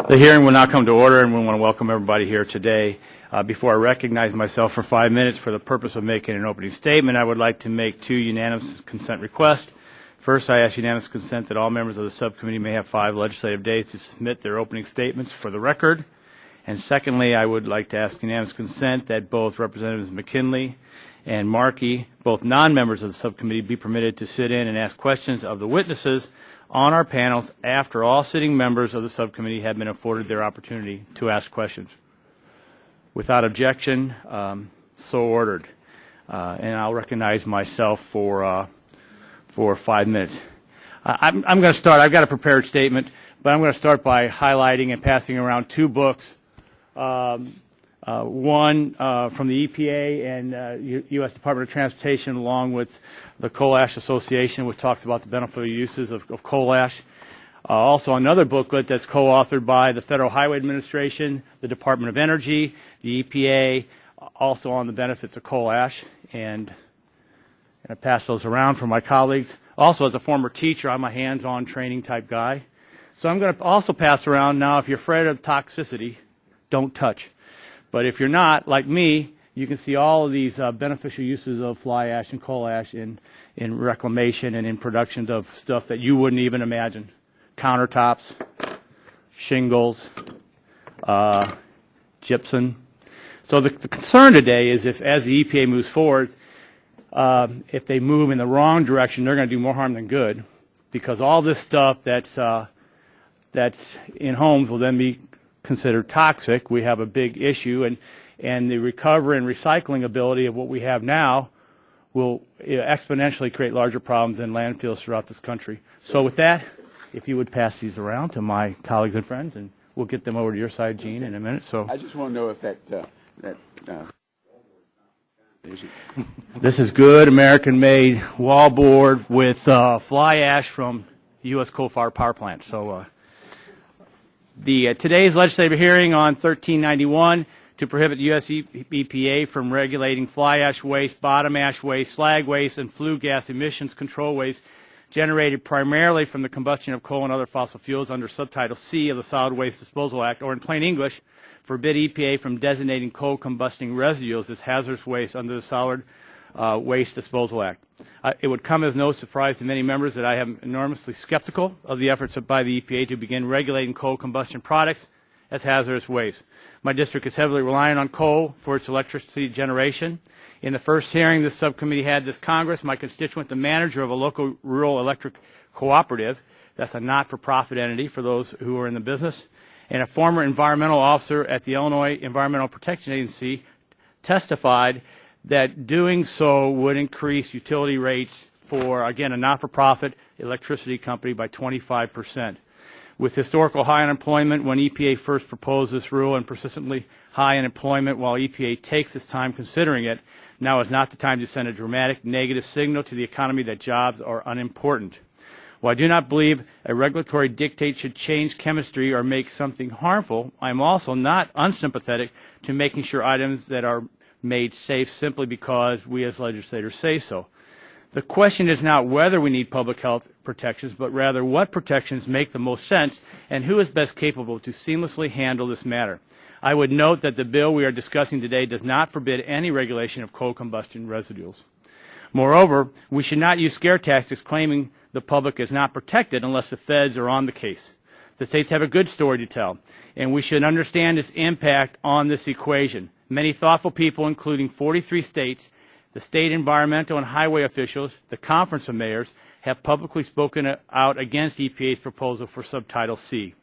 The hearing will now come to order, and we want to welcome everybody here today. Before I recognize myself for 5 minutes for the purpose of making an opening statement, I would like to make two unanimous consent requests. First, I ask unanimous consent that all members of the subcommittee may have 5 legislative days to submit their opening statements for the record. And secondly, I would like to ask unanimous consent that both Representatives McKinley and Markey, both non-members of the subcommittee, be permitted to sit in and ask questions of the witnesses on our panels after all sitting members of the subcommittee have been afforded their opportunity to ask questions. Without objection, so ordered. And I'll recognize myself for 5 minutes. I'm going to start. I've got a prepared statement, but I'm going to start by highlighting and passing around 2 books. One from the EPA and U.S. Department of Transportation, along with the Coal Ash Association, which talks about the beneficial uses of coal ash. Also another booklet that's co-authored by the Federal Highway Administration, the Department of Energy, the EPA, also on the benefits of coal ash. And I pass those around for my colleagues. Also, as a former teacher, I'm a hands-on training type guy. So I'm going to also pass around now, if you're afraid of toxicity, don't touch. But if you're not, like me, you can see all of these beneficial uses of fly ash and coal ash in reclamation and in production of stuff that you wouldn't even imagine. Countertops, shingles, gypsum. So the concern today is as the EPA moves forward, if they move in the wrong direction, they're going to do more harm than good, because all this stuff that's in homes will then be considered toxic. We have a big issue, and the recovery and recycling ability of what we have now will exponentially create larger problems in landfills throughout this country. So with that, if you would pass these around to my colleagues and friends, and we'll get them over to your side, Gene, in a minute. So I just want to know if this is good American-made wallboard with fly ash from U.S. coal-fired power plants. So today's legislative hearing on 1391 to prohibit U.S. EPA from regulating fly ash waste, bottom ash waste, slag waste, and flue gas emissions control waste generated primarily from the combustion of coal and other fossil fuels under subtitle C of the Solid Waste Disposal Act, or in plain English, forbid EPA from designating coal combusting residuals as hazardous waste under the Solid Waste Disposal Act. It would come as no surprise to many members that I am enormously skeptical of the efforts by the EPA to begin regulating coal combustion products as hazardous waste. My district is heavily reliant on coal for its electricity generation. In the first hearing this subcommittee had this Congress, my constituent, the manager of a local rural electric cooperative, that's a not-for-profit entity for those who are in the business, and a former environmental officer at the Illinois Environmental Protection Agency testified that doing so would increase utility rates for, again, a not-for-profit electricity company by 25%. With historical high unemployment when EPA first proposed this rule, and persistently high unemployment while EPA takes its time considering it, now is not the time to send a dramatic negative signal to the economy that jobs are unimportant. While I do not believe a regulatory dictate should change chemistry or make something harmful, I am also not unsympathetic to making sure items that are made safe simply because we as legislators say so. The question is not whether we need public health protections, but rather what protections make the most sense and who is best capable to seamlessly handle this matter. I would note that the bill we are discussing today does not forbid any regulation of coal combustion residuals. Moreover, we should not use scare tactics claiming the public is not protected unless the feds are on the case. The states have a good story to tell, and we should understand its impact on this equation. Many thoughtful people, including 43 states, the state environmental and highway officials, the Conference of Mayors, have publicly spoken out against EPA's proposal for Subtitle C.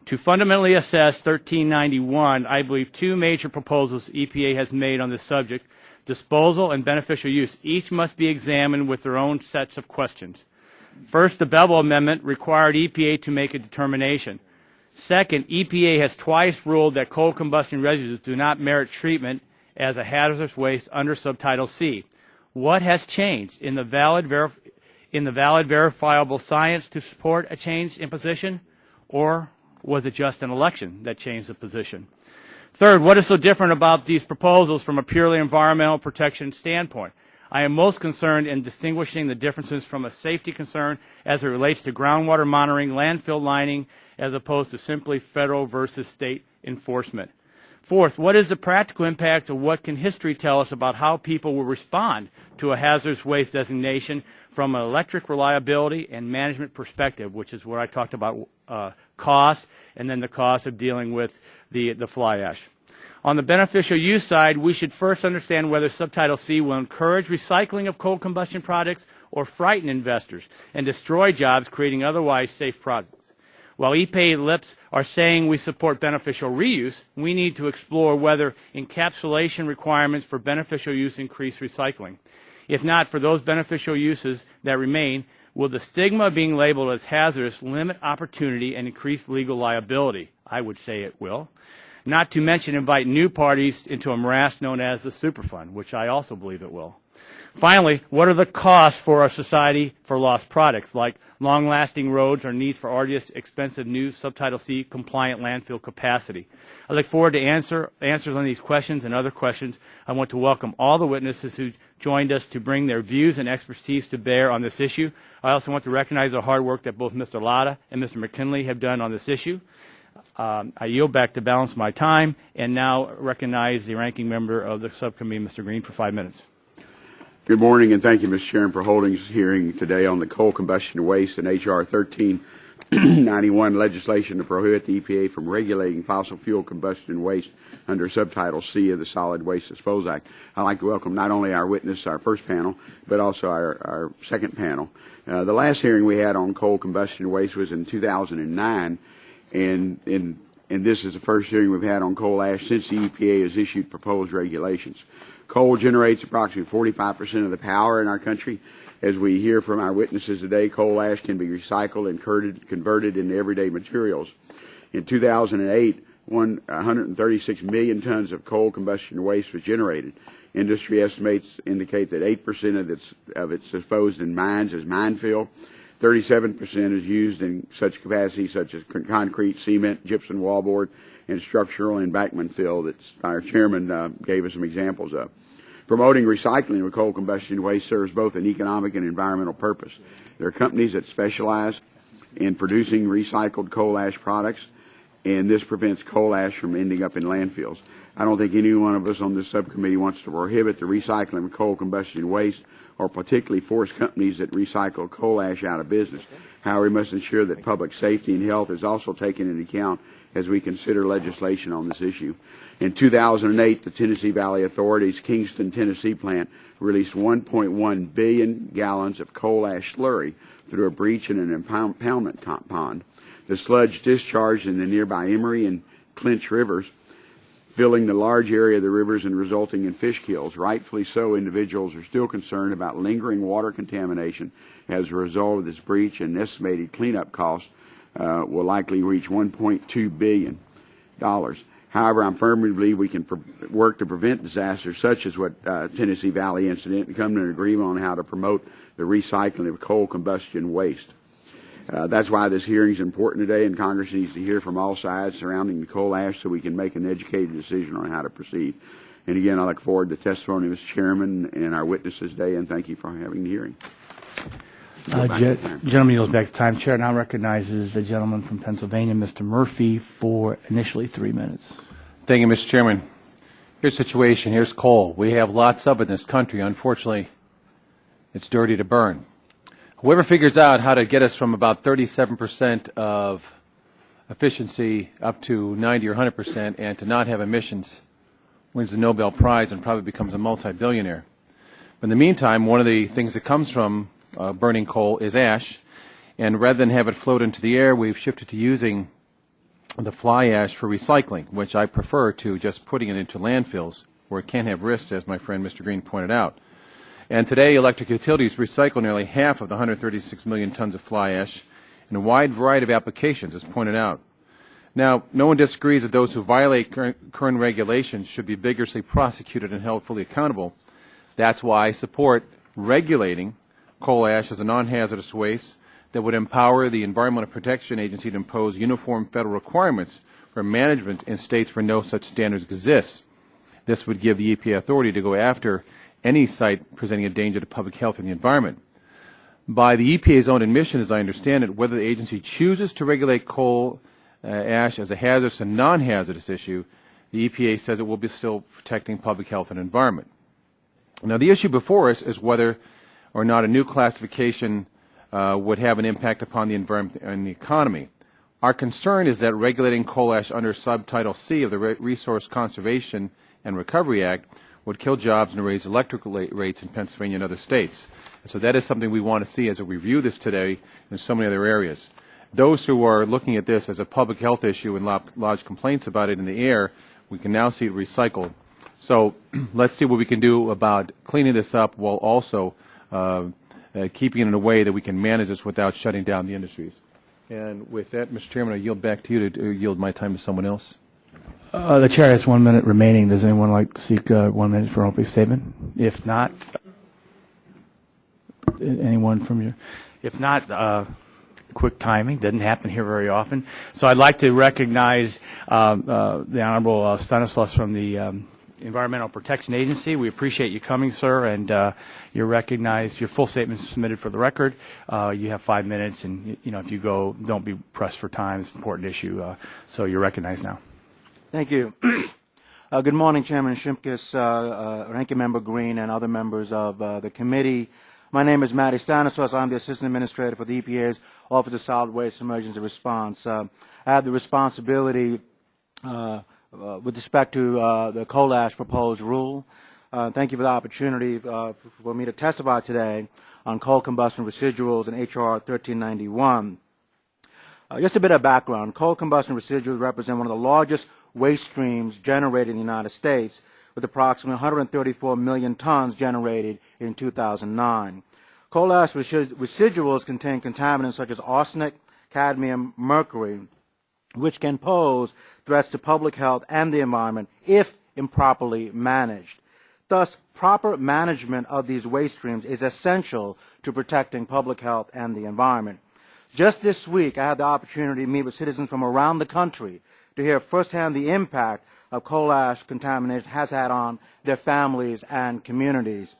To fundamentally assess 1391, I believe 2 major proposals EPA has made on this subject, disposal and beneficial use, each must be examined with their own sets of questions. First, the Bevel Amendment required EPA to make a determination. Second, EPA has twice ruled that coal combustion residues do not merit treatment as a hazardous waste under Subtitle C. What has changed in the valid verifiable science to support a change in position, or was it just an election that changed the position? Third, what is so different about these proposals from a purely environmental protection standpoint? I am most concerned in distinguishing the differences from a safety concern as it relates to groundwater monitoring, landfill lining, as opposed to simply federal versus state enforcement. Fourth, what is the practical impact of what can history tell us about how people will respond to a hazardous waste designation from an electric reliability and management perspective, which is where I talked about cost and then the cost of dealing with the fly ash. On the beneficial use side, we should first understand whether Subtitle C will encourage recycling of coal combustion products or frighten investors and destroy jobs creating otherwise safe products. While EPA lips are saying we support beneficial reuse, we need to explore whether encapsulation requirements for beneficial use increase recycling. If not, for those beneficial uses that remain, will the stigma of being labeled as hazardous limit opportunity and increase legal liability? I would say it will. Not to mention invite new parties into a morass known as the Superfund, which I also believe it will. Finally, what are the costs for our society for lost products, like long-lasting roads or needs for arduous, expensive new Subtitle C compliant landfill capacity? I look forward to answers on these questions and other questions. I want to welcome all the witnesses who joined us to bring their views and expertise to bear on this issue. I also want to recognize the hard work that both Mr. Latta and Mr. McKinley have done on this issue. I yield back to balance my time and now recognize the ranking member of the subcommittee, Mr. Green, for 5 minutes. Good morning, and thank you, Mr. Chairman, for holding this hearing today on the coal combustion waste and H.R. 1391 legislation to prohibit the EPA from regulating fossil fuel combustion waste under Subtitle C of the Solid Waste Disposal Act. I'd like to welcome not only our witness, our first panel, but also our second panel. The last hearing we had on coal combustion waste was in 2009, and this is the first hearing we've had on coal ash since the EPA has issued proposed regulations. Coal generates approximately 45% of the power in our country. As we hear from our witnesses today, coal ash can be recycled and converted into everyday materials. In 2008, 136 million tons of coal combustion waste was generated. Industry estimates indicate that 8% of it's disposed in mines as mine fill. 37% is used in such capacities such as concrete, cement, gypsum wallboard, and structural embankment fill that our chairman gave us some examples of. Promoting recycling of coal combustion waste serves both an economic and environmental purpose. There are companies that specialize in producing recycled coal ash products, and this prevents coal ash from ending up in landfills. I don't think any one of us on this subcommittee wants to prohibit the recycling of coal combustion waste or particularly force companies that recycle coal ash out of business. However, we must ensure that public safety and health is also taken into account as we consider legislation on this issue. In 2008, the Tennessee Valley Authority's Kingston, Tennessee plant released 1.1 billion gallons of coal ash slurry through a breach in an impoundment pond. The sludge discharged in the nearby Emery and Clinch rivers, filling the large area of the rivers and resulting in fish kills. Rightfully so, individuals are still concerned about lingering water contamination as a result of this breach, and estimated cleanup costs will likely reach $1.2 billion. However, I firmly believe we can work to prevent disasters such as what Tennessee Valley incident and come to an agreement on how to promote the recycling of coal combustion waste. That's why this hearing is important today, and Congress needs to hear from all sides surrounding the coal ash so we can make an educated decision on how to proceed. And again, I look forward to the testimony of Mr. Chairman and our witnesses today, and thank you for having the hearing. Gentleman yields back to time. Chair now recognizes the gentleman from Pennsylvania, Mr. Murphy, for initially 3 minutes. Thank you, Mr. Chairman. Here's the situation. Here's coal. We have lots of it in this country. Unfortunately, it's dirty to burn. Whoever figures out how to get us from about 37% of efficiency up to 90 or 100% and to not have emissions wins the Nobel Prize and probably becomes a multi-billionaire. But in the meantime, one of the things that comes from burning coal is ash, and rather than have it float into the air, we've shifted to using the fly ash for recycling, which I prefer to just putting it into landfills where it can have risks, as my friend Mr. Green pointed out. And today, electric utilities recycle nearly half of the 136 million tons of fly ash in a wide variety of applications, as pointed out. Now, no one disagrees that those who violate current regulations should be vigorously prosecuted and held fully accountable. That's why I support regulating coal ash as a non-hazardous waste that would empower the Environmental Protection Agency to impose uniform federal requirements for management in states where no such standards exist. This would give the EPA authority to go after any site presenting a danger to public health and the environment. By the EPA's own admission, as I understand it, whether the agency chooses to regulate coal ash as a hazardous and non-hazardous issue, the EPA says it will be still protecting public health and environment. Now, the issue before us is whether or not a new classification would have an impact upon the environment and the economy. Our concern is that regulating coal ash under subtitle C of the Resource Conservation and Recovery Act would kill jobs and raise electric rates in Pennsylvania and other states. And so that is something we want to see as we review this today in so many other areas. Those who are looking at this as a public health issue and lodge complaints about it in the air, we can now see it recycled. So let's see what we can do about cleaning this up while also keeping it in a way that we can manage this without shutting down the industries. And with that, Mr. Chairman, I yield back to you to yield my time to someone else. The chair has 1 minute remaining. Does anyone like to seek 1 minute for an opening statement? If not, anyone from your? If not, quick timing doesn't happen here very often. So I'd like to recognize the Honorable Stanislaus from the Environmental Protection Agency. We appreciate you coming, sir, and you're recognized. Your full statement is submitted for the record. You have 5 minutes, and if you go, don't be pressed for time. It's an important issue, so you're recognized now. Thank you. Good morning, Chairman Shimkus, Ranking Member Green, and other members of the committee. My name is Matty Stanislaus. I'm the Assistant Administrator for the EPA's Office of Solid Waste Emergency Response. I have the responsibility with respect to the coal ash proposed rule. Thank you for the opportunity for me to testify today on coal combustion residuals and H.R. 1391. Just a bit of background. Coal combustion residuals represent one of the largest waste streams generated in the United States, with approximately 134 million tons generated in 2009. Coal ash residuals contain contaminants such as arsenic, cadmium, mercury, which can pose threats to public health and the environment if improperly managed. Thus, proper management of these waste streams is essential to protecting public health and the environment. Just this week, I had the opportunity to meet with citizens from around the country to hear firsthand the impact of coal ash contamination has had on their families and communities.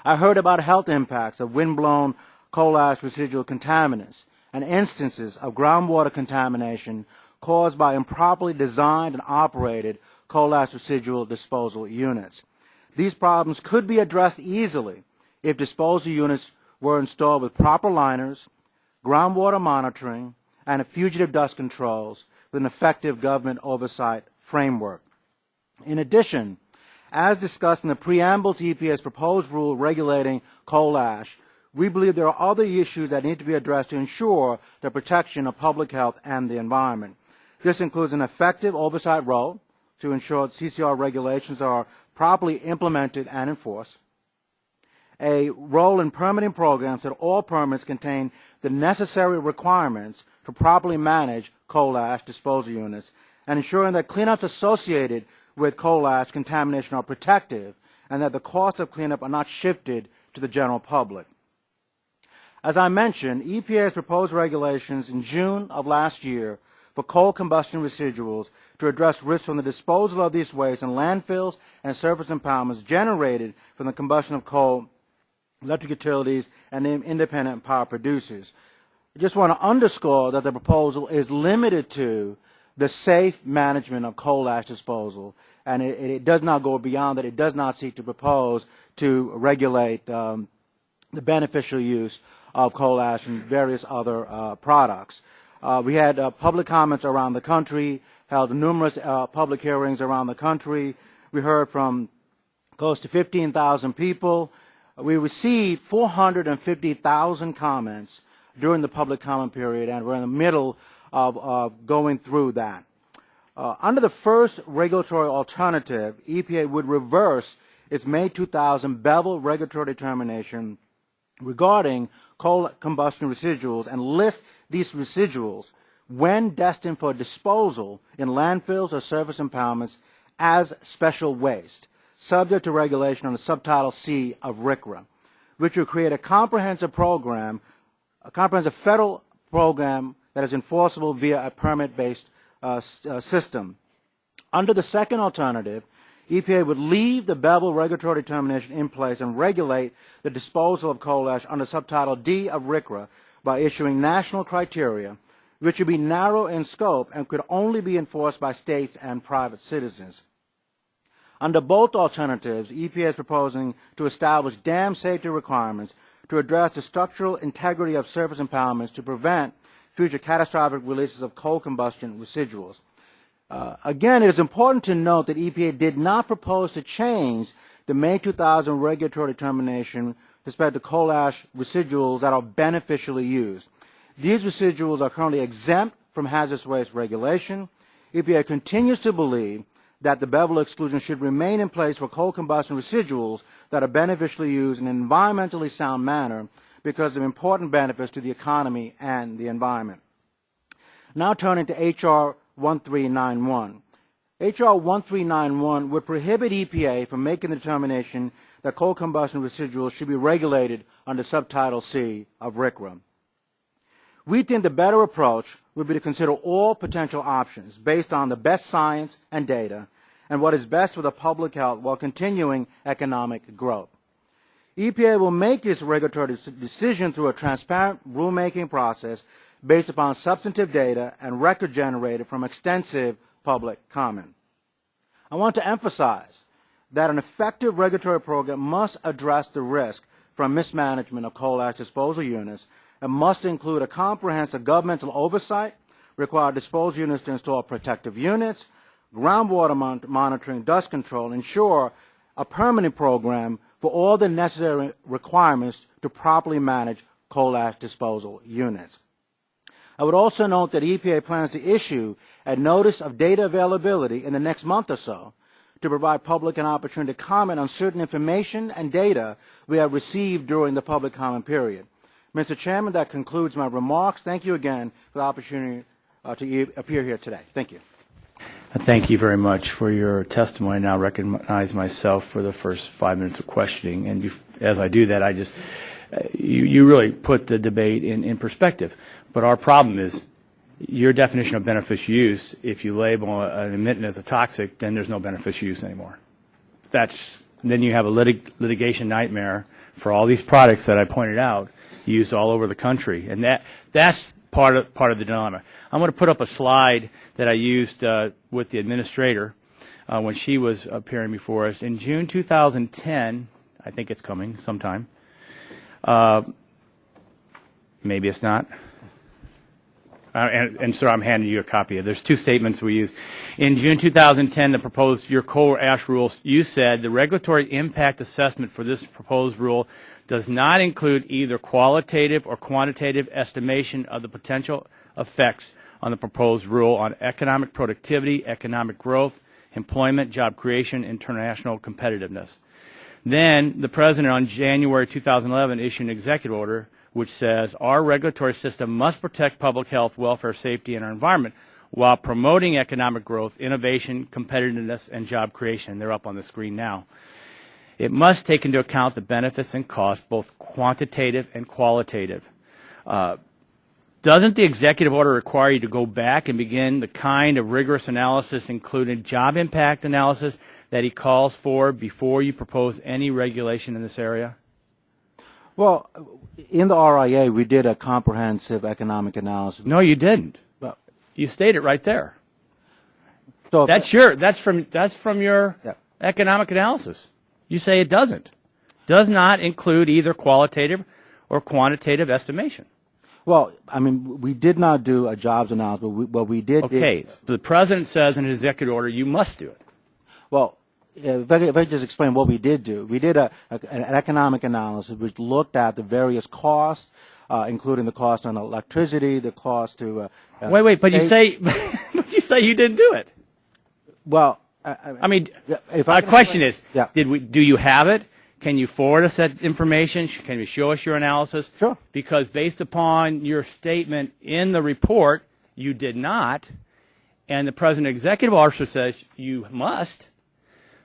I heard about health impacts of windblown coal ash residual contaminants and instances of groundwater contamination caused by improperly designed and operated coal ash residual disposal units. These problems could be addressed easily if disposal units were installed with proper liners, groundwater monitoring, and fugitive dust controls with an effective government oversight framework. In addition, as discussed in the preamble to EPA's proposed rule regulating coal ash, we believe there are other issues that need to be addressed to ensure the protection of public health and the environment. This includes an effective oversight role to ensure that CCR regulations are properly implemented and enforced, a role in permitting programs that all permits contain the necessary requirements to properly manage coal ash disposal units, and ensuring that cleanups associated with coal ash contamination are protective and that the costs of cleanup are not shifted to the general public. As I mentioned, EPA has proposed regulations in June of last year for coal combustion residuals to address risks from the disposal of these wastes in landfills and surface impoundments generated from the combustion of coal, electric utilities, and independent power producers. I just want to underscore that the proposal is limited to the safe management of coal ash disposal, and it does not go beyond that. It does not seek to propose to regulate the beneficial use of coal ash and various other products. We had public comments around the country, held numerous public hearings around the country. We heard from close to 15,000 people. We received 450,000 comments during the public comment period, and we're in the middle of going through that. Under the first regulatory alternative, EPA would reverse its May 2000 Bevel regulatory determination regarding coal combustion residuals and list these residuals when destined for disposal in landfills or surface impoundments as special waste, subject to regulation under subtitle C of RCRA, which will create a comprehensive program, a comprehensive federal program that is enforceable via a permit-based system. Under the second alternative, EPA would leave the Bevel regulatory determination in place and regulate the disposal of coal ash under subtitle D of RCRA by issuing national criteria, which would be narrow in scope and could only be enforced by states and private citizens. Under both alternatives, EPA is proposing to establish dam safety requirements to address the structural integrity of surface impoundments to prevent future catastrophic releases of coal combustion residuals. Again, it is important to note that EPA did not propose to change the May 2000 regulatory determination with respect to coal ash residuals that are beneficially used. These residuals are currently exempt from hazardous waste regulation. EPA continues to believe that the Bevel exclusion should remain in place for coal combustion residuals that are beneficially used in an environmentally sound manner because of important benefits to the economy and the environment. Now turning to H.R. 1391. H.R. 1391 would prohibit EPA from making the determination that coal combustion residuals should be regulated under subtitle C of RCRA. We think the better approach would be to consider all potential options based on the best science and data and what is best for the public health while continuing economic growth. EPA will make its regulatory decision through a transparent rulemaking process based upon substantive data and record generated from extensive public comment. I want to emphasize that an effective regulatory program must address the risk from mismanagement of coal ash disposal units and must include a comprehensive governmental oversight, require disposal units to install protective units, groundwater monitoring, dust control, ensure a permanent program for all the necessary requirements to properly manage coal ash disposal units. I would also note that EPA plans to issue a notice of data availability in the next month or so to provide public an opportunity to comment on certain information and data we have received during the public comment period. Mr. Chairman, that concludes my remarks. Thank you again for the opportunity to appear here today. Thank you. Thank you very much for your testimony. I now recognize myself for the first 5 minutes of questioning. And as I do that, I just, you really put the debate in perspective. But our problem is your definition of beneficial use, if you label an emittant as a toxic, then there's no beneficial use anymore. Then you have a litigation nightmare for all these products that I pointed out used all over the country. And that's part of the dilemma. I'm going to put up a slide that I used with the administrator when she was appearing before us. In June 2010, I think it's coming sometime. Maybe it's not. And sir, I'm handing you a copy. There's two statements we used. In June 2010, the proposed your coal ash rules, you said the regulatory impact assessment for this proposed rule does not include either qualitative or quantitative estimation of the potential effects on the proposed rule on economic productivity, economic growth, employment, job creation, international competitiveness. Then the President on January 2011 issued an executive order which says our regulatory system must protect public health, welfare, safety, and our environment while promoting economic growth, innovation, competitiveness, and job creation. They're up on the screen now. It must take into account the benefits and costs, both quantitative and qualitative. Doesn't the executive order require you to go back and begin the kind of rigorous analysis, including job impact analysis, that he calls for before you propose any regulation in this area? Well, in the RIA, we did a comprehensive economic analysis. No, you didn't. Well, you stated right there. So That's from your economic analysis. You say it doesn't. Does not include either qualitative or quantitative estimation. Well, I mean, we did not do a jobs analysis, but we did. Okay, so the President says in his executive order you must do it. Well, if I just explain what we did do, we did an economic analysis which looked at the various costs, including the cost on electricity, the cost to. Wait, but you say you didn't do it. Well, I mean, if my question is, yeah. do you have it? Can you forward us that information? Can you show us your analysis? Sure. Because based upon your statement in the report, you did not, and the President executive officer says you must.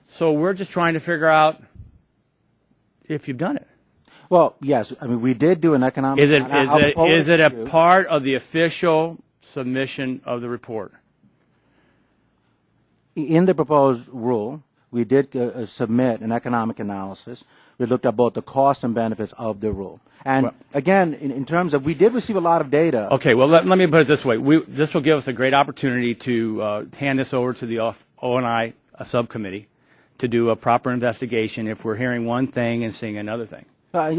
So we're just trying to figure out if you've done it. Well, yes. I mean, we did do an economic. Is it a part of the official submission of the report? In the proposed rule, we did submit an economic analysis. We looked at both the costs and benefits of the rule. And Well, again, in terms of, we did receive a lot of data. Okay, well, let me put it this way. This will give us a great opportunity to hand this over to the O&I subcommittee to do a proper investigation if we're hearing one thing and seeing another thing. All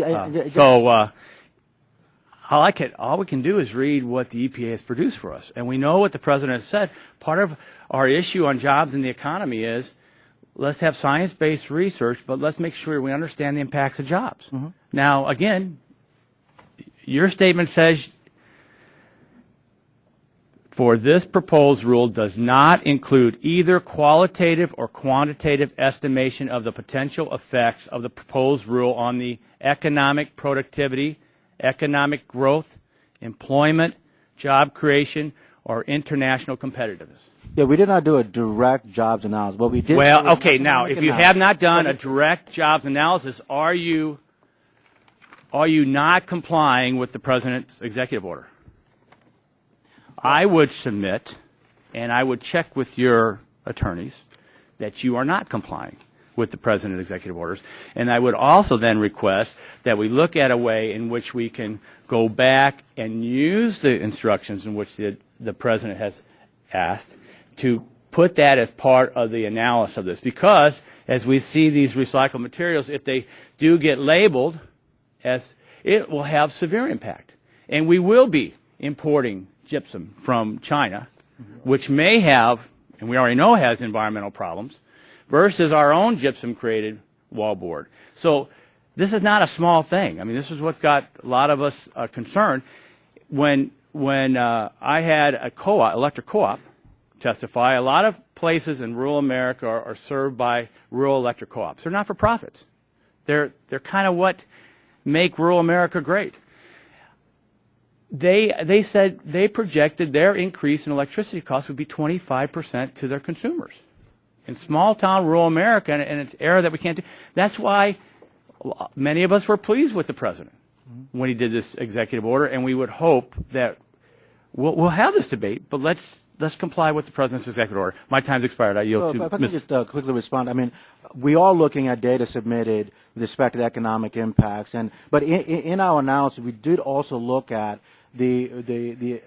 we can do is read what the EPA has produced for us. And we know what the President has said. Part of our issue on jobs and the economy is let's have science-based research, but let's make sure we understand the impacts of jobs. Mm-hmm. Now, again, your statement says for this proposed rule does not include either qualitative or quantitative estimation of the potential effects of the proposed rule on the economic productivity, economic growth, employment, job creation, or international competitiveness. Yeah, we did not do a direct jobs analysis. But we did. Well, okay, now, if you have not done a direct jobs analysis, are you not complying with the President's executive order? I would submit, and I would check with your attorneys, that you are not complying with the President's executive orders. And I would also then request that we look at a way in which we can go back and use the instructions in which the President has asked to put that as part of the analysis of this. Because as we see these recycled materials, if they do get labeled, as it will have severe impact. And we will be importing gypsum from China, which may have, and we already know has environmental problems, versus our own gypsum-created wallboard. So this is not a small thing. I mean, this is what's got a lot of us concerned. When I had a co-op, electric co-op, testify, a lot of places in rural America are served by rural electric co-ops. They're not for profits. They're kind of what make rural America great. They said they projected their increase in electricity costs would be 25% to their consumers. In small town rural America, and it's an era that we can't do. That's why many of us were pleased with the President when he did this executive order, and we would hope that we'll have this debate, but let's comply with the President's executive order. My time's expired. I yield to If I can just quickly respond. I mean, we are looking at data submitted with respect to the economic impacts, but in our analysis, we did also look at the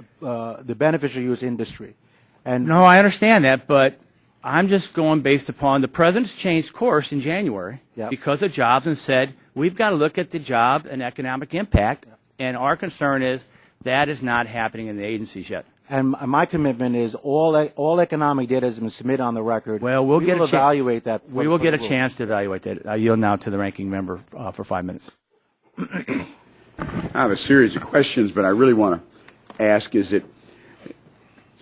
beneficial use industry. And no, I understand that, but I'm just going based upon the President's changed course in January because of jobs and said we've got to look at the job and economic impact, and our concern is that is not happening in the agencies yet. And my commitment is all economic data has been submitted on the record. Well, we'll get a evaluate that. We will get a chance to evaluate that. I yield now to the ranking member for 5 minutes. I have a series of questions, but I really want to ask is that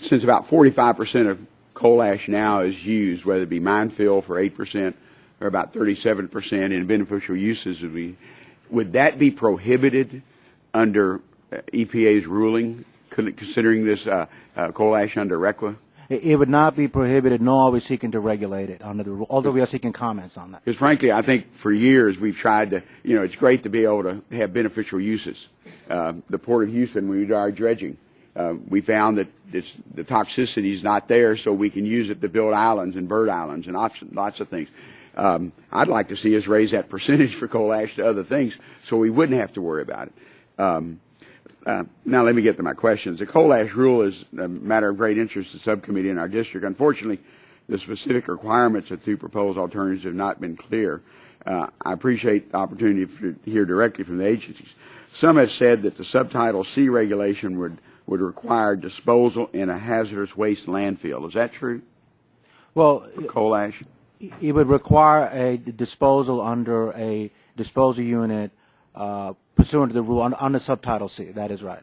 since about 45% of coal ash now is used, whether it be mine fill for 8% or about 37% in beneficial uses, would that be prohibited under EPA's ruling, considering this coal ash under RECWA? It would not be prohibited, nor are we seeking to regulate it under the rule, although we are seeking comments on that. Because frankly, I think for years we've tried to, it's great to be able to have beneficial uses. The Port of Houston, when we did our dredging, we found that the toxicity is not there, so we can use it to build islands and bird islands and lots of things. I'd like to see us raise that percentage for coal ash to other things so we wouldn't have to worry about it. Now let me get to my questions. The coal ash rule is a matter of great interest to the subcommittee in our district. Unfortunately, the specific requirements of two proposed alternatives have not been clear. I appreciate the opportunity to hear directly from the agencies. Some have said that the subtitle C regulation would require disposal in a hazardous waste landfill. Is that true? Well, for coal ash? It would require a disposal under a disposal unit pursuant to the rule under subtitle C. That is right.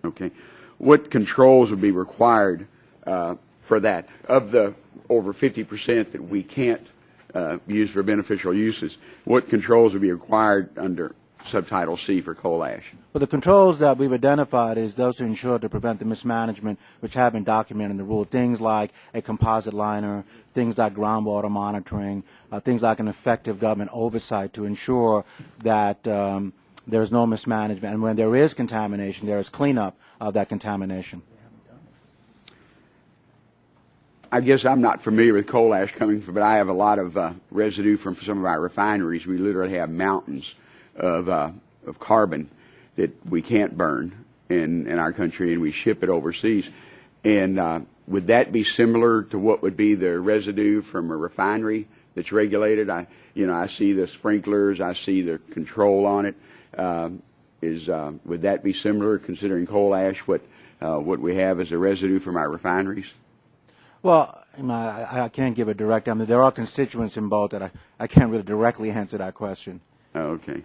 Okay. What controls would be required for that? Of the over 50% that we can't use for beneficial uses, what controls would be required under subtitle C for coal ash? Well, the controls that we've identified is those to ensure to prevent the mismanagement which have been documented in the rule. Things like a composite liner, things like groundwater monitoring, things like an effective government oversight to ensure that there is no mismanagement. And when there is contamination, there is cleanup of that contamination. I guess I'm not familiar with coal ash coming from, but I have a lot of residue from some of our refineries. We literally have mountains of carbon that we can't burn in our country, and we ship it overseas. And would that be similar to what would be the residue from a refinery that's regulated? I see the sprinklers, I see the control on it. Would that be similar, considering coal ash, what we have as a residue from our refineries? Well, I can't give a direct. I mean, there are constituents in both that I can't really directly answer that question. Okay.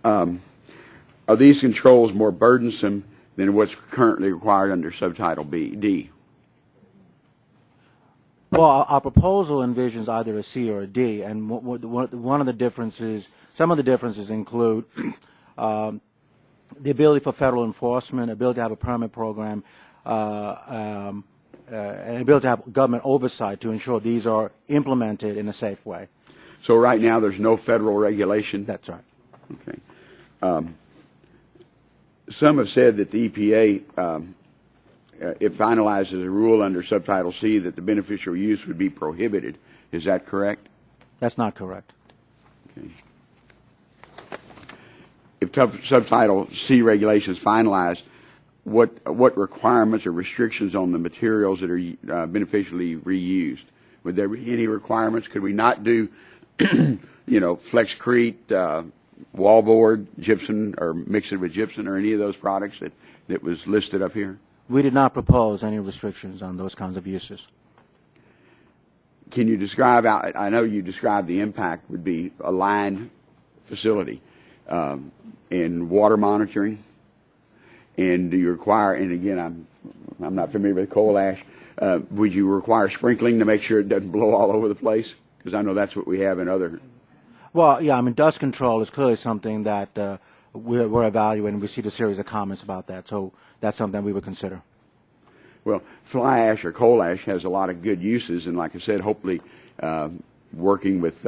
Are these controls more burdensome than what's currently required under subtitle D? Well, our proposal envisions either a C or a D, and one of the differences, some of the differences include the ability for federal enforcement, ability to have a permit program, and ability to have government oversight to ensure these are implemented in a safe way. So right now there's no federal regulation? That's right. Okay. Some have said that the EPA, it finalizes a rule under subtitle C that the beneficial use would be prohibited. Is that correct? That's not correct. Okay. If subtitle C regulations finalized, what requirements or restrictions on the materials that are beneficially reused? Would there be any requirements? Could we not do, Flexcrete, wallboard, gypsum, or mix it with gypsum, or any of those products that was listed up here? We did not propose any restrictions on those kinds of uses. Can you describe, I know you described the impact would be a lined facility in water monitoring, and do you require, and again, I'm not familiar with coal ash, would you require sprinkling to make sure it doesn't blow all over the place? Because I know that's what we have in other. Well, yeah, I mean, dust control is clearly something that we're evaluating. We see a series of comments about that, so that's something we would consider. Well, fly ash or coal ash has a lot of good uses, and like I said, hopefully working with,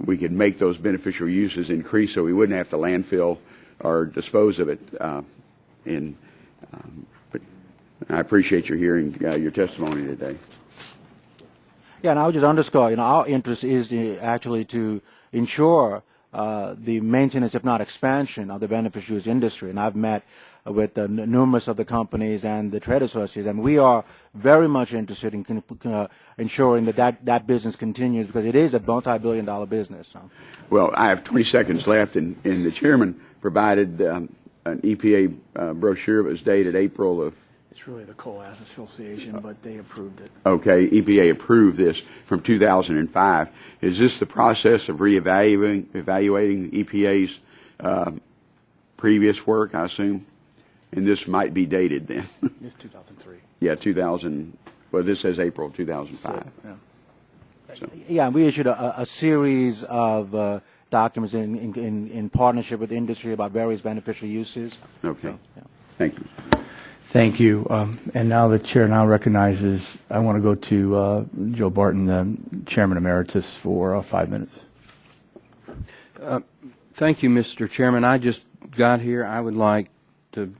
we could make those beneficial uses increase so we wouldn't have to landfill or dispose of it. But I appreciate your hearing your testimony today. Yeah, and I would just underscore, our interest is actually to ensure the maintenance, if not expansion, of the beneficial use industry. And I've met with numerous of the companies and the trade associates, and we are very much interested in ensuring that business continues, because it is a multi-billion-dollar business. So. Well, I have 20 seconds left, and the chairman provided an EPA brochure that was dated April of. It's really the Coal Ash Association, but they approved it. Okay, EPA approved this from 2005. Is this the process of evaluating EPA's previous work, I assume? And this might be dated then. It's 2003. Yeah, 2000. Well, this says April 2005. So. Yeah, we issued a series of documents in partnership with the industry about various beneficial uses. Okay. So, yeah. Thank you. Thank you. And now the chair now recognizes, I want to go to Joe Barton, the Chairman Emeritus, for 5 minutes. Thank you, Mr. Chairman. I just got here. I would like to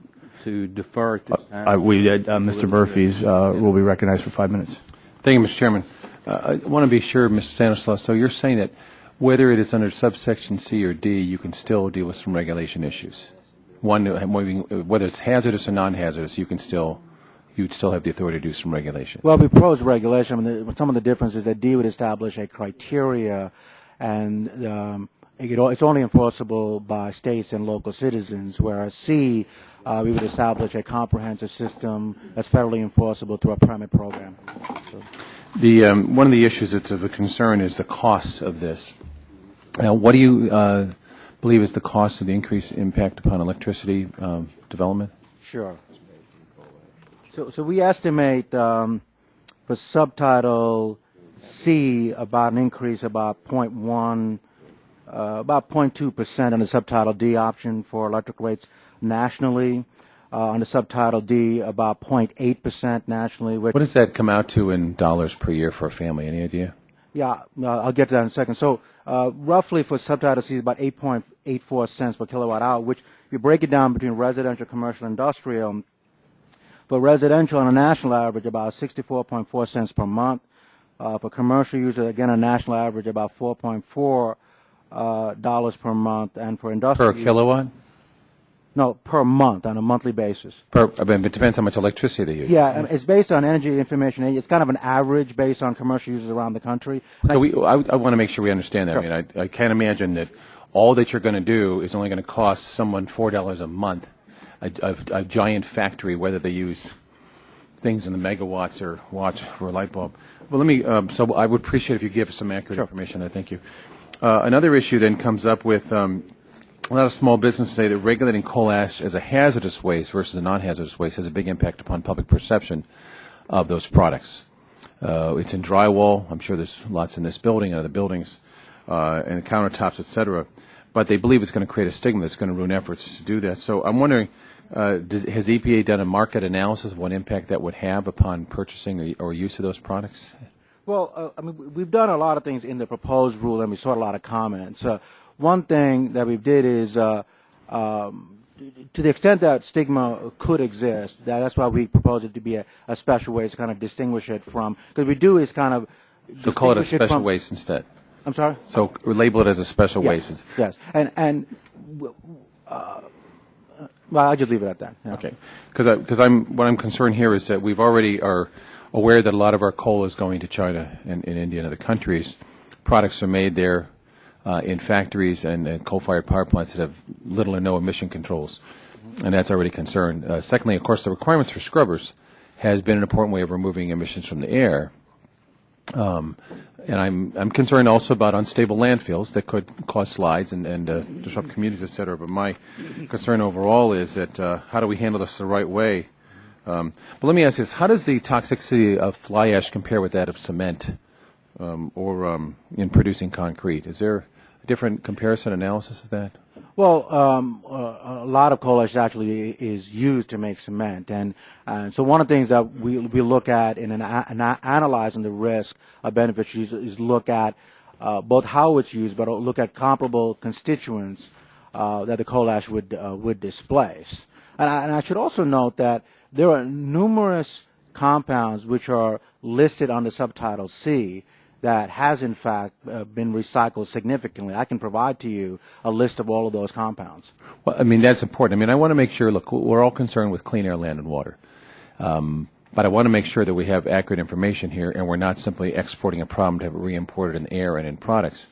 defer at this time. Mr. Murphy's will be recognized for 5 minutes. Thank you, Mr. Chairman. I want to be sure, Mr. Stanislaus, so you're saying that whether it is under subsection C or D, you can still deal with some regulation issues? One, whether it's hazardous or non-hazardous, you'd still have the authority to do some regulation. Well, we propose regulation. I mean, some of the differences is that D would establish a criteria, and it's only enforceable by states and local citizens, whereas C, we would establish a comprehensive system that's federally enforceable through a permit program. So. One of the issues that's of a concern is the cost of this. Now, what do you believe is the cost of the increased impact upon electricity development? Sure. So we estimate for subtitle C about an increase about 0.1, about 0.2% on the subtitle D option for electric rates nationally. On the subtitle D, about 0.8% nationally. What does that come out to in dollars per year for a family? Any idea? Yeah, I'll get to that in a second. So roughly for subtitle C, about 8.84 cents per kilowatt hour, which if you break it down between residential, commercial, industrial, For residential, on a national average, about 64.4 cents per month. For commercial users, again, a national average, about $4.4 dollars per month. And for industrial Per kilowatt? No, per month, on a monthly basis. I mean, it depends how much electricity they use. Yeah, it's based on energy information. It's kind of an average based on commercial users around the country. So I want to make sure we understand that. Sure. I mean, I can't imagine that all that you're going to do is only going to cost someone $4 a month, a giant factory, whether they use things in the megawatts or watts for a light bulb. Well, let me, so I would appreciate if you give some accurate information. I thank you. Another issue then comes up with a lot of small businesses say that regulating coal ash as a hazardous waste versus a non-hazardous waste has a big impact upon public perception of those products. It's in drywall. I'm sure there's lots in this building and other buildings, and the countertops, et cetera. But they believe it's going to create a stigma that's going to ruin efforts to do that. So I'm wondering, has EPA done a market analysis of what impact that would have upon purchasing or use of those products? Well, I mean, we've done a lot of things in the proposed rule, and we saw a lot of comments. One thing that we did is, to the extent that stigma could exist, that's why we proposed it to be a special waste to kind of distinguish it from, because we do is kind of So call it a special waste instead. I'm sorry? So label it as a special Yes, waste. yes. And well, I'll just leave it at that. Yeah. Okay. Because what I'm concerned here is that we've already are aware that a lot of our coal is going to China and India and other countries. Products are made there in factories and coal-fired power plants that have little or no emission controls, and that's already a concern. Secondly, of course, the requirements for scrubbers has been an important way of removing emissions from the air. And I'm concerned also about unstable landfills that could cause slides and disrupt communities, et cetera. But my concern overall is that how do we handle this the right way? But let me ask this: how does the toxicity of fly ash compare with that of cement or in producing concrete? Is there a different comparison analysis of that? Well, a lot of coal ash actually is used to make cement, and so one of the things that we look at in analyzing the risk of benefits is look at both how it's used, but look at comparable constituents that the coal ash would displace. And I should also note that there are numerous compounds which are listed under subtitle C that has in fact been recycled significantly. I can provide to you a list of all of those compounds. Well, I mean, that's important. I mean, I want to make sure, look, we're all concerned with clean air, land, and water. But I want to make sure that we have accurate information here and we're not simply exporting a problem to have it re-imported in air and in products.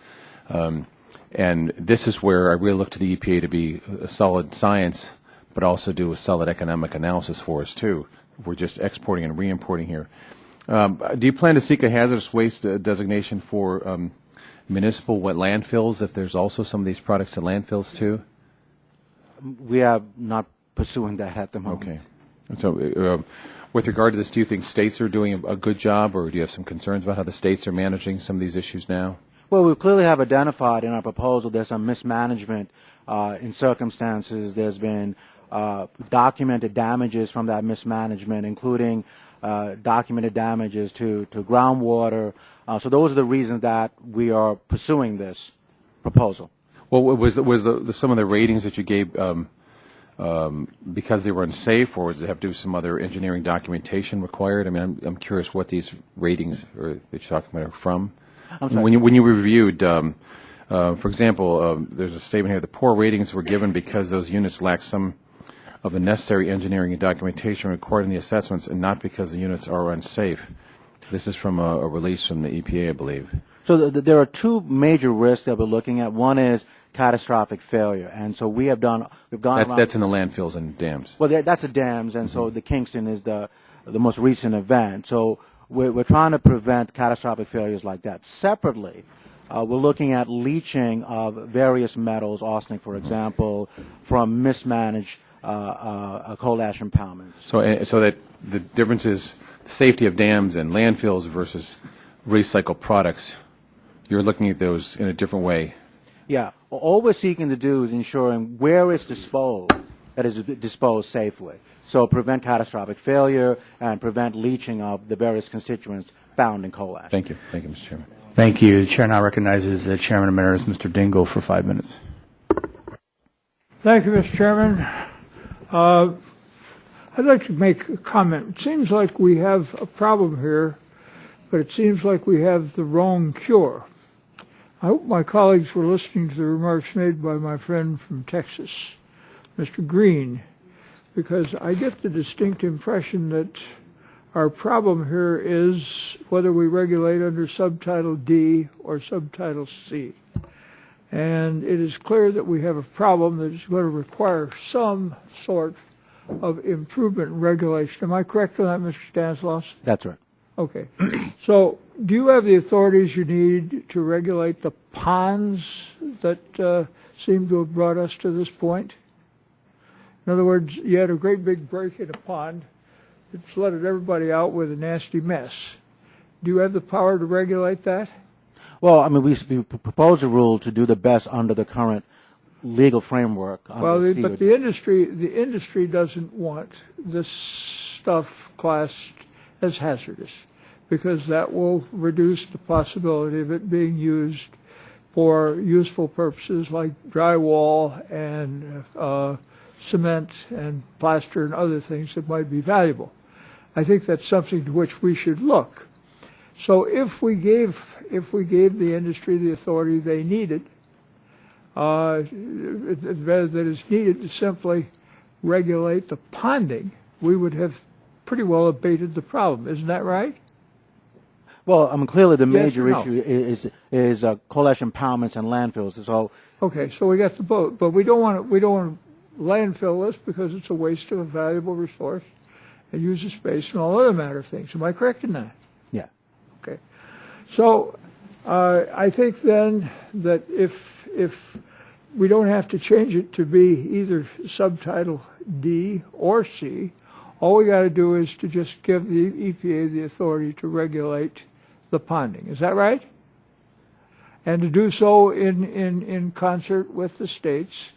And this is where I really look to the EPA to be a solid science, but also do a solid economic analysis for us, too. We're just exporting and re-importing here. Do you plan to seek a hazardous waste designation for municipal wet landfills if there's also some of these products at landfills too? We are not pursuing that at the moment. Okay. And so with regard to this, do you think states are doing a good job, or do you have some concerns about how the states are managing some of these issues now? Well, we clearly have identified in our proposal there's some mismanagement in circumstances. There's been documented damages from that mismanagement, including documented damages to groundwater. So those are the reasons that we are pursuing this proposal. Well, was some of the ratings that you gave because they were unsafe, or does it have to do with some other engineering documentation required? I mean, I'm curious what these ratings that you're talking about are from. I'm sorry. When you reviewed, for example, there's a statement here: the poor ratings were given because those units lack some of the necessary engineering and documentation required in the assessments, and not because the units are unsafe. This is from a release from the EPA, I believe. So there are two major risks that we're looking at. One is catastrophic failure, and so we've gone around. That's in the landfills and dams. Well, that's the dams, and so the Kingston is the most recent event. So we're trying to prevent catastrophic failures like that. Separately, we're looking at leaching of various metals, arsenic, for example, from mismanaged coal ash impoundments. So that the difference is the safety of dams and landfills versus recycled products. You're looking at those in a different way. Yeah. All we're seeking to do is ensuring where it's disposed, that is disposed safely. So prevent catastrophic failure and prevent leaching of the various constituents found in coal ash. Thank you. Thank you, Mr. Chairman. Thank you. The chair now recognizes the Chairman Emeritus, Mr. Dingell, for 5 minutes. Thank you, Mr. Chairman. I'd like to make a comment. It seems like we have a problem here, but it seems like we have the wrong cure. I hope my colleagues were listening to the remarks made by my friend from Texas, Mr. Green, because I get the distinct impression that our problem here is whether we regulate under subtitle D or subtitle C. And it is clear that we have a problem that is going to require some sort of improvement in regulation. Am I correct on that, Mr. Stanislaus? That's right. Okay. So do you have the authorities you need to regulate the ponds that seem to have brought us to this point? In other words, you had a great big break in a pond. It flooded everybody out with a nasty mess. Do you have the power to regulate that? Well, I mean, we propose a rule to do the best under the current legal framework. Well, but the industry doesn't want this stuff classed as hazardous, because that will reduce the possibility of it being used for useful purposes like drywall and cement and plaster and other things that might be valuable. I think that's something to which we should look. So if we gave the industry the authority they needed, rather than is needed to simply regulate the ponding, we would have pretty well abated the problem. Isn't that right? Well, I mean, clearly the Yes major or no? issue is coal ash impoundments and landfills. So Okay, so we got the boat, but we don't want to landfill this because it's a waste of a valuable resource and use of space and all other matter of things. Am I correct in that? yeah. Okay. So I think then that if we don't have to change it to be either subtitle D or C, all we got to do is to just give the EPA the authority to regulate the ponding. Is that right? And to do so in concert with the states,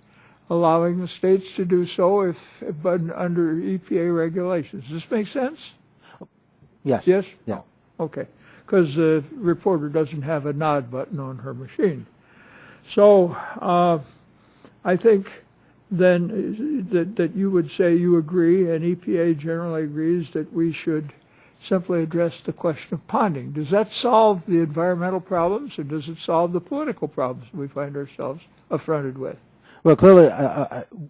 allowing the states to do so but under EPA regulations. Does this make sense? Yes. Yes? Yeah. Okay. Because the reporter doesn't have a nod button on her machine. So I think then that you would say you agree, and EPA generally agrees, that we should simply address the question of ponding. Does that solve the environmental problems, or does it solve the political problems we find ourselves affronted with? Well, clearly,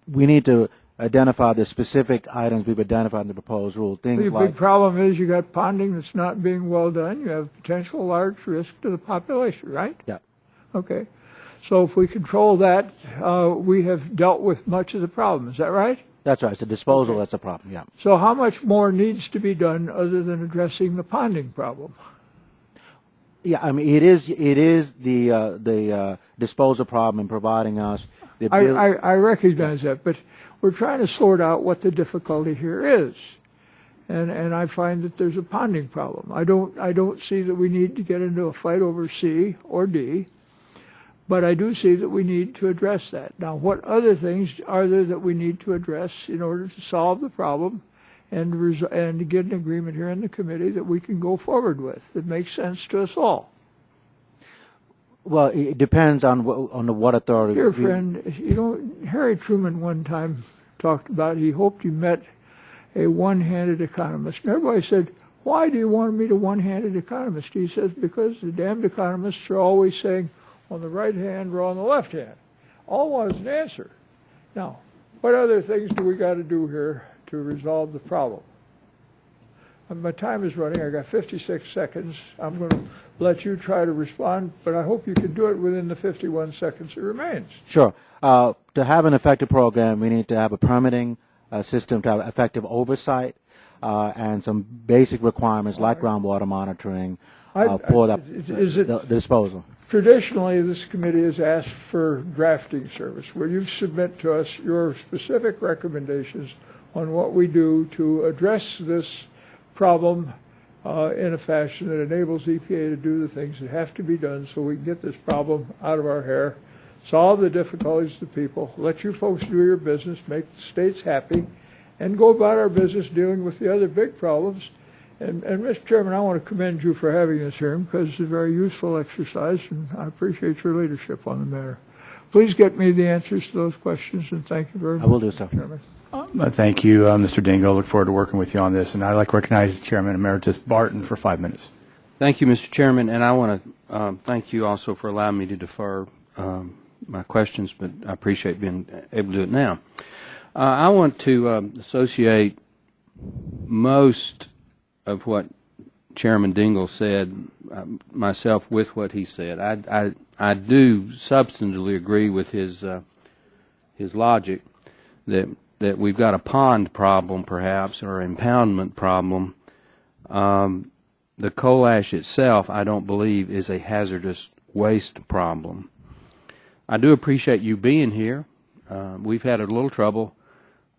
we need to identify the specific items we've identified in the proposed rule. Things The like big problem is you got ponding that's not being well done. You have potential large risk to the population, right? yeah. Okay. So if we control that, we have dealt with much of the problem. Is that right? That's right. It's the disposal that's a problem. Yeah. So how much more needs to be done other than addressing the ponding problem? Yeah. I mean, it is the disposal problem and providing us the ability. I recognize that, but we're trying to sort out what the difficulty here is. And I find that there's a ponding problem. I don't see that we need to get into a fight over C or D, but I do see that we need to address that. Now, what other things are there that we need to address in order to solve the problem and to get an agreement here in the committee that we can go forward with that makes sense to us all? Well, it depends on what authority. Dear friend, Harry Truman one time talked about he hoped he met a one-handed economist. And everybody said, why do you want to meet a one-handed economist? He says, because the damned economists are always saying, on the right hand or on the left hand. All I want is an answer. Now, what other things do we got to do here to resolve the problem? My time is running. I got 56 seconds. I'm going to let you try to respond, but I hope you can do it within the 51 seconds that remains. Sure. To have an effective program, we need to have a permitting system to have effective oversight and some basic requirements like groundwater monitoring for the disposal. Traditionally, this committee has asked for drafting service, where you submit to us your specific recommendations on what we do to address this problem in a fashion that enables EPA to do the things that have to be done so we can get this problem out of our hair, solve the difficulties of the people, let you folks do your business, make the states happy, and go about our business dealing with the other big problems. And Mr. Chairman, I want to commend you for having this hearing because it's a very useful exercise, and I appreciate your leadership on the matter. Please get me the answers to those questions, and thank you very much. I will do so. Chairman. Thank you, Mr. Dingo. Look forward to working with you on this. And I'd like to recognize Chairman Emeritus Barton for 5 minutes. Thank you, Mr. Chairman, and I want to thank you also for allowing me to defer my questions, but I appreciate being able to do it now. I want to associate most of what Chairman Dingell said, myself, with what he said. I do substantively agree with his logic that we've got a pond problem, perhaps, or impoundment problem. The coal ash itself, I don't believe, is a hazardous waste problem. I do appreciate you being here. We've had a little trouble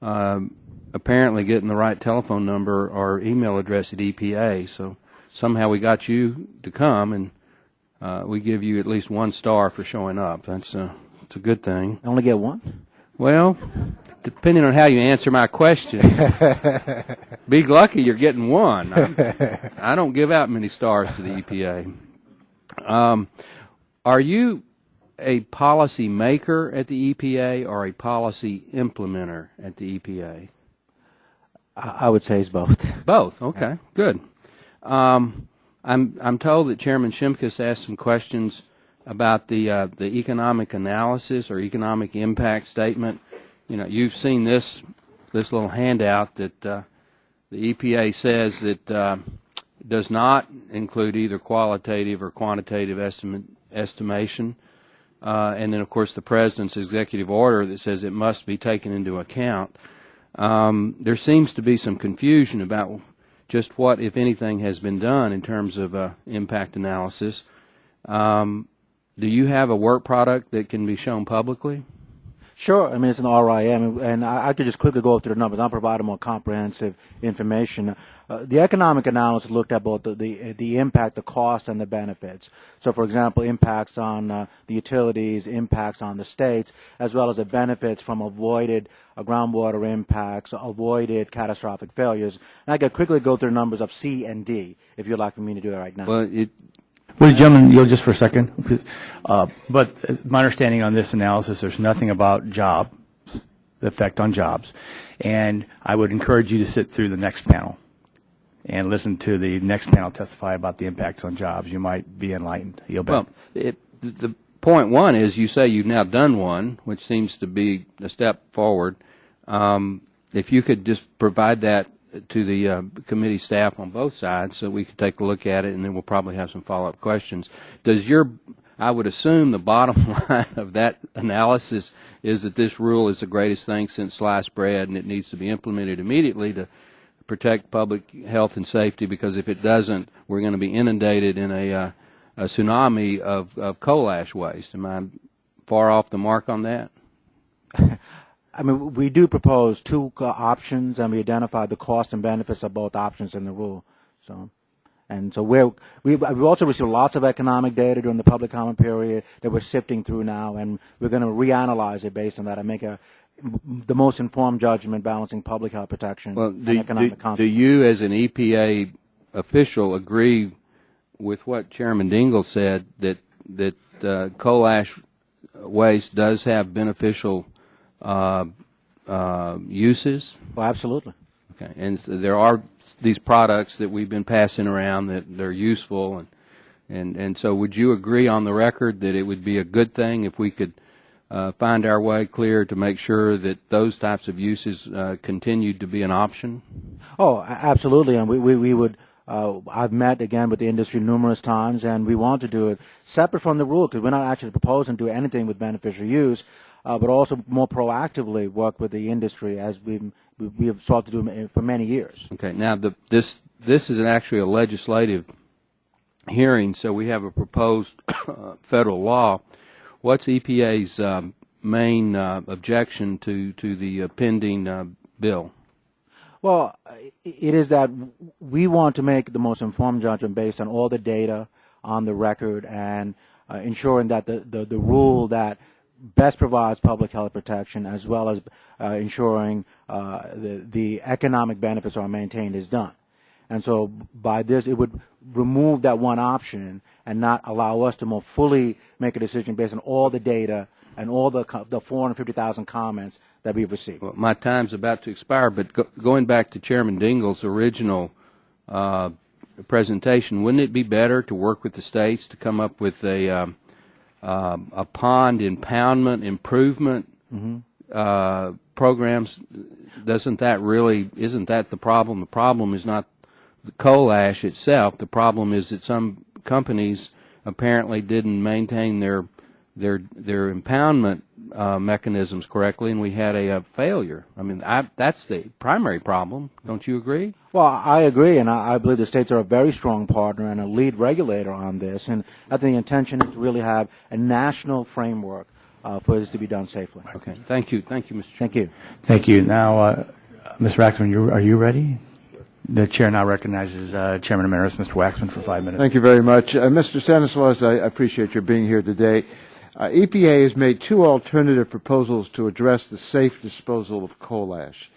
apparently getting the right telephone number or email address at EPA, so somehow we got you to come, and we give you at least 1 star for showing up. It's a good thing. I only get 1? Well, depending on how you answer my question, be lucky you're getting 1. I don't give out many stars to the EPA. Are you a policy maker at the EPA or a policy implementer at the EPA? I would say it's both. Both. Okay. Good. I'm told that Chairman Shimkus asked some questions about the economic analysis or economic impact statement. You know, you've seen this little handout that the EPA says that does not include either qualitative or quantitative estimation, and then of course the President's executive order that says it must be taken into account. There seems to be some confusion about just what, if anything, has been done in terms of impact analysis. Do you have a work product that can be shown publicly? Sure. I mean, it's an RIM, and I could just quickly go through the numbers. I'll provide more comprehensive information. The economic analysis looked at both the impact, the cost, and the benefits. So, for example, impacts on the utilities, impacts on the states, as well as the benefits from avoided groundwater impacts, avoided catastrophic failures. And I could quickly go through numbers of C and D, if you'd like for me to do it right now. Well, Will you, gentlemen, yield just for a second? Because, but my understanding on this analysis, there's nothing about jobs, the effect on jobs. And I would encourage you to sit through the next panel and listen to the next panel testify about the impacts on jobs. You might be enlightened. Yield back. Well, the point one is you say you've now done one, which seems to be a step forward. If you could just provide that to the committee staff on both sides so we could take a look at it, and then we'll probably have some follow-up questions. I would assume the bottom line of that analysis is that this rule is the greatest thing since sliced bread, and it needs to be implemented immediately to protect public health and safety, because if it doesn't, we're going to be inundated in a tsunami of coal ash waste. Am I far off the mark on that? I mean, we do propose 2 options, and we identify the cost and benefits of both options in the rule. So we've also received lots of economic data during the public comment period that we're sifting through now, and we're going to reanalyze it based on that and make the most informed judgment balancing public health protection and economic consequences. Do you, as an EPA official, agree with what Chairman Dingell said, that coal ash waste does have beneficial uses? Well, absolutely. Okay, and so there are these products that we've been passing around that they're useful, and so would you agree on the record that it would be a good thing if we could find our way clear to make sure that those types of uses continued to be an option? Oh, absolutely, and we would. I've met again with the industry numerous times, and we want to do it separate from the rule, because we're not actually proposing to do anything with beneficial use, but also more proactively work with the industry as we have sought to do for many years. Okay. Now, this is actually a legislative hearing, so we have a proposed federal law. What's EPA's main objection to the pending bill? Well, it is that we want to make the most informed judgment based on all the data on the record, and ensuring that the rule that best provides public health protection, as well as ensuring the economic benefits are maintained, is done. And so by this, it would remove that one option and not allow us to more fully make a decision based on all the data and all the 450,000 comments that we've received. Well, my time's about to expire, but going back to Chairman Dingell's original presentation, wouldn't it be better to work with the states to come up with a pond impoundment improvement programs? Isn't that the problem? The problem is not the coal ash itself. The problem is that some companies apparently didn't maintain their impoundment mechanisms correctly, and we had a failure. I mean, that's the primary problem. Don't you agree? Well, I agree, and I believe the states are a very strong partner and a lead regulator on this. And I think the intention is to really have a national framework for this to be done safely. Okay. Thank you. Thank you, Mr. Chairman. Thank you. Thank you. Now, Mr. Waxman, are you ready? The chair now recognizes Chairman Emeritus Mr. Waxman for 5 minutes. Thank you very much. Mr. Stanislaus, I appreciate your being here today. EPA has made two alternative proposals to address the safe disposal of coal ash.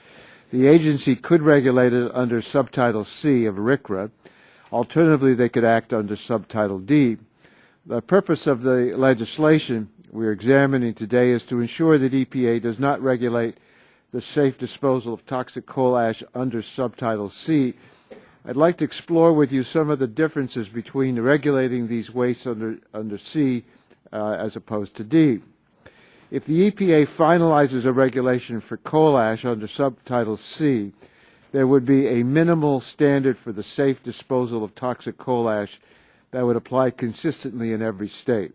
The agency could regulate it under subtitle C of RCRA. Alternatively, they could act under subtitle D. The purpose of the legislation we're examining today is to ensure that EPA does not regulate the safe disposal of toxic coal ash under subtitle C. I'd like to explore with you some of the differences between regulating these wastes under C as opposed to D. If the EPA finalizes a regulation for coal ash under subtitle C, there would be a minimal standard for the safe disposal of toxic coal ash that would apply consistently in every state.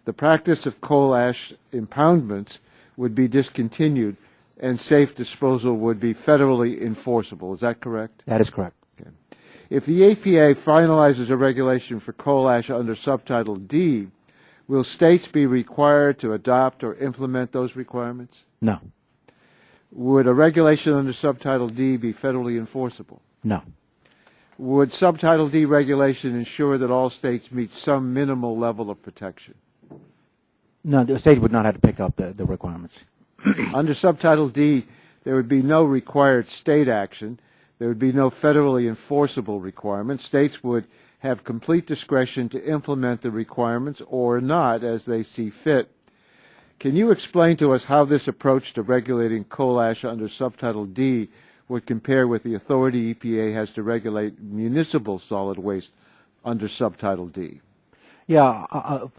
The practice of coal ash impoundments would be discontinued and safe disposal would be federally enforceable. Is that correct? That is correct. Okay. If the EPA finalizes a regulation for coal ash under subtitle D, will states be required to adopt or implement those requirements? No. Would a regulation under subtitle D be federally enforceable? No. Would subtitle D regulation ensure that all states meet some minimal level of protection? No, the state would not have to pick up the requirements. Under subtitle D, there would be no required state action. There would be no federally enforceable requirements. States would have complete discretion to implement the requirements or not as they see fit. Can you explain to us how this approach to regulating coal ash under subtitle D would compare with the authority EPA has to regulate municipal solid waste under subtitle D? Yeah,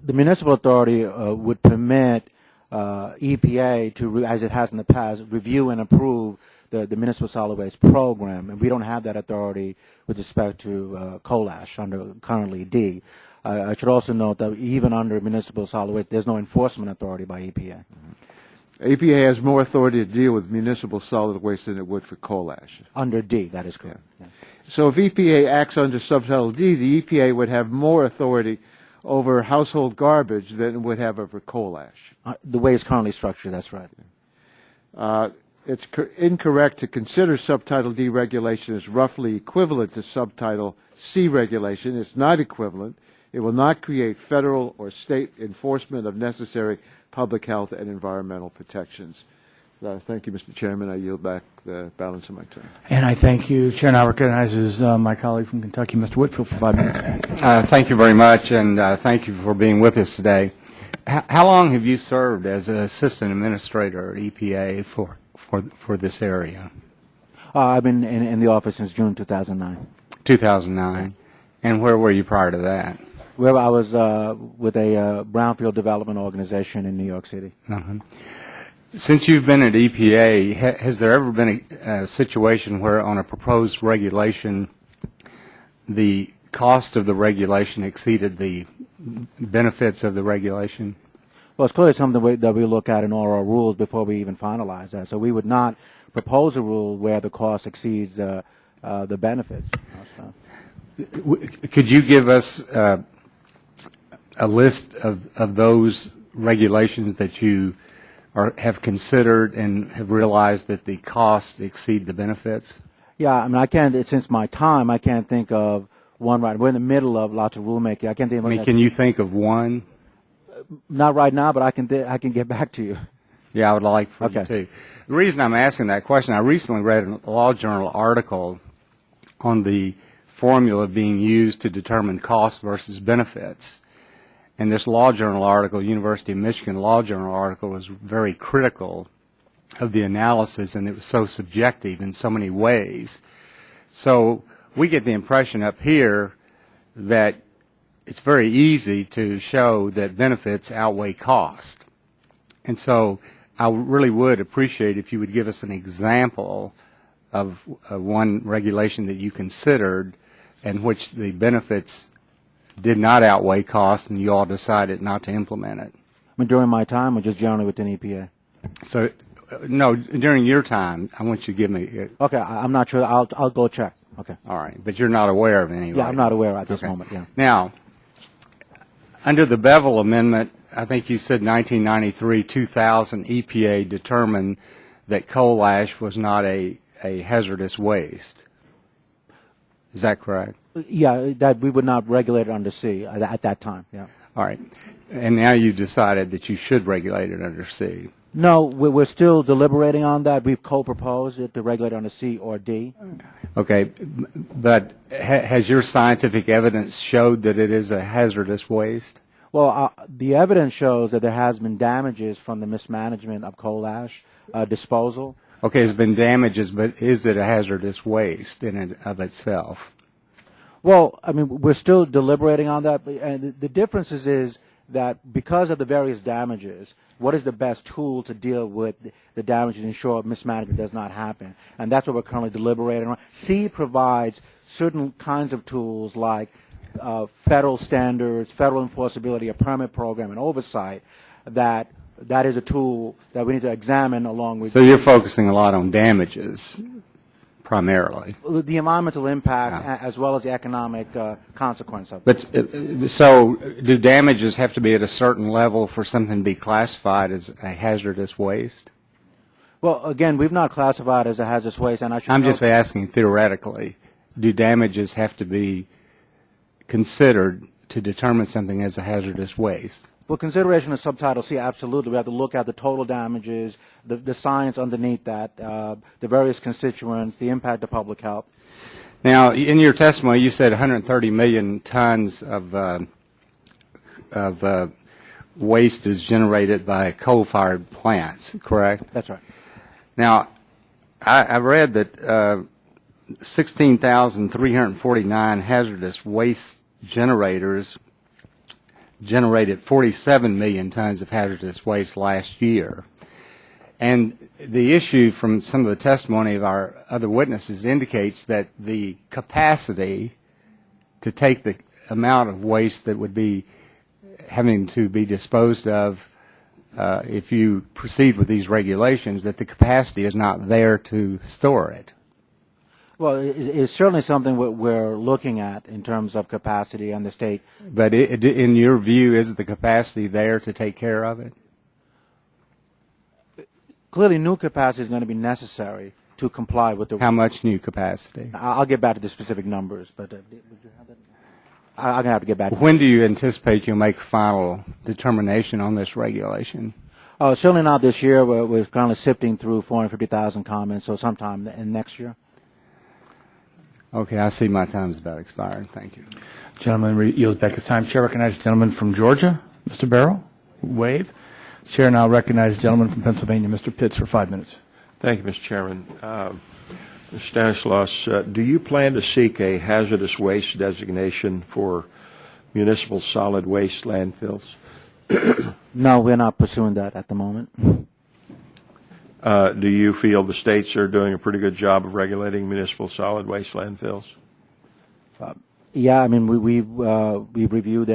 the municipal authority would permit EPA to, as it has in the past, review and approve the municipal solid waste program, and we don't have that authority with respect to coal ash under currently D. I should also note that even under municipal solid waste, there's no enforcement authority by EPA. EPA has more authority to deal with municipal solid waste than it would for coal ash. Under D, that is correct. Yeah. So if EPA acts under subtitle D, the EPA would have more authority over household garbage than it would have over coal ash. The way it's currently structured, that's right. It's incorrect to consider subtitle D regulation as roughly equivalent to subtitle C regulation. It's not equivalent. It will not create federal or state enforcement of necessary public health and environmental protections. Thank you, Mr. Chairman. I yield back the balance of my time. And I thank you. Chair now recognizes my colleague from Kentucky, Mr. Whitfield, for 5 minutes. Thank you very much, and thank you for being with us today. How long have you served as an assistant administrator at EPA for this area? I've been in the office since June 2009. 2009. And where were you prior to that? Where I was with a brownfield development organization in New York City. Uh-huh. Since you've been at EPA, has there ever been a situation where on a proposed regulation, the cost of the regulation exceeded the benefits of the regulation? Well, it's clearly something that we look at in all our rules before we even finalize that. So we would not propose a rule where the cost exceeds the benefits. Could you give us a list of those regulations that you have considered and have realized that the costs exceed the benefits? Yeah, I mean, I can't, since my time, I can't think of one right. We're in the middle of lots of rulemaking. I can't think of one. Can you think of one? Not right now, but I can get back to you. Yeah, I would like for you to. The reason I'm asking that question, I recently read a law journal article on the formula being used to determine cost versus benefits. And this law journal article, University of Michigan law journal article, was very critical the analysis, and it was so subjective in so many ways. So we get the impression up here that it's very easy to show that benefits outweigh cost. And so I really would appreciate if you would give us an example of one regulation that you considered in which the benefits did not outweigh cost and you all decided not to implement it. I mean, during my time or just generally within EPA? So, no, during your time, I want you to give me... Okay, I'm not sure. I'll go check. Okay. All right, but you're not aware of any. Yeah, I'm not aware at this moment, yeah. Now, under the Bevel Amendment, I think you said 1993-2000 EPA determined that coal ash was not a hazardous waste. Is that correct? Yeah, that we would not regulate it under C at that time, yeah. All right. And now you decided that you should regulate it under C. No, we're still deliberating on that. We've co-proposed it to regulate under C or D. Okay, but has your scientific evidence showed that it is a hazardous waste? Well, the evidence shows that there has been damages from the mismanagement of coal ash disposal. Okay, there's been damages, but is it a hazardous waste in and of itself? Well, I mean, we're still deliberating on that, and the difference is that because of the various damages, what is the best tool to deal with the damage and ensure mismanagement does not happen? And that's what we're currently deliberating on. C provides certain kinds of tools like federal standards, federal enforceability, a permit program, and oversight. That is a tool that we need to examine along with. So you're focusing a lot on damages, primarily. The environmental impact as well as the economic consequence of it. But so do damages have to be at a certain level for something to be classified as a hazardous waste? Well, again, we've not classified as a hazardous waste, and I'm just asking theoretically, do damages have to be considered to determine something as a hazardous waste? Well, consideration of subtitle C, absolutely. We have to look at the total damages, the science underneath that, the various constituents, the impact of public health. Now, in your testimony, you said 130 million tons of waste is generated by coal-fired plants, correct? That's right. Now, I read that 16,349 hazardous waste generators generated 47 million tons of hazardous waste last year. And the issue from some of the testimony of our other witnesses indicates that the capacity to take the amount of waste that would be having to be disposed of if you proceed with these regulations, that the capacity is not there to store it. Well, it's certainly something we're looking at in terms of capacity and the state. But in your view, is the capacity there to take care of it? Clearly, new capacity is going to be necessary to comply with the... How much new capacity? I'll get back to the specific numbers, but would you have that? I'm going to have to get back to When do you anticipate you'll make final determination on this regulation? Certainly not this year. We're currently sifting through 450,000 comments, so sometime in next year. Okay, I see my time is about expired. Thank you. Gentleman yields back his time. Chair recognizes the gentleman from Georgia, Mr. Barrow. Wave. Chair now recognizes the gentleman from Pennsylvania, Mr. Pitts, for 5 minutes. Thank you, Mr. Chairman. Mr. Stanislaus, do you plan to seek a hazardous waste designation for municipal solid waste landfills? No, we're not pursuing that at the moment. Do you feel the states are doing a pretty good job of regulating municipal solid waste landfills? Yeah, I mean, we've reviewed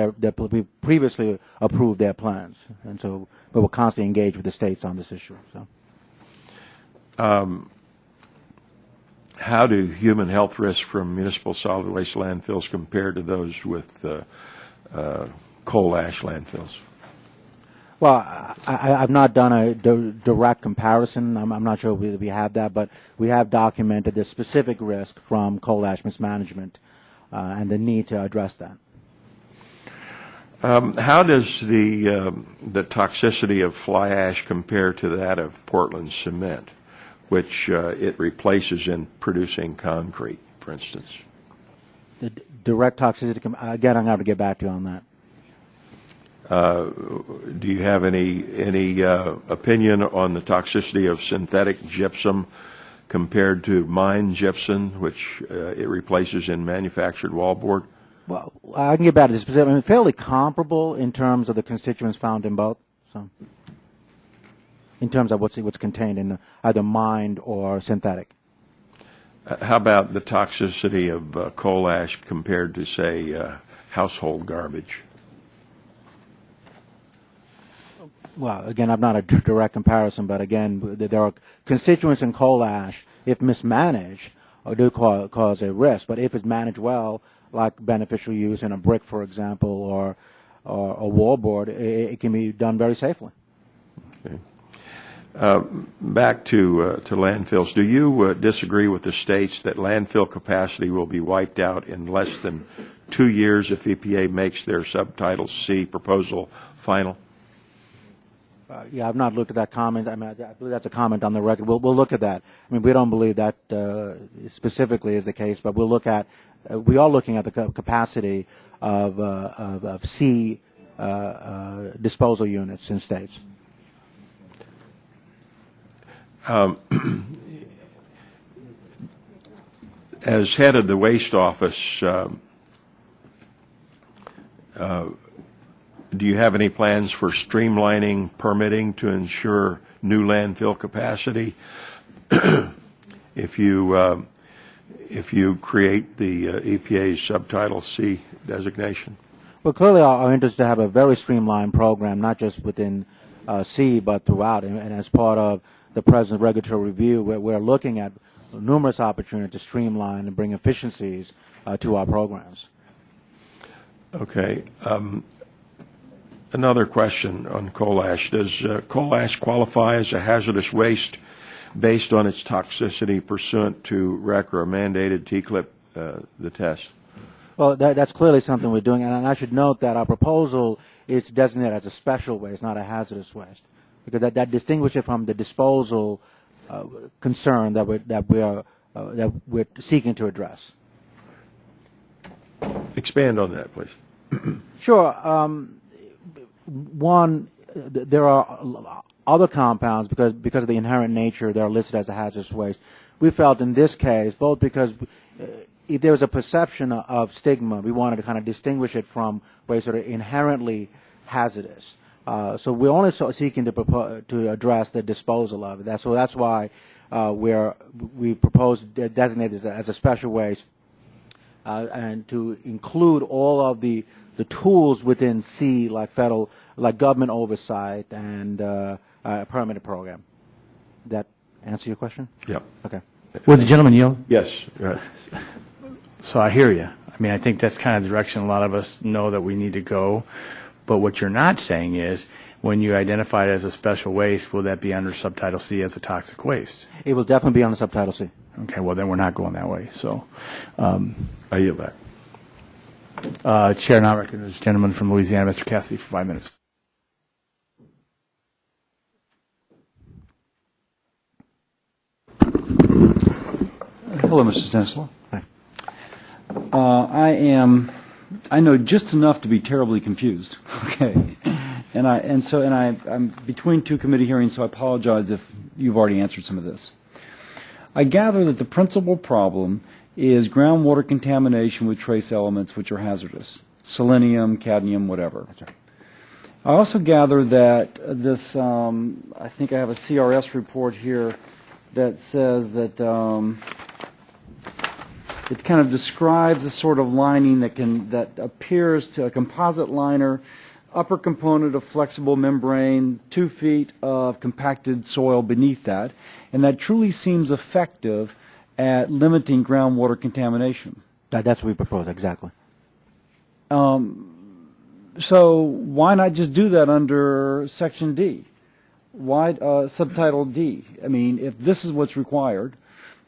we previously approved their plans, and so, but we're constantly engaged with the states on this issue. So, how do human health risks from municipal solid waste landfills compare to those with coal ash landfills? Well, I've not done a direct comparison. I'm not sure we have that, but we have documented the specific risk from coal ash mismanagement and the need to address that. How does the toxicity of fly ash compare to that of Portland cement, which it replaces in producing concrete, for instance? The direct toxicity, again, I'm going to have to get back to you on that. Do you have any opinion on the toxicity of synthetic gypsum compared to mined gypsum, which it replaces in manufactured wallboard? Well, I can get back to this specific. I mean, fairly comparable in terms of the constituents found in both. So, in terms of what's contained in either mined or synthetic. How about the toxicity of coal ash compared to, say, household garbage? Well, again, I'm not a direct comparison, but again, there are constituents in coal ash, if mismanaged, do cause a risk. But if it's managed well, like beneficial use in a brick, for example, or a wallboard, it can be done very safely. Okay. Back to landfills. Do you disagree with the states that landfill capacity will be wiped out in less than 2 years if EPA makes their subtitle C proposal final? Yeah, I've not looked at that comment. I mean, I believe that's a comment on the record. We'll look at that. I mean, we don't believe that specifically is the case, but we'll look at. We are looking at the capacity of C disposal units in states. As head of the waste office, do you have any plans for streamlining permitting to ensure new landfill capacity? If you create the EPA's subtitle C designation? Well, clearly our interest is to have a very streamlined program, not just within C, but throughout. And as part of the President's regulatory review, we're looking at numerous opportunities to streamline and bring efficiencies to our programs. Okay. Another question on coal ash. Does coal ash qualify as a hazardous waste based on its toxicity pursuant to REC or a mandated T-clip, the test? Well, that's clearly something we're doing, and I should note that our proposal is designated as a special waste, not a hazardous waste, because that distinguishes it from the disposal concern that we're seeking to address. Expand on that, please. Sure. One, there are other compounds because of the inherent nature they're listed as a hazardous waste. We felt in this case, both because if there was a perception of stigma, we wanted to kind of distinguish it from waste that are inherently hazardous. So we're only seeking to address the disposal of it. So that's why we proposed to designate this as a special waste and to include all of the tools within C, like federal, like government oversight and a permitted program. Did that answer your question? Yep. Okay. Would the gentleman yield? Yes. Right. So I hear you. I mean, I think that's kind of the direction a lot of us know that we need to go. But what you're not saying is, when you identify it as a special waste, will that be under subtitle C as a toxic waste? It will definitely be on the subtitle C. Okay, well, then we're not going that way. So I yield back. Chair now recognizes the gentleman from Louisiana, Mr. Cassidy, for 5 minutes. Hello, Mr. Stanislaw. Hi. I know just enough to be terribly confused. Okay, and I'm between two committee hearings, so I apologize if you've already answered some of this. I gather that the principal problem is groundwater contamination with trace elements which are hazardous, selenium, cadmium, whatever. That's right. I also gather that this, I think I have a CRS report here that says that it kind of describes a sort of lining that appears to a composite liner, upper component of flexible membrane, 2 feet of compacted soil beneath that, and that truly seems effective at limiting groundwater contamination. That's what we propose, exactly. So why not just do that under Section D? Why subtitle D? I mean, if this is what's required,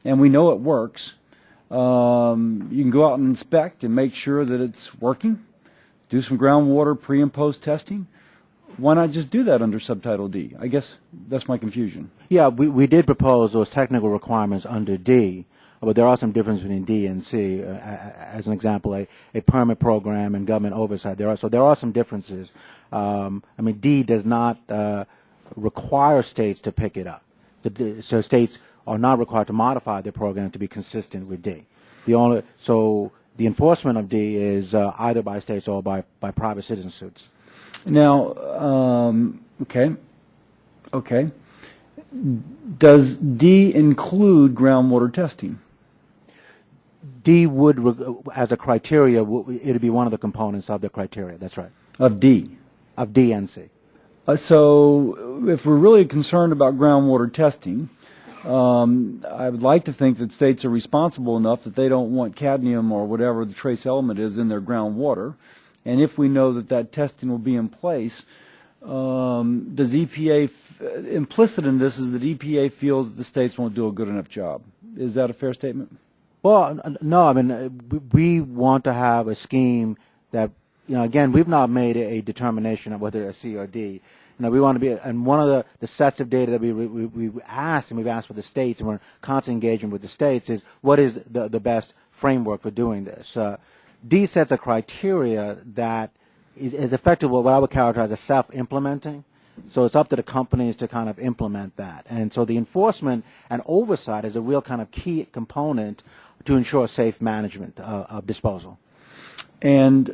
and we know it works, you can go out and inspect and make sure that it's working, do some groundwater pre- and post testing. Why not just do that under subtitle D? I guess that's my confusion. Yeah, we did propose those technical requirements under D, but there are some differences between D and C. As an example, a permit program and government oversight. There are some differences. I mean, D does not require states to pick it up. So states are not required to modify their program to be consistent with D. So the enforcement of D is either by states or by private citizen suits. Now, okay. Does D include groundwater testing? D would, as a criteria, it would be one of the components of the criteria. That's right. Of D? Of D and C. So if we're really concerned about groundwater testing, I would like to think that states are responsible enough that they don't want cadmium or whatever the trace element is in their groundwater. And if we know that that testing will be in place, does EPA, implicit in this is that EPA feels that the states won't do a good enough job. Is that a fair statement? Well, no, I mean, we want to have a scheme that, again, we've not made a determination of whether it's C or D. We want to be, and one of the sets of data that we've asked, and we've asked for the states, and we're constantly engaging with the states, is what is the best framework for doing this. D sets a criteria that is effectively what I would characterize as self-implementing. So it's up to the companies to kind of implement that. And so the enforcement and oversight is a real kind of key component to ensure safe management of disposal. And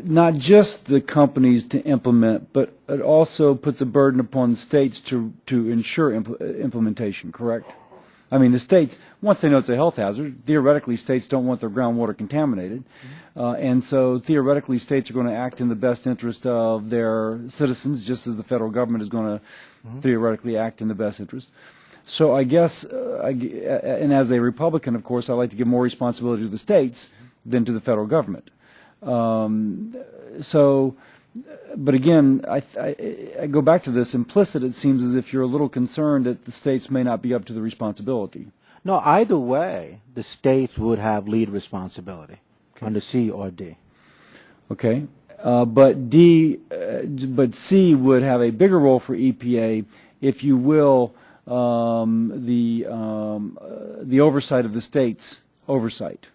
not just the companies to implement, but it also puts a burden upon the states to ensure implementation, correct? I mean, the states, once they know it's a health hazard, theoretically states don't want their groundwater contaminated. And so theoretically states are going to act in the best interest of their citizens, just as the federal government is going to theoretically act in the best interest. So I guess, and as a Republican, of course, I like to give more responsibility to the states than to the federal government. But again, I go back to this implicit. It seems as if you're a little concerned that the states may not be up to the responsibility. No, either way, the states would have lead responsibility under C or D. Okay, but C would have a bigger role for EPA, if you will, the oversight of the states' oversight.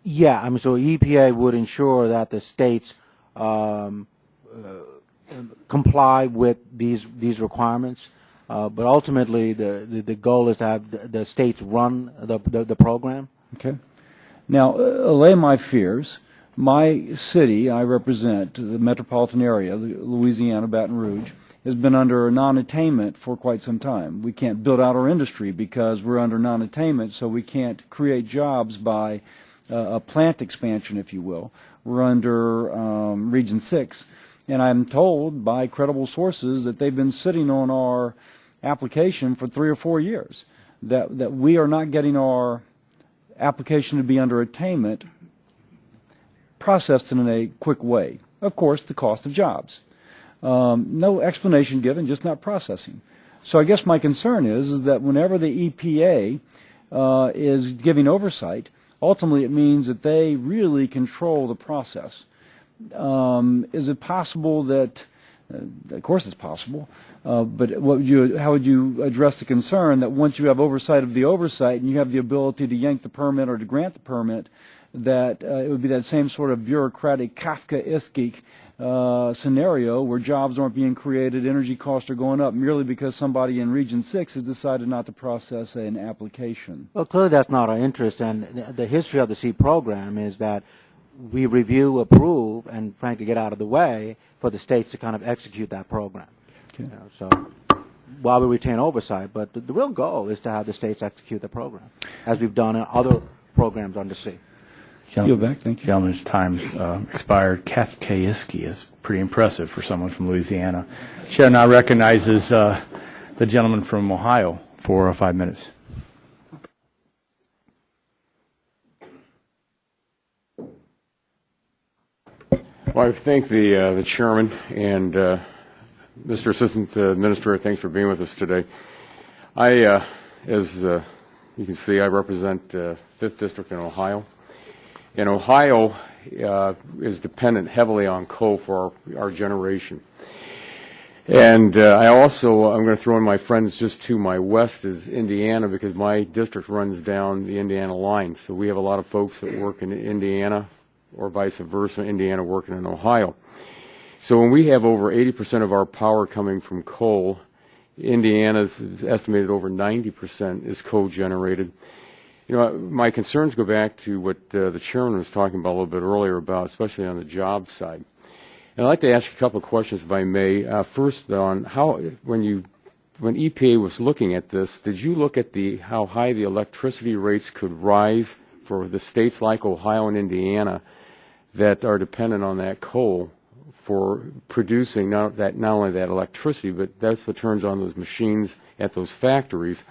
Yeah, I mean, so EPA would ensure that the states comply with these requirements, but ultimately the goal is to have the states run the program. Okay. Now, allay my fears. My city, I represent, the metropolitan area, Louisiana, Baton Rouge, has been under non-attainment for quite some time. We can't build out our industry because we're under non-attainment, so we can't create jobs by a plant expansion, if you will. We're under Region 6, and I'm told by credible sources that they've been sitting on our application for 3 or 4 years, that we are not getting our application to be under attainment processed in a quick way. Of course, the cost of jobs. No explanation given, just not processing. So I guess my concern is that whenever the EPA is giving oversight, ultimately it means that they really control the process. Is it possible that, of course it's possible, but how would you address the concern that once you have oversight of the oversight and you have the ability to yank the permit or to grant the permit, that it would be that same sort of bureaucratic Kafkaesque scenario where jobs aren't being created, energy costs are going up merely because somebody in Region 6 has decided not to process an application? Well, clearly that's not our interest, and the history of the C program is that we review, approve, and frankly get out of the way for the states to kind of execute that program. Okay. So while we retain oversight, but the real goal is to have the states execute the program, as we've done in other programs under C. Yield back, thank you. Gentleman's time expired. Kafkaesque is pretty impressive for someone from Louisiana. Chair now recognizes the gentleman from Ohio for 5 minutes. Well, I thank the chairman and Mr. Assistant Administrator. Thanks for being with us today. As you can see, I represent 5th District in Ohio. And Ohio is dependent heavily on coal for our generation. And I'm going to throw in my friends just to my west is Indiana, because my district runs down the Indiana line. So we have a lot of folks that work in Indiana, or vice versa, Indiana working in Ohio. So when we have over 80% of our power coming from coal, Indiana's estimated over 90% is coal-generated. You know, my concerns go back to what the chairman was talking about a little bit earlier about, especially on the job side. And I'd like to ask you a couple of questions, if I may. First, on how, when EPA was looking at this, did you look at how high the electricity rates could rise for the states like Ohio and Indiana that are dependent on that coal for producing not only that electricity, but that's what turns on those machines at those factories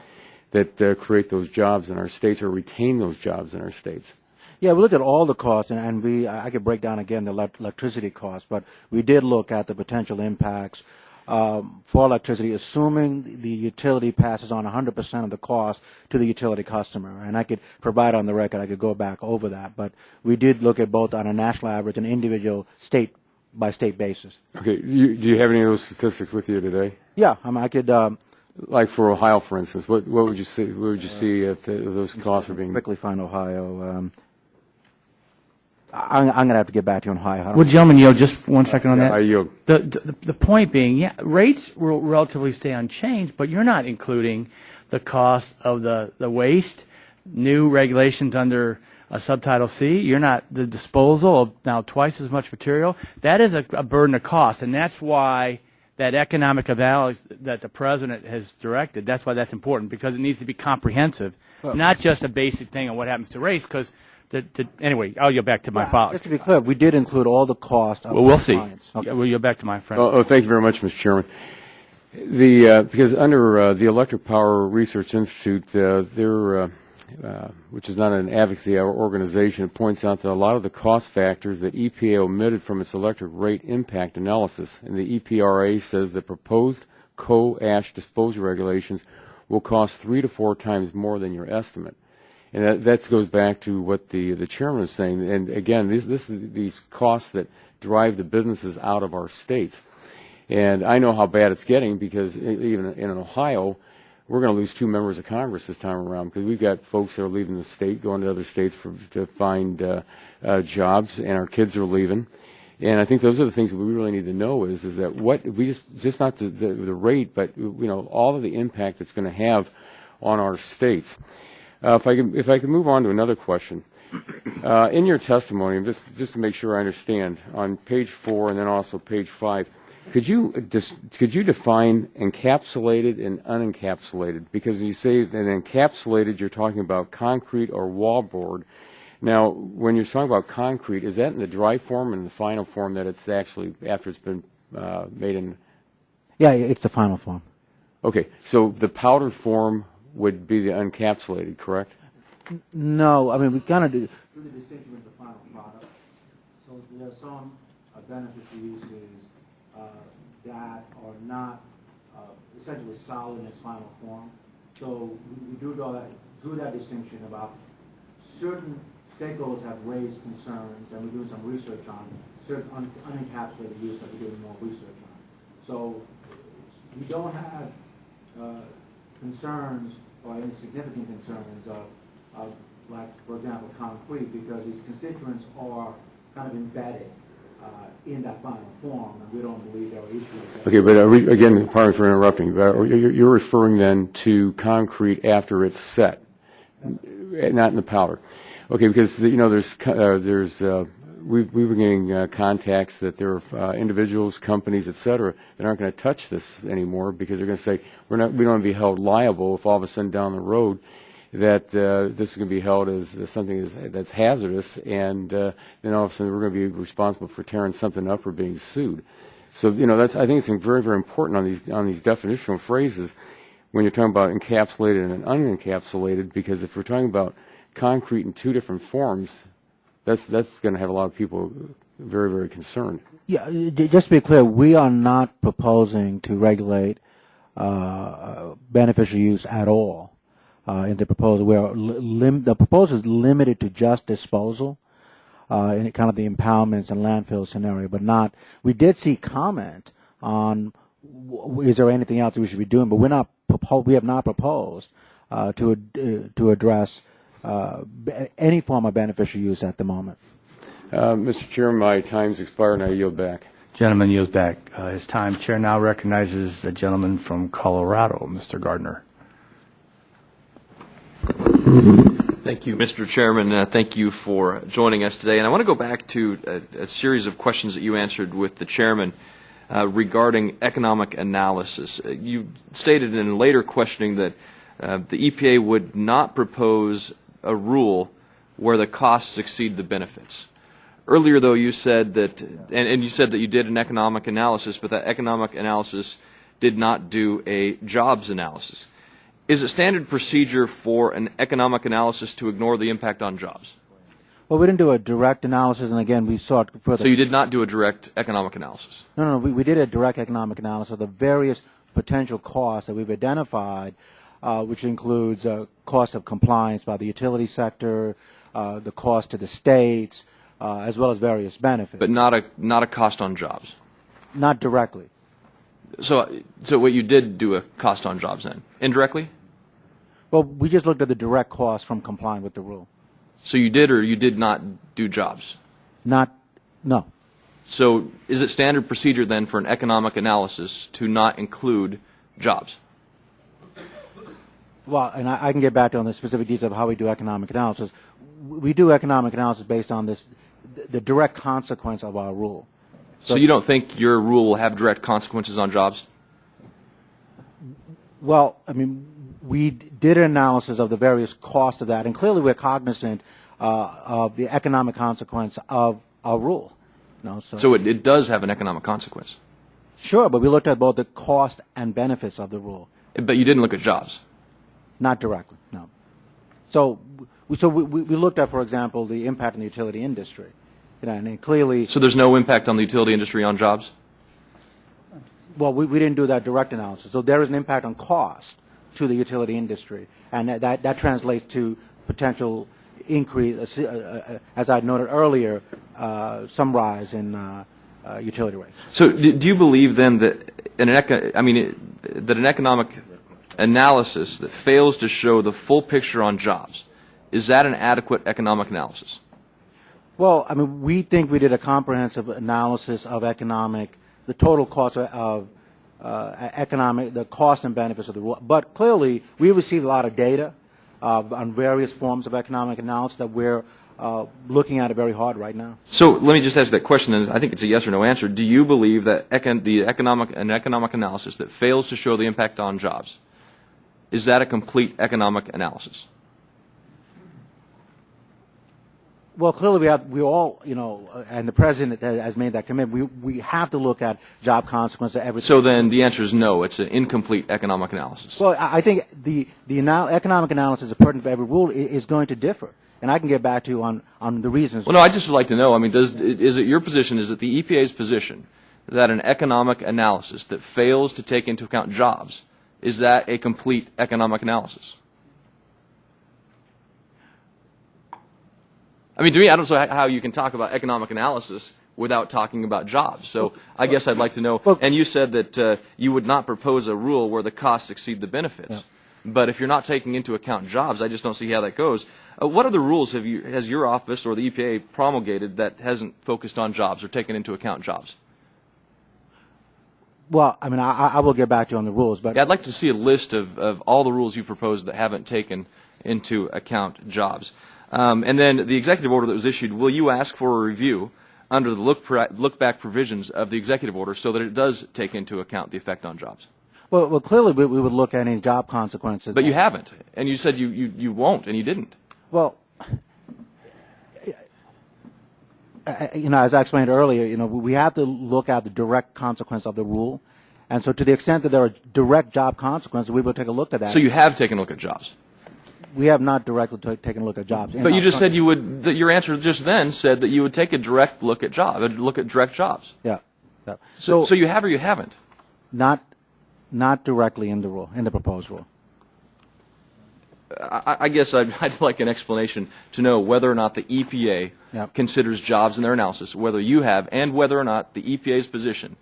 that create those jobs in our states or retain those jobs in our states? Yeah, we looked at all the costs, and I could break down again the electricity costs, but we did look at the potential impacts for electricity, assuming the utility passes on 100% of the cost to the utility customer. And I could provide on the record, I could go back over that, but we did look at both on a national average and individual state-by-state basis. Okay, do you have any of those statistics with you today? Yeah, I could. Like for Ohio, for instance, what would you see? What would you see if those costs were being? Quickly find Ohio. I'm going to have to get back to you on Ohio. Well, gentlemen, yield just 1 second on that. I yield. The point being, yeah, rates will relatively stay unchanged, but you're not including the cost of the waste, new regulations under subtitle C. You're not the disposal of now twice as much material. That is a burden of cost, and that's why that economic analysis that the president has directed, that's why that's important, because it needs to be comprehensive, not just a basic thing on what happens to race, because anyway, I'll yield back to my father. Just to be clear, we did include all the costs. Well, we'll see. Okay. We'll yield back to my friend. Oh, thank you very much, Mr. Chairman. Because under the Electric Power Research Institute, which is not an advocacy organization, it points out that a lot of the cost factors that EPA omitted from its electric rate impact analysis, and the EPRA says that proposed coal ash disposal regulations will cost 3 to 4 times more than your estimate. And that goes back to what the chairman was saying. And again, these costs that drive the businesses out of our states. And I know how bad it's getting, because even in Ohio, we're going to lose 2 members of Congress this time around, because we've got folks that are leaving the state, going to other states to find jobs, and our kids are leaving. And I think those are the things that we really need to know is that what we just not the rate, but all of the impact it's going to have on our states. If I could move on to another question. In your testimony, just to make sure I understand, on page 4 and then also page 5, could you define encapsulated and unencapsulated? Because you say that encapsulated, you're talking about concrete or wallboard. Now, when you're talking about concrete, is that in the dry form and the final form that it's actually after it's been made in? Yeah, it's the final form. Okay, so the powdered form would be the unencapsulated, correct? No, I mean, we kind of do the distinction with the final product. So there are some beneficial uses that are not essentially solid in its final form. So we do that distinction about certain stakeholders have raised concerns, and we're doing some research on certain unencapsulated use that we're doing more research on. So we don't have concerns or any significant concerns of like, for example, concrete, because its constituents are kind of embedded in that final form, and we don't believe there are issues. Okay, but again, pardon me for interrupting, you're referring then to concrete after it's set, not in the powder. Okay, because we've been getting contacts that there are individuals, companies, et cetera, that aren't going to touch this anymore, because they're going to say we don't want to be held liable if all of a sudden down the road that this is going to be held as something that's hazardous, and then all of a sudden we're going to be responsible for tearing something up or being sued. So I think it's very, very important on these definitional phrases when you're talking about encapsulated and unencapsulated, because if we're talking about concrete in 2 different forms, that's going to have a lot of people very, very concerned. Yeah, just to be clear, we are not proposing to regulate beneficial use at all in the proposal. The proposal is limited to just disposal in kind of the impoundments and landfill scenario, but not. We did see comment on is there anything else we should be doing? But we have not proposed to address any form of beneficial use at the moment. Mr. Chairman, my time's expired, and I yield back. Gentleman yields back his time. Chair now recognizes the gentleman from Colorado, Mr. Gardner. Thank you, Mr. Chairman. Thank you for joining us today. And I want to go back to a series of questions that you answered with the chairman regarding economic analysis. You stated in later questioning that the EPA would not propose a rule where the costs exceed the benefits. Earlier, though, you said that, and you said that you did an economic analysis, but that economic analysis did not do a jobs analysis. Is it standard procedure for an economic analysis to ignore the impact on jobs? Well, we didn't do a direct analysis, and again, we sought further. So you did not do a direct economic analysis? No, we did a direct economic analysis of the various potential costs that we've identified, which includes cost of compliance by the utility sector, the cost to the states, as well as various benefits. But not a cost on jobs? Not directly. So what you did do a cost on jobs then? Indirectly? Well, we just looked at the direct cost from complying with the rule. So you did or you did not do jobs? No. So is it standard procedure then for an economic analysis to not include jobs? Well, and I can get back to on the specific details of how we do economic analysis. We do economic analysis based on the direct consequence of our rule. So you don't think your rule will have direct consequences on jobs? Well, I mean, we did an analysis of the various costs of that, and clearly we're cognizant of the economic consequence of our rule. So it does have an economic consequence? Sure, but we looked at both the cost and benefits of the rule. But you didn't look at jobs? Not directly, no. So we looked at, for example, the impact on the utility industry. And clearly... So there's no impact on the utility industry on jobs? Well, we didn't do that direct analysis. So there is an impact on cost to the utility industry, and that translates to potential increase, as I noted earlier, some rise in utility rates. So do you believe then that an economic analysis that fails to show the full picture on jobs, is that an adequate economic analysis? Well, I mean, we think we did a comprehensive analysis of the total cost of the cost and benefits of the rule. But clearly, we received a lot of data on various forms of economic analysis that we're looking at it very hard right now. So let me just ask that question, and I think it's a yes or no answer. Do you believe that an economic analysis that fails to show the impact on jobs, is that a complete economic analysis? Well, clearly we all, and the President has made that commitment. We have to look at job consequences of everything. So then the answer is no, it's an incomplete economic analysis. Well, I think the economic analysis pertinent for every rule is going to differ. And I can get back to you on the reasons. Well, no, I'd just like to know, I mean, is it your position, is it the EPA's position that an economic analysis that fails to take into account jobs, is that a complete economic analysis? I mean, to me, I don't know how you can talk about economic analysis without talking about jobs. So I guess I'd like to know, and you said that you would not propose a rule where the costs exceed the benefits. Yeah. But if you're not taking into account jobs, I just don't see how that goes. What other rules has your office or the EPA promulgated that hasn't focused on jobs or taken into account jobs? Well, I mean, I will get back to you on the rules. But yeah, I'd like to see a list of all the rules you proposed that haven't taken into account jobs. And then the executive order that was issued, will you ask for a review under the look-back provisions of the executive order so that it does take into account the effect on jobs? Well, clearly we would look at any job consequences. But you haven't, and you said you won't, and you didn't. Well, as I explained earlier, we have to look at the direct consequence of the rule. And so to the extent that there are direct job consequences, we will take a look at that. So you have taken a look at jobs? We have not directly taken a look at jobs. But you just said you would, that your answer just then said that you would take a direct look at direct jobs. Yeah. So you have or you haven't? Not directly in the rule, in the proposed rule. I guess I'd like an explanation to know whether or not the EPA considers jobs in their analysis, whether you have, and whether or not the EPA's position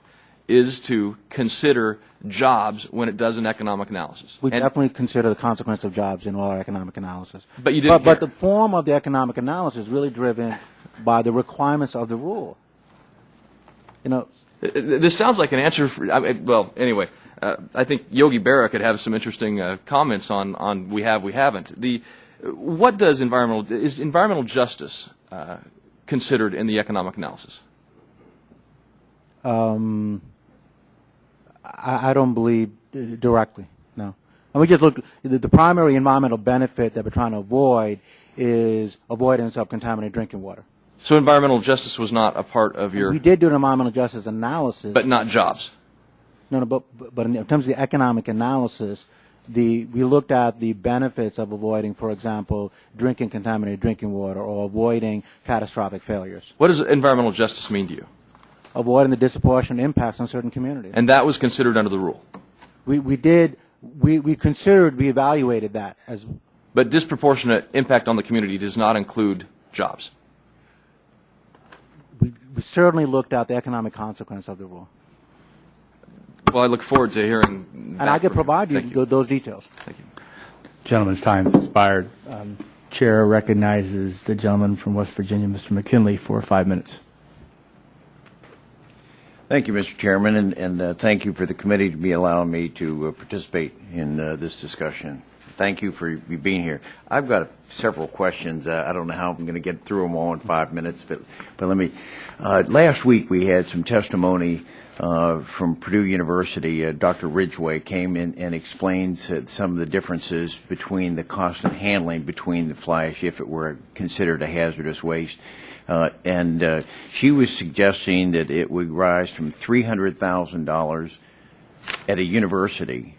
is to consider jobs when it does an economic analysis. We definitely consider the consequence of jobs in all our economic analysis. But you didn't. But the form of the economic analysis is really driven by the requirements of the rule. You know, this sounds like an answer for, well, anyway, I think Yogi Berra could have some interesting comments on we have, we haven't. What does is environmental justice considered in the economic analysis? I don't believe directly, no. And we just look, the primary environmental benefit that we're trying to avoid is avoidance of contaminated drinking water. So environmental justice was not a part of your... We did do an environmental justice analysis. But not jobs. No, but in terms of the economic analysis, we looked at the benefits of avoiding, for example, drinking contaminated drinking water or avoiding catastrophic failures. What does environmental justice mean to you? Avoiding the disproportionate impacts on certain communities. And that was considered under the rule? We considered, we evaluated that as... But disproportionate impact on the community does not include jobs? We certainly looked at the economic consequence of the rule. Well, I look forward to hearing... And I can provide you those details. Thank you. Gentleman's time has expired. Chair recognizes the gentleman from West Virginia, Mr. McKinley, for 5 minutes. Thank you, Mr. Chairman, and thank you for the committee to be allowing me to participate in this discussion. Thank you for being here. I've got several questions. I don't know how I'm going to get through them all in 5 minutes, but let me. Last week we had some testimony from Purdue University. Dr. Ridgway came in and explained some of the differences between the cost of handling between the fly ash if it were considered a hazardous waste. And she was suggesting that it would rise from $300,000 at a university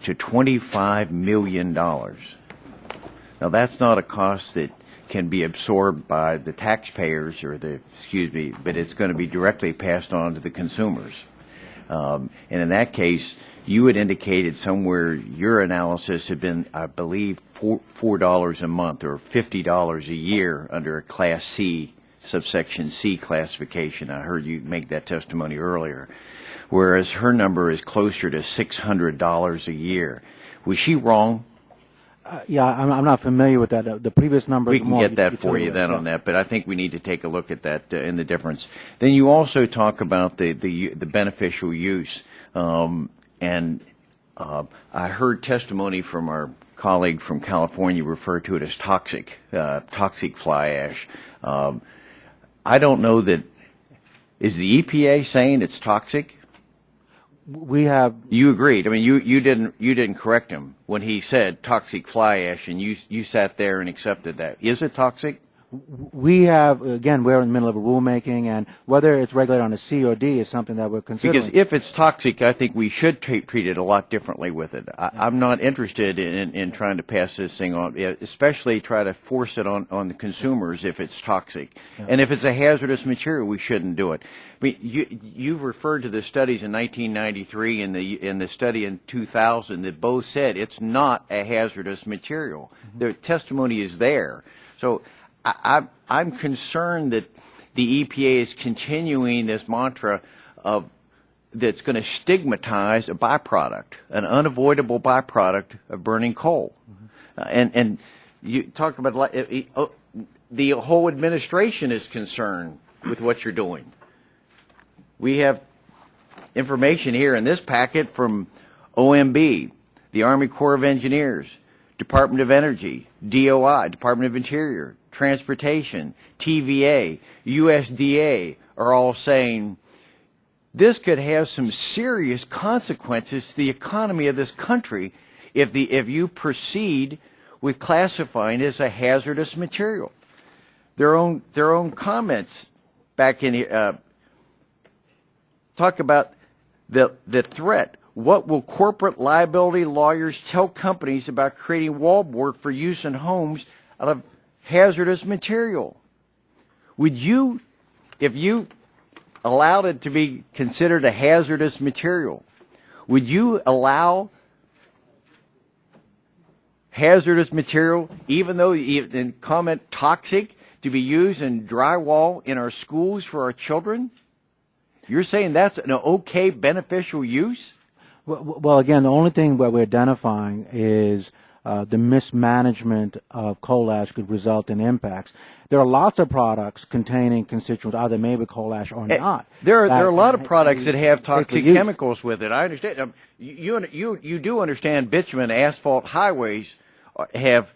to $25 million. Now, that's not a cost that can be absorbed by the taxpayers or but it's going to be directly passed on to the consumers. And in that case, you had indicated somewhere your analysis had been, I believe, $4 a month or $50 a year under a Class C, subsection C classification. I heard you make that testimony earlier. Whereas her number is closer to $600 a year. Was she wrong? Yeah, I'm not familiar with that. The previous number... We can get that for you then on that, but I think we need to take a look at that in the difference. Then you also talk about the beneficial use. And I heard testimony from our colleague from California refer to it as toxic fly ash. I don't know that, is the EPA saying it's toxic? We have... You agreed. I mean, you didn't correct him when he said toxic fly ash, and you sat there and accepted that. Is it toxic? We have, again, we're in the middle of a rulemaking, and whether it's regulated on a C or D is something that we're considering. Because if it's toxic, I think we should treat it a lot differently with it. I'm not interested in trying to pass this thing on, especially try to force it on the consumers if it's toxic. Yeah. And if it's a hazardous material, we shouldn't do it. I mean, you've referred to the studies in 1993 and the study in 2000 that both said it's not a hazardous material. Mm-hmm. The testimony is there. So I'm concerned that the EPA is continuing this mantra that's going to stigmatize a byproduct, an unavoidable byproduct of burning coal. Mm-hmm. And you talk about the whole administration is concerned with what you're doing. We have information here in this packet from OMB, the Army Corps of Engineers, Department of Energy, DOI, Department of Interior, Transportation, TVA, USDA are all saying this could have some serious consequences to the economy of this country if you proceed with classifying it as a hazardous material. Their own comments back in here talk about the threat. What will corporate liability lawyers tell companies about creating wallboard for use in homes out of hazardous material? Would you, if you allowed it to be considered a hazardous material, would you allow hazardous material, even though in comment toxic, to be used in drywall in our schools for our children? You're saying that's an okay beneficial use? Well, again, the only thing that we're identifying is the mismanagement of coal ash could result in impacts. There are lots of products containing constituents either made with coal ash or not. There are a lot of products that have toxic chemicals with it. I understand. You do understand bitumen asphalt highways have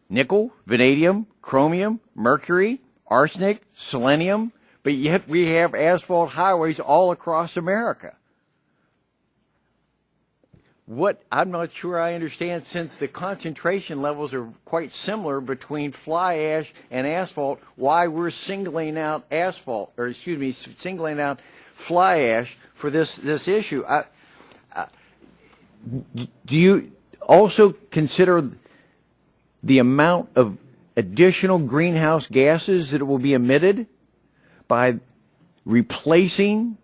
nickel, vanadium, chromium, mercury, arsenic, selenium, but yet we have asphalt highways all across America. What I'm not sure I understand, since the concentration levels are quite similar between fly ash and asphalt, why we're singling out singling out fly ash for this issue. Do you also consider the amount of additional greenhouse gases that will be emitted by replacing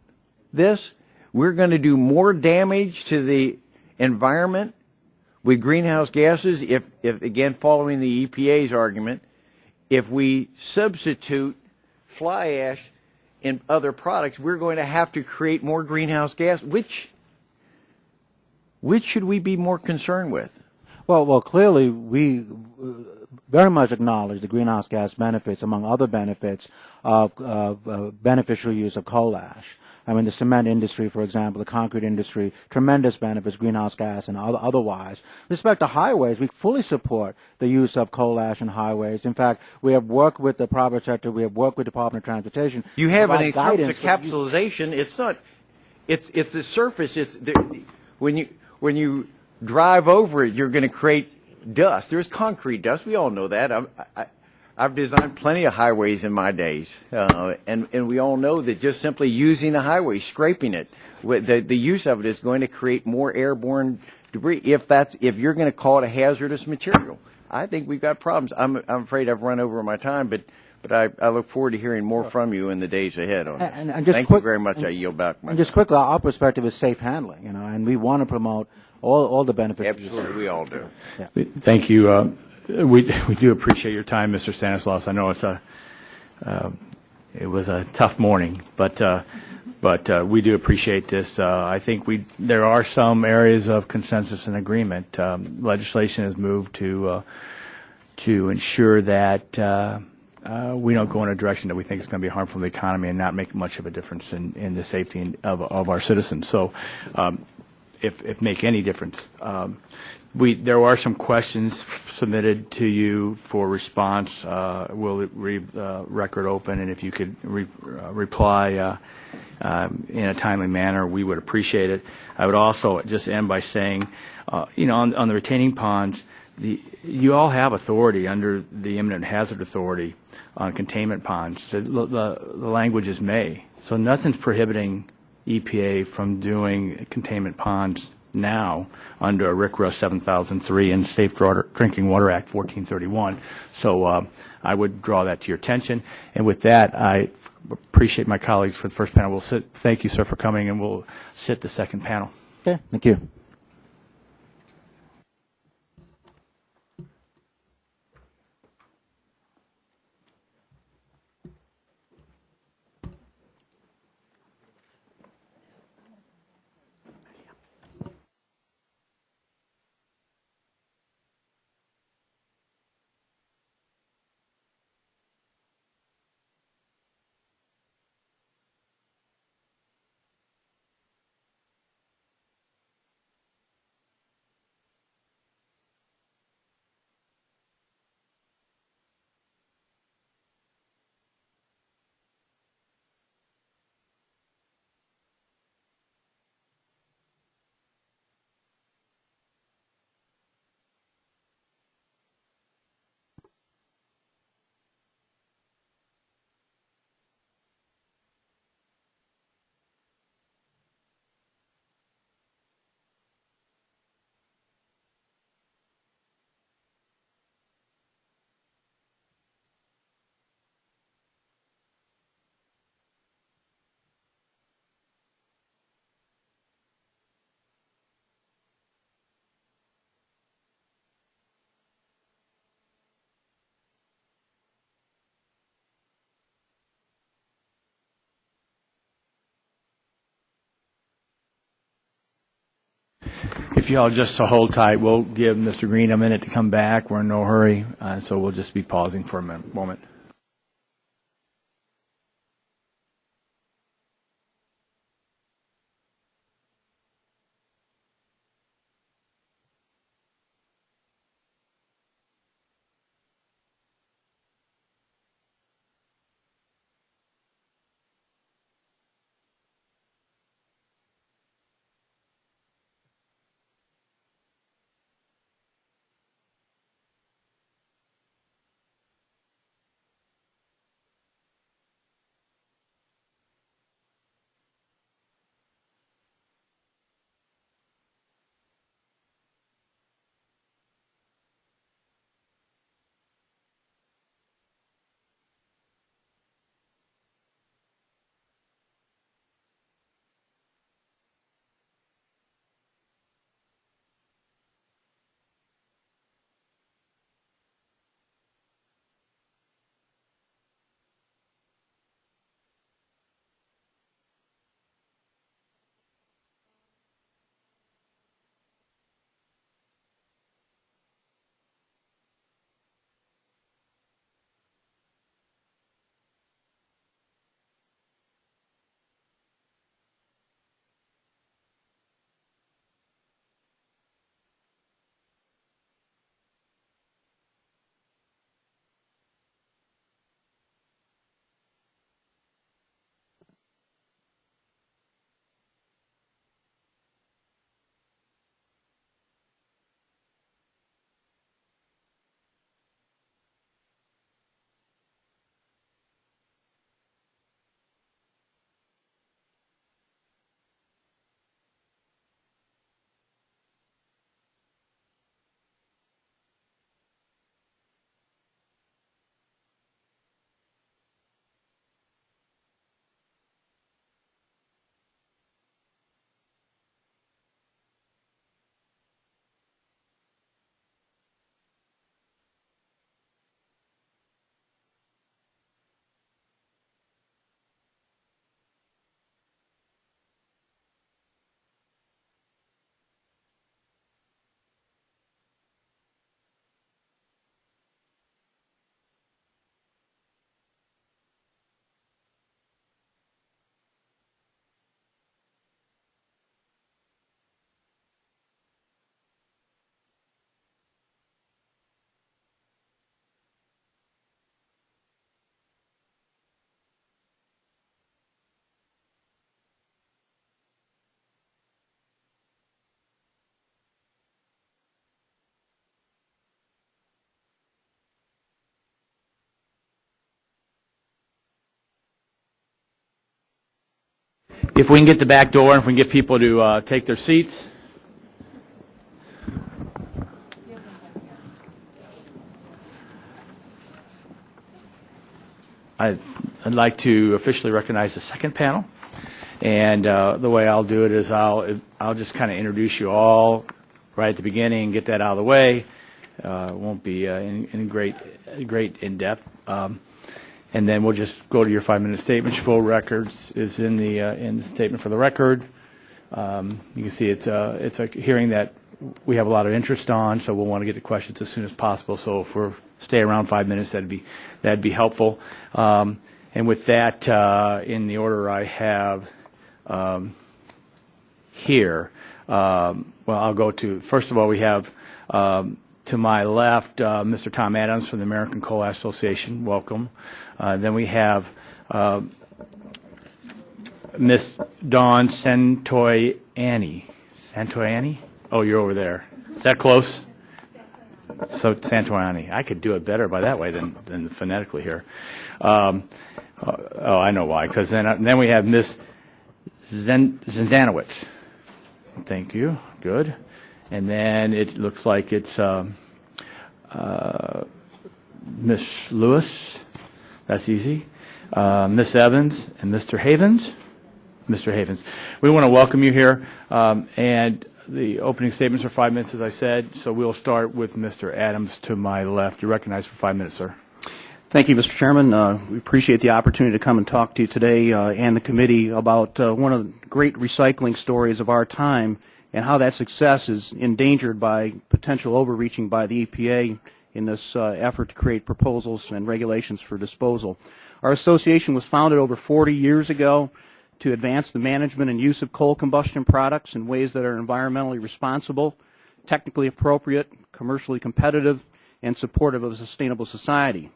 this? We're going to do more damage to the environment with greenhouse gases if again, following the EPA's argument, if we substitute fly ash in other products, we're going to have to create more greenhouse gas. Which should we be more concerned with? Well, clearly we very much acknowledge the greenhouse gas benefits, among other benefits, of beneficial use of coal ash. I mean, the cement industry, for example, the concrete industry, tremendous benefits, greenhouse gas and otherwise. With respect to highways, we fully support the use of coal ash in highways. In fact, we have worked with the private sector. We have worked with the Department of Transportation. You have an encapsulation. It's not. It's the surface. When you drive over it, you're going to create dust. There's concrete dust. We all know that. I've designed plenty of highways in my days, and we all know that just simply using the highway, scraping it, the use of it is going to create more airborne debris. If you're going to call it a hazardous material, I think we've got problems. I'm afraid I've run over my time, but I look forward to hearing more from you in the days ahead on that. And just Thank you very much. I yield back. And just quickly, our perspective is safe handling, and we want to promote all the benefits. Absolutely, we all do. Yeah. Thank you. We do appreciate your time, Mr. Stanislaus. I know it was a tough morning, but we do appreciate this. I think there are some areas of consensus and agreement. Legislation has moved to ensure that we don't go in a direction that we think is going to be harmful to the economy and not make much of a difference in the safety of our citizens. So, if make any difference. There are some questions submitted to you for response. We'll leave the record open, and if you could reply in a timely manner, we would appreciate it. I would also just end by saying, on the retaining ponds, you all have authority under the imminent hazard authority on containment ponds. The language is may, so nothing's prohibiting EPA from doing containment ponds now under RCRA 7003 and Safe Drinking Water Act 1431. So I would draw that to your attention. And with that, I appreciate my colleagues for the first panel. Thank you, sir, for coming, and we'll sit the second panel. Okay, thank you. If you all just hold tight, we'll give Mr. Green a minute to come back. We're in no hurry, so we'll just be pausing for a moment. If we can get the back door, and if we can get people to take their seats. I'd like to officially recognize the second panel, and the way I'll do it is I'll just kind of introduce you all right at the beginning and get that out of the way. It won't be in great in depth. And then we'll just go to your 5-minute statement. Your full records is in the statement for the record. You can see it's a hearing that we have a lot of interest on, so we'll want to get to questions as soon as possible. So if we stay around 5 minutes, that'd be helpful. And with that, in the order I have here, well, I'll go to first of all we have. To my left, Mr. Tom Adams from the American Coal Ash Association. Welcome. Then we have Miss Dawn Santoyani. Santoyani? Oh, you're over there. Is that close? So Santoyani. I could do it better by that way than phonetically here. Oh, I know why. Because then we have Miss Zendanowicz. Thank you. Good. And then it looks like it's Miss Lewis. That's easy. Miss Evans and Mr. Havens. Mr. Havens. We want to welcome you here. And the opening statements are 5 minutes, as I said. So we'll start with Mr. Adams to my left. You're recognized for 5 minutes, sir. Thank you, Mr. Chairman. We appreciate the opportunity to come and talk to you today and the committee about one of the great recycling stories of our time and how that success is endangered by potential overreaching by the EPA in this effort to create proposals and regulations for disposal. Our association was founded over 40 years ago to advance the management and use of coal combustion products in ways that are environmentally responsible, technically appropriate, commercially competitive, and supportive of a sustainable society.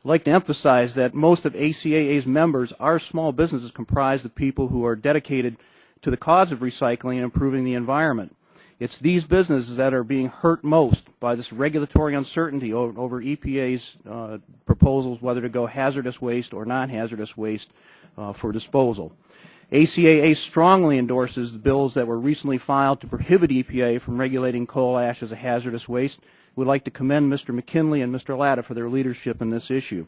I'd like to emphasize that most of ACAA's members are small businesses comprised of people who are dedicated to the cause of recycling and improving the environment. It's these businesses that are being hurt most by this regulatory uncertainty over EPA's proposals whether to go hazardous waste or non-hazardous waste for disposal. ACAA strongly endorses the bills that were recently filed to prohibit EPA from regulating coal ash as a hazardous waste. We'd like to commend Mr. McKinley and Mr. Latta for their leadership in this issue.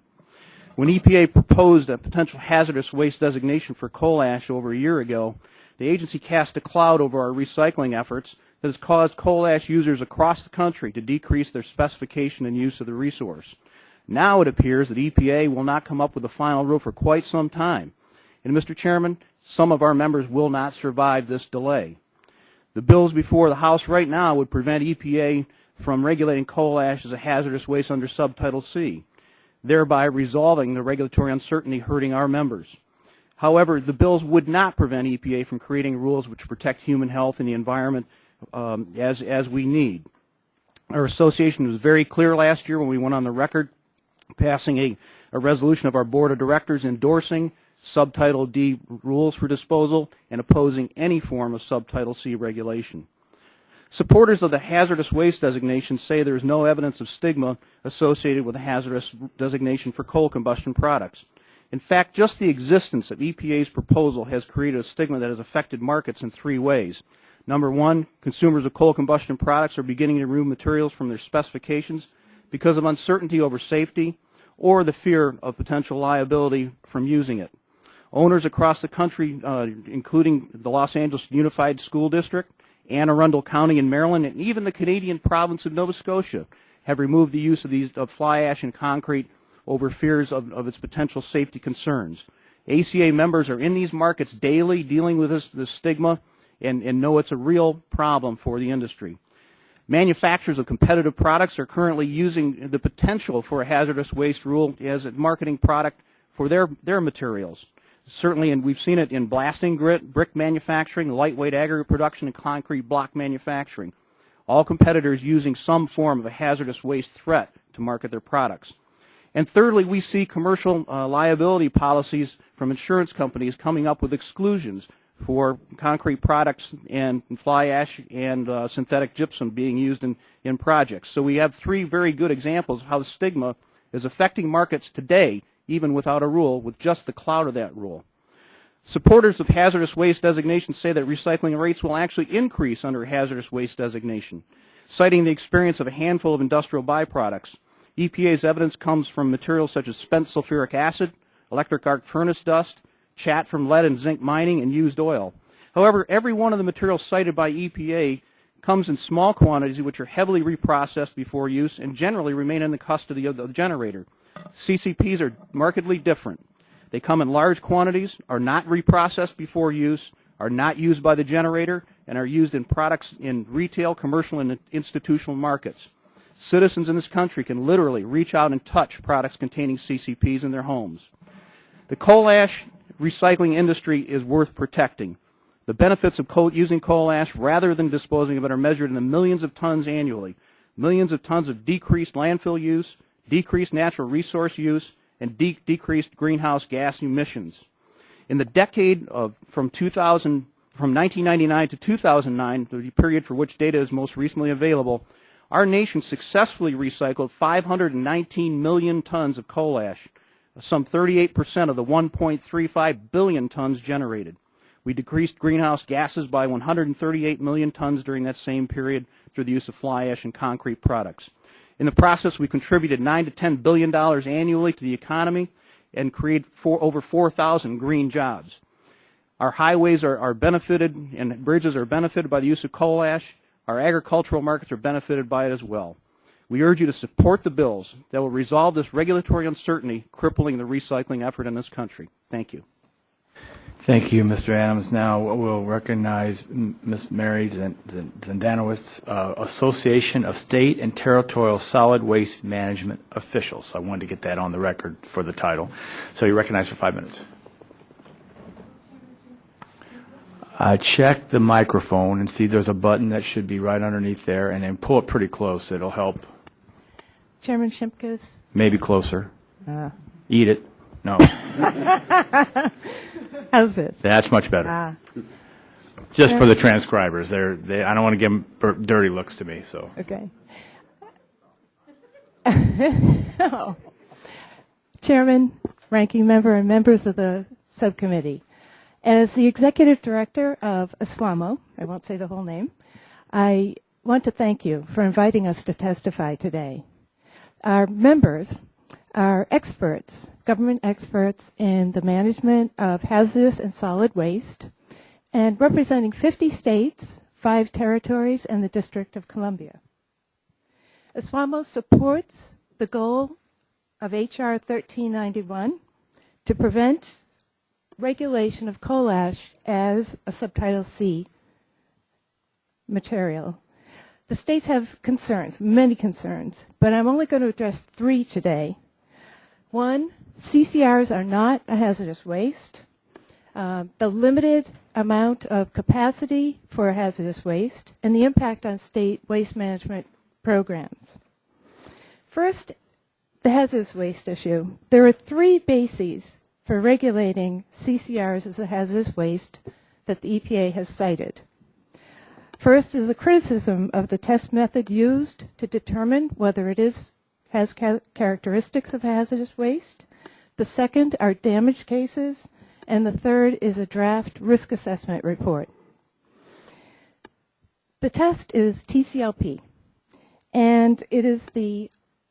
When EPA proposed a potential hazardous waste designation for coal ash over a year ago, the agency cast a cloud over our recycling efforts that has caused coal ash users across the country to decrease their specification and use of the resource. Now it appears that EPA will not come up with a final rule for quite some time. And, Mr. Chairman, some of our members will not survive this delay. The bills before the House right now would prevent EPA from regulating coal ash as a hazardous waste under subtitle C, thereby resolving the regulatory uncertainty hurting our members. However, the bills would not prevent EPA from creating rules which protect human health and the environment as we need. Our association was very clear last year when we went on the record passing a resolution of our board of directors endorsing subtitle D rules for disposal and opposing any form of subtitle C regulation. Supporters of the hazardous waste designation say there is no evidence of stigma associated with a hazardous designation for coal combustion products. In fact, just the existence of EPA's proposal has created a stigma that has affected markets in three ways. Number one, consumers of coal combustion products are beginning to remove materials from their specifications because of uncertainty over safety or the fear of potential liability from using it. Owners across the country, including the Los Angeles Unified School District, Anne Arundel County in Maryland, and even the Canadian province of Nova Scotia, have removed the use of fly ash in concrete over fears of its potential safety concerns. ACA members are in these markets daily dealing with this stigma and know it's a real problem for the industry. Manufacturers of competitive products are currently using the potential for a hazardous waste rule as a marketing product for their materials. Certainly, and we've seen it in blasting grit, brick manufacturing, lightweight aggregate production, and concrete block manufacturing. All competitors using some form of a hazardous waste threat to market their products. And thirdly, we see commercial liability policies from insurance companies coming up with exclusions for concrete products and fly ash and synthetic gypsum being used in projects. So we have three very good examples of how the stigma is affecting markets today, even without a rule, with just the cloud of that rule. Supporters of hazardous waste designation say that recycling rates will actually increase under hazardous waste designation, citing the experience of a handful of industrial byproducts. EPA's evidence comes from materials such as spent sulfuric acid, electric arc furnace dust, chat from lead and zinc mining, and used oil. However, every one of the materials cited by EPA comes in small quantities which are heavily reprocessed before use and generally remain in the custody of the generator. CCPs are markedly different. They come in large quantities, are not reprocessed before use, are not used by the generator, and are used in products in retail, commercial, and institutional markets. Citizens in this country can literally reach out and touch products containing CCPs in their homes. The coal ash recycling industry is worth protecting. The benefits of using coal ash rather than disposing of it are measured in the millions of tons annually. Millions of tons of decreased landfill use, decreased natural resource use, and decreased greenhouse gas emissions. In the decade from 1999 to 2009, the period for which data is most recently available, our nation successfully recycled 519 million tons of coal ash, some 38% of the 1.35 billion tons generated. We decreased greenhouse gases by 138 million tons during that same period through the use of fly ash and concrete products. In the process, we contributed $9 to $10 billion annually to the economy and created over 4,000 green jobs. Our highways are benefited and bridges are benefited by the use of coal ash. Our agricultural markets are benefited by it as well. We urge you to support the bills that will resolve this regulatory uncertainty crippling the recycling effort in this country. Thank you. Thank you, Mr. Adams. Now we'll recognize Ms. Mary Zandanowitz, Association of State and Territorial Solid Waste Management Officials. I wanted to get that on the record for the title. So you're recognized for 5 minutes. Check the microphone and see there's a button that should be right underneath there, and then pull it pretty close. It'll help. Chairman Shimkus. Maybe closer. Eat it. No. How's this? That's much better. Just for the transcribers. I don't want to give them dirty looks to me. So. Okay. Chairman, ranking member, and members of the subcommittee. As the executive director of ASWAMO, I won't say the whole name, I want to thank you for inviting us to testify today. Our members are experts, government experts in the management of hazardous and solid waste, and representing 50 states, 5 territories, and the District of Columbia. ASWAMO supports the goal of H.R. 1391 to prevent regulation of coal ash as a subtitle C material. The states have concerns, many concerns, but I'm only going to address 3 today. 1, CCRs are not a hazardous waste. The limited amount of capacity for hazardous waste, and the impact on state waste management programs. First, the hazardous waste issue. There are 3 bases for regulating CCRs as a hazardous waste that the EPA has cited. First is the criticism of the test method used to determine whether it has characteristics of hazardous waste. The second are damage cases, and the third is a draft risk assessment report. The test is TCLP, and it is the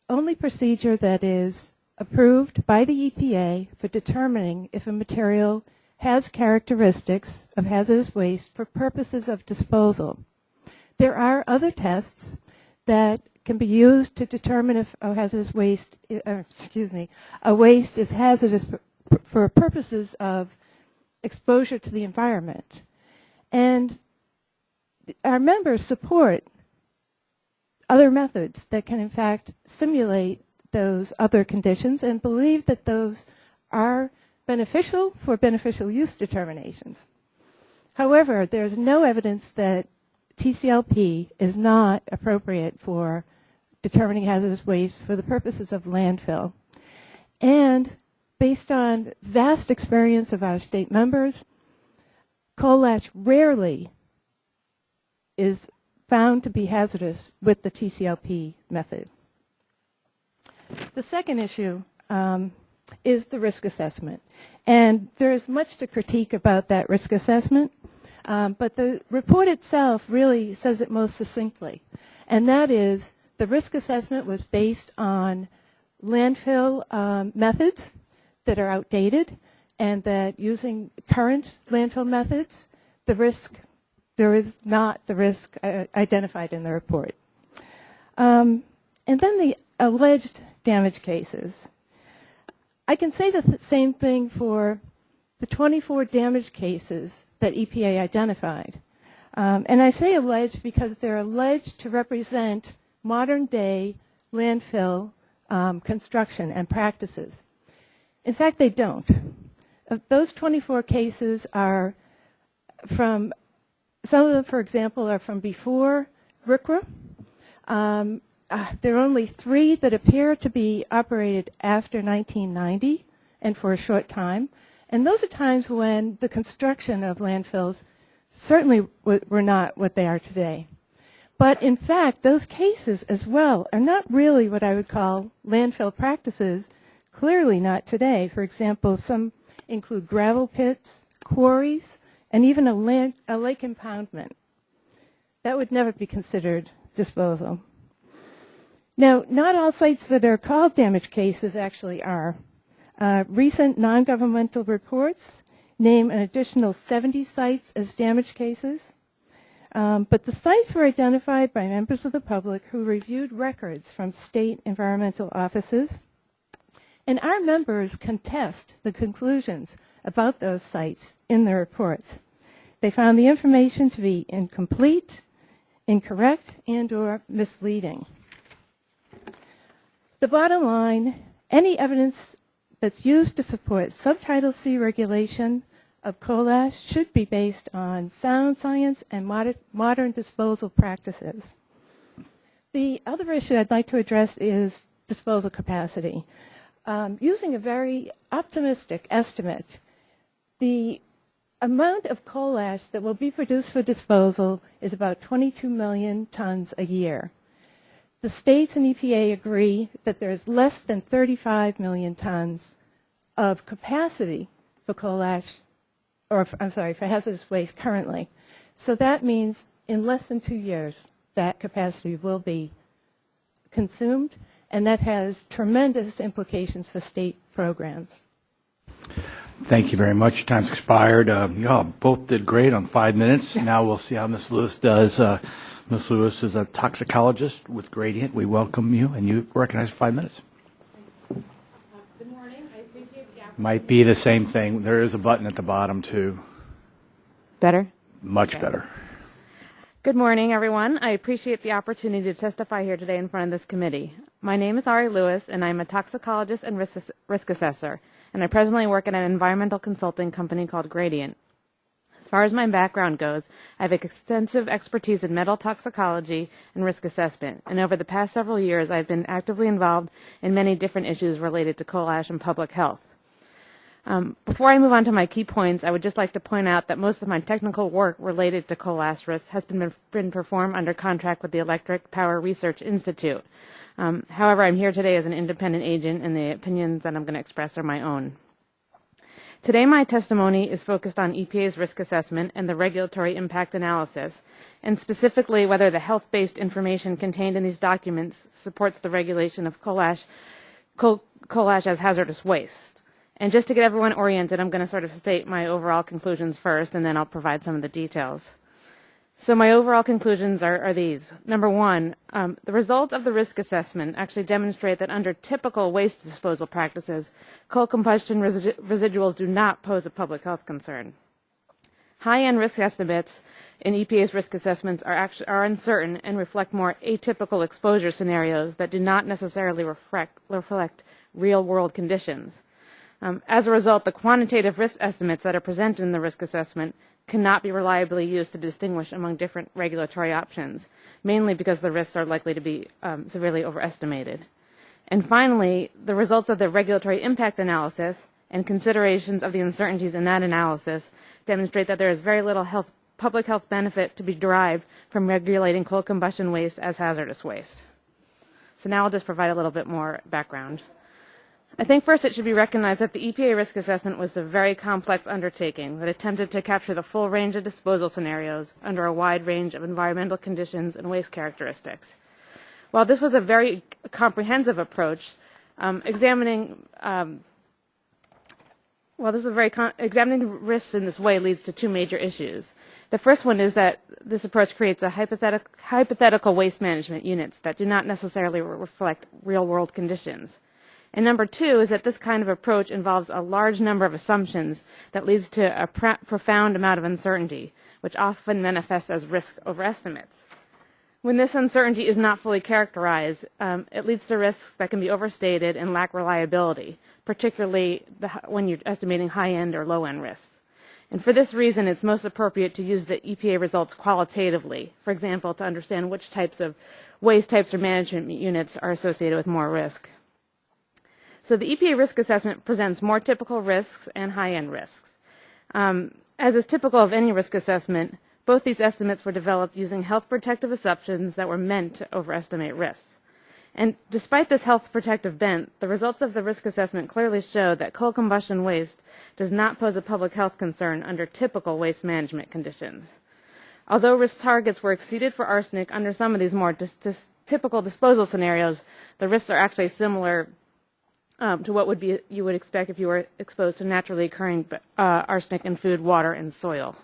only procedure that is approved by the EPA for determining if a material has characteristics of hazardous waste for purposes of disposal. There are other tests that can be used to determine if a hazardous waste, a waste is hazardous for purposes of exposure to the environment. And our members support other methods that can in fact simulate those other conditions and believe that those are beneficial for beneficial use determinations. However, there's no evidence that TCLP is not appropriate for determining hazardous waste for the purposes of landfill. And based on vast experience of our state members, coal ash rarely is found to be hazardous with the TCLP method. The second issue is the risk assessment. And there is much to critique about that risk assessment, but the report itself really says it most succinctly. And that is the risk assessment was based on landfill methods that are outdated, and that using current landfill methods, there is not the risk identified in the report. And then the alleged damage cases. I can say the same thing for the 24 damage cases that EPA identified. And I say alleged because they're alleged to represent modern day landfill construction and practices. In fact, they don't. Those 24 cases are from, some of them, for example, are from before RCRA. There are only 3 that appear to be operated after 1990 and for a short time. And those are times when the construction of landfills certainly were not what they are today. But in fact, those cases as well are not really what I would call landfill practices, clearly not today. For example, some include gravel pits, quarries, and even a lake impoundment. That would never be considered disposal. Now, not all sites that are called damage cases actually are. Recent non-governmental reports name an additional 70 sites as damage cases, but the sites were identified by members of the public who reviewed records from state environmental offices, and our members contest the conclusions about those sites in the reports. They found the information to be incomplete, incorrect, and/or misleading. The bottom line, any evidence that's used to support Subtitle C regulation of coal ash should be based on sound science and modern disposal practices. The other issue I'd like to address is disposal capacity. Using a very optimistic estimate, the amount of coal ash that will be produced for disposal is about 22 million tons a year. The states and EPA agree that there's less than 35 million tons of capacity for coal ash, or I'm sorry, for hazardous waste currently. So that means in less than 2 years, that capacity will be consumed, and that has tremendous implications for state programs. Thank you very much. Your time's expired. You all both did great on 5 minutes. Now we'll see how Ms. Lewis does. Ms. Lewis is a toxicologist with Gradient. We welcome you, and you recognize 5 minutes. Good morning. I appreciate the opportunity. Might be the same thing. There is a button at the bottom, too. Better? Much Okay. better. Good morning, everyone. I appreciate the opportunity to testify here today in front of this committee. My name is Ari Lewis, and I'm a toxicologist and risk assessor, and I presently work at an environmental consulting company called Gradient. As far as my background goes, I have extensive expertise in metal toxicology and risk assessment, and over the past several years, I've been actively involved in many different issues related to coal ash and public health. Before I move on to my key points, I would just like to point out that most of my technical work related to coal ash risks has been performed under contract with the Electric Power Research Institute. However, I'm here today as an independent agent, and the opinions that I'm going to express are my own. Today, my testimony is focused on EPA's risk assessment and the regulatory impact analysis, and specifically whether the health-based information contained in these documents supports the regulation of coal ash as hazardous waste. And just to get everyone oriented, I'm going to sort of state my overall conclusions first, and then I'll provide some of the details. So my overall conclusions are these. Number one, the results of the risk assessment actually demonstrate that under typical waste disposal practices, coal combustion residuals do not pose a public health concern. High-end risk estimates in EPA's risk assessments are uncertain and reflect more atypical exposure scenarios that do not necessarily reflect real-world conditions. As a result, the quantitative risk estimates that are presented in the risk assessment cannot be reliably used to distinguish among different regulatory options, mainly because the risks are likely to be severely overestimated. And finally, the results of the regulatory impact analysis and considerations of the uncertainties in that analysis demonstrate that there is very little public health benefit to be derived from regulating coal combustion waste as hazardous waste. So now I'll just provide a little bit more background. I think first it should be recognized that the EPA risk assessment was a very complex undertaking that attempted to capture the full range of disposal scenarios under a wide range of environmental conditions and waste characteristics. While this was a very comprehensive approach, examining risks in this way leads to two major issues. The first one is that this approach creates a hypothetical waste management units that do not necessarily reflect real-world conditions. And number two is that this kind of approach involves a large number of assumptions that leads to a profound amount of uncertainty, which often manifests as risk overestimates. When this uncertainty is not fully characterized, it leads to risks that can be overstated and lack reliability, particularly when you're estimating high-end or low-end risks. And for this reason, it's most appropriate to use the EPA results qualitatively, for example, to understand which types of waste types or management units are associated with more risk. So the EPA risk assessment presents more typical risks and high-end risks. As is typical of any risk assessment, both these estimates were developed using health protective assumptions that were meant to overestimate risks. And despite this health protective bent, the results of the risk assessment clearly show that coal combustion waste does not pose a public health concern under typical waste management conditions. Although risk targets were exceeded for arsenic under some of these more typical disposal scenarios, the risks are actually similar to what you would expect if you were exposed to naturally occurring arsenic in food, water, and soil.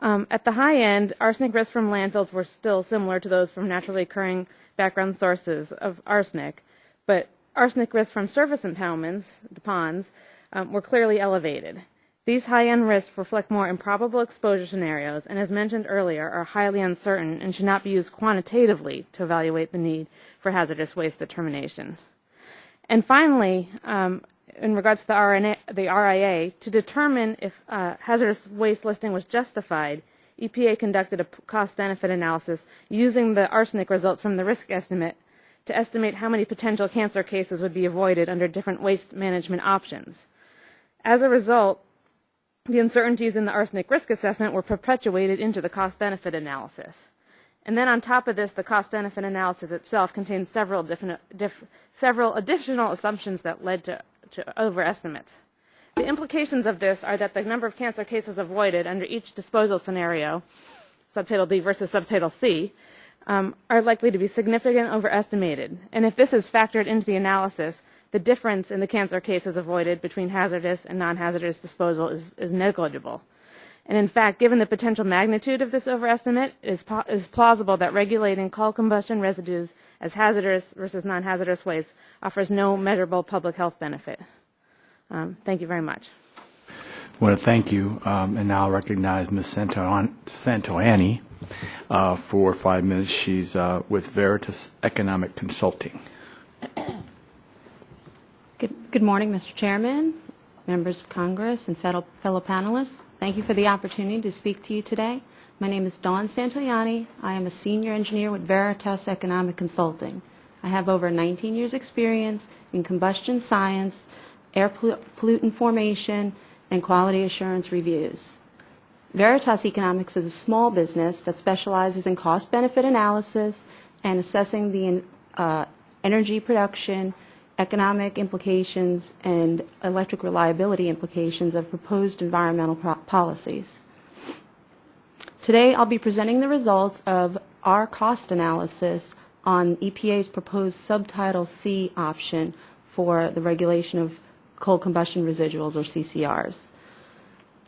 At the high end, arsenic risks from landfills were still similar to those from naturally occurring background sources of arsenic, but arsenic risks from surface impoundments, the ponds, were clearly elevated. These high-end risks reflect more improbable exposure scenarios and, as mentioned earlier, are highly uncertain and should not be used quantitatively to evaluate the need for hazardous waste determination. And finally, in regards to the RIA, to determine if hazardous waste listing was justified, EPA conducted a cost-benefit analysis using the arsenic results from the risk estimate to estimate how many potential cancer cases would be avoided under different waste management options. As a result, the uncertainties in the arsenic risk assessment were perpetuated into the cost-benefit analysis. And then on top of this, the cost-benefit analysis itself contains several additional assumptions that led to overestimates. The implications of this are that the number of cancer cases avoided under each disposal scenario, subtitle D versus subtitle C, are likely to be significantly overestimated. And if this is factored into the analysis, the difference in the cancer cases avoided between hazardous and non-hazardous disposal is negligible. And in fact, given the potential magnitude of this overestimate, it is plausible that regulating coal combustion residues as hazardous versus non-hazardous waste offers no measurable public health benefit. Thank you very much. I want to thank you, and now I'll recognize Ms. Santoani for 5 minutes. She's with Veritas Economic Consulting. Good morning, Mr. Chairman, members of Congress, and fellow panelists. Thank you for the opportunity to speak to you today. My name is Dawn Santoianni. I am a senior engineer with Veritas Economic Consulting. I have over 19 years' experience in combustion science, air pollutant formation, and quality assurance reviews. Veritas Economics is a small business that specializes in cost-benefit analysis and assessing the energy production, economic implications, and electric reliability implications of proposed environmental policies. Today, I'll be presenting the results of our cost analysis on EPA's proposed subtitle C option for the regulation of coal combustion residuals, or CCRs.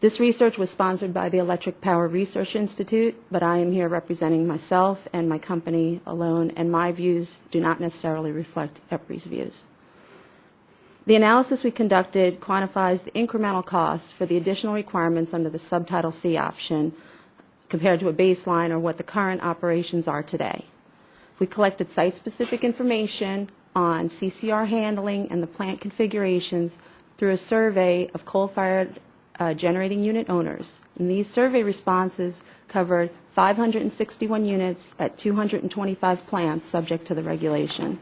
This research was sponsored by the Electric Power Research Institute, but I am here representing myself and my company alone, and my views do not necessarily reflect EPRI's views. The analysis we conducted quantifies the incremental cost for the additional requirements under the subtitle C option compared to a baseline or what the current operations are today. We collected site-specific information on CCR handling and the plant configurations through a survey of coal-fired generating unit owners. And these survey responses covered 561 units at 225 plants subject to the regulation.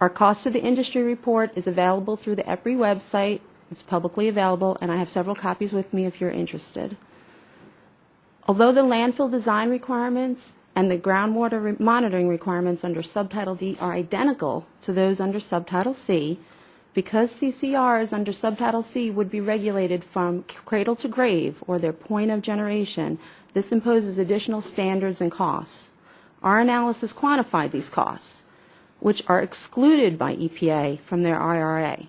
Our cost of the industry report is available through the EPRI website. It's publicly available, and I have several copies with me if you're interested. Although the landfill design requirements and the groundwater monitoring requirements under Subtitle D are identical to those under Subtitle C, because CCRs under Subtitle C would be regulated from cradle to grave, or their point of generation, this imposes additional standards and costs. Our analysis quantified these costs, which are excluded by EPA from their IRA.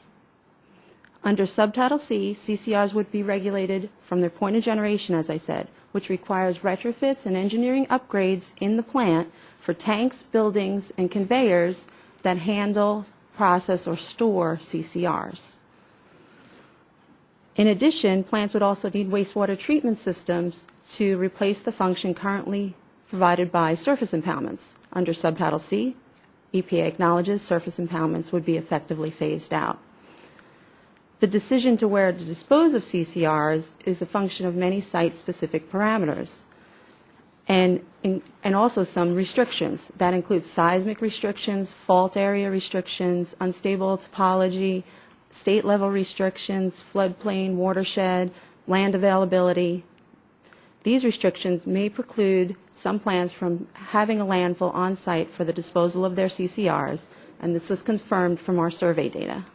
Under Subtitle C, CCRs would be regulated from their point of generation, as I said, which requires retrofits and engineering upgrades in the plant for tanks, buildings, and conveyors that handle, process, or store CCRs. In addition, plants would also need wastewater treatment systems to replace the function currently provided by surface impoundments. Under Subtitle C, EPA acknowledges surface impoundments would be effectively phased out. The decision to where to dispose of CCRs is a function of many site-specific parameters and also some restrictions. That includes seismic restrictions, fault area restrictions, unstable topology, state-level restrictions, floodplain, watershed, land availability. These restrictions may preclude some plants from having a landfill on site for the disposal of their CCRs, and this was confirmed from our survey data.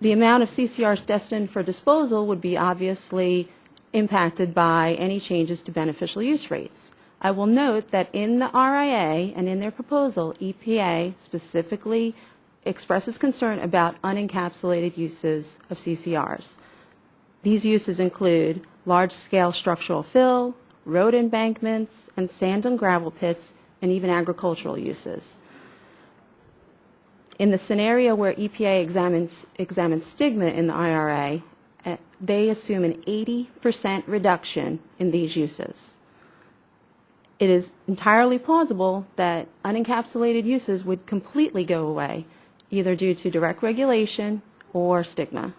The amount of CCRs destined for disposal would be obviously impacted by any changes to beneficial use rates. I will note that in the RIA and in their proposal, EPA specifically expresses concern about unencapsulated uses of CCRs. These uses include large-scale structural fill, road embankments, and sand and gravel pits, and even agricultural uses. In the scenario where EPA examines stigma in the IRA, they assume an 80% reduction in these uses. It is entirely plausible that unencapsulated uses would completely go away, either due to direct regulation or stigma.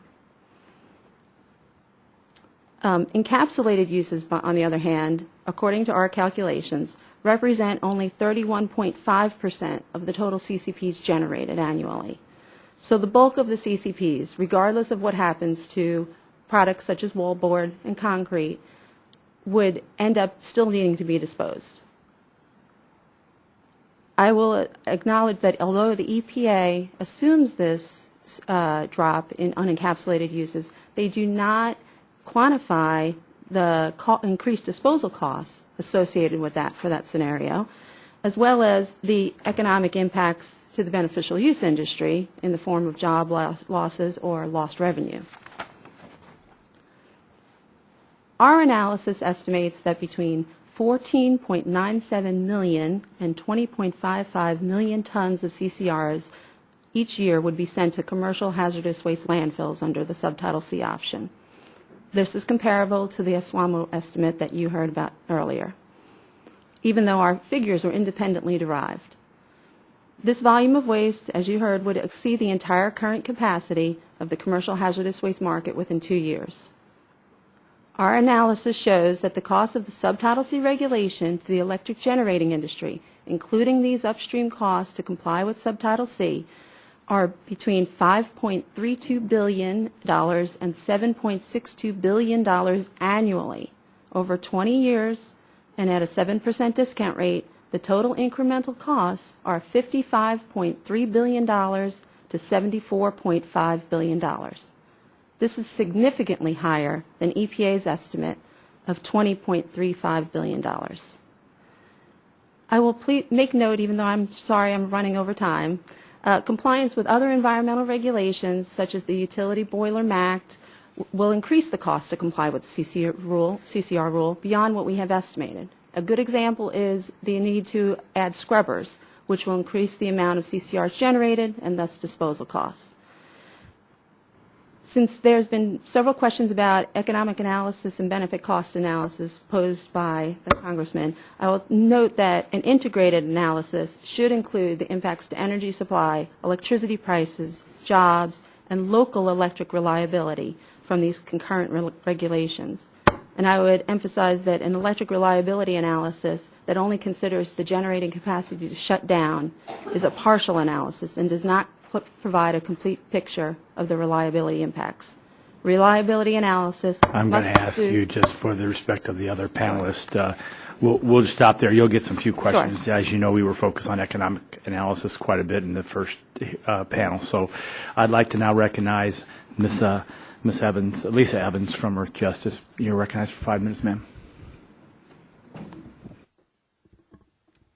Encapsulated uses, on the other hand, according to our calculations, represent only 31.5% of the total CCPs generated annually. So the bulk of the CCPs, regardless of what happens to products such as wallboard and concrete, would end up still needing to be disposed. I will acknowledge that although the EPA assumes this drop in unencapsulated uses, they do not quantify the increased disposal costs associated with that for that scenario, as well as the economic impacts to the beneficial use industry in the form of job losses or lost revenue. Our analysis estimates that between 14.97 million and 20.55 million tons of CCRs each year would be sent to commercial hazardous waste landfills under the subtitle C option. This is comparable to the SWAMO estimate that you heard about earlier, even though our figures were independently derived. This volume of waste, as you heard, would exceed the entire current capacity of the commercial hazardous waste market within 2 years. Our analysis shows that the cost of the subtitle C regulation to the electric generating industry, including these upstream costs to comply with subtitle C, are between $5.32 billion and $7.62 billion annually over 20 years, and at a 7% discount rate, the total incremental costs are $55.3 billion to $74.5 billion. This is significantly higher than EPA's estimate of $20.35 billion. I will make note, even though I'm sorry I'm running over time, compliance with other environmental regulations, such as the Utility Boiler Act, will increase the cost to comply with the CCR rule beyond what we have estimated. A good example is the need to add scrubbers, which will increase the amount of CCRs generated and thus disposal costs. Since there's been several questions about economic analysis and benefit cost analysis posed by the Congressman, I will note that an integrated analysis should include the impacts to energy supply, electricity prices, jobs, and local electric reliability from these concurrent regulations. And I would emphasize that an electric reliability analysis that only considers the generating capacity to shut down is a partial analysis and does not provide a complete picture of the reliability impacts. Reliability analysis I'm going to ask you, just for the respect of the other panelists, we'll just stop there. You'll get some few questions. Sure. As you know, we were focused on economic analysis quite a bit in the first panel. So I'd like to now recognize Ms. Evans, Lisa Evans from Earth Justice. You're recognized for 5 minutes, ma'am.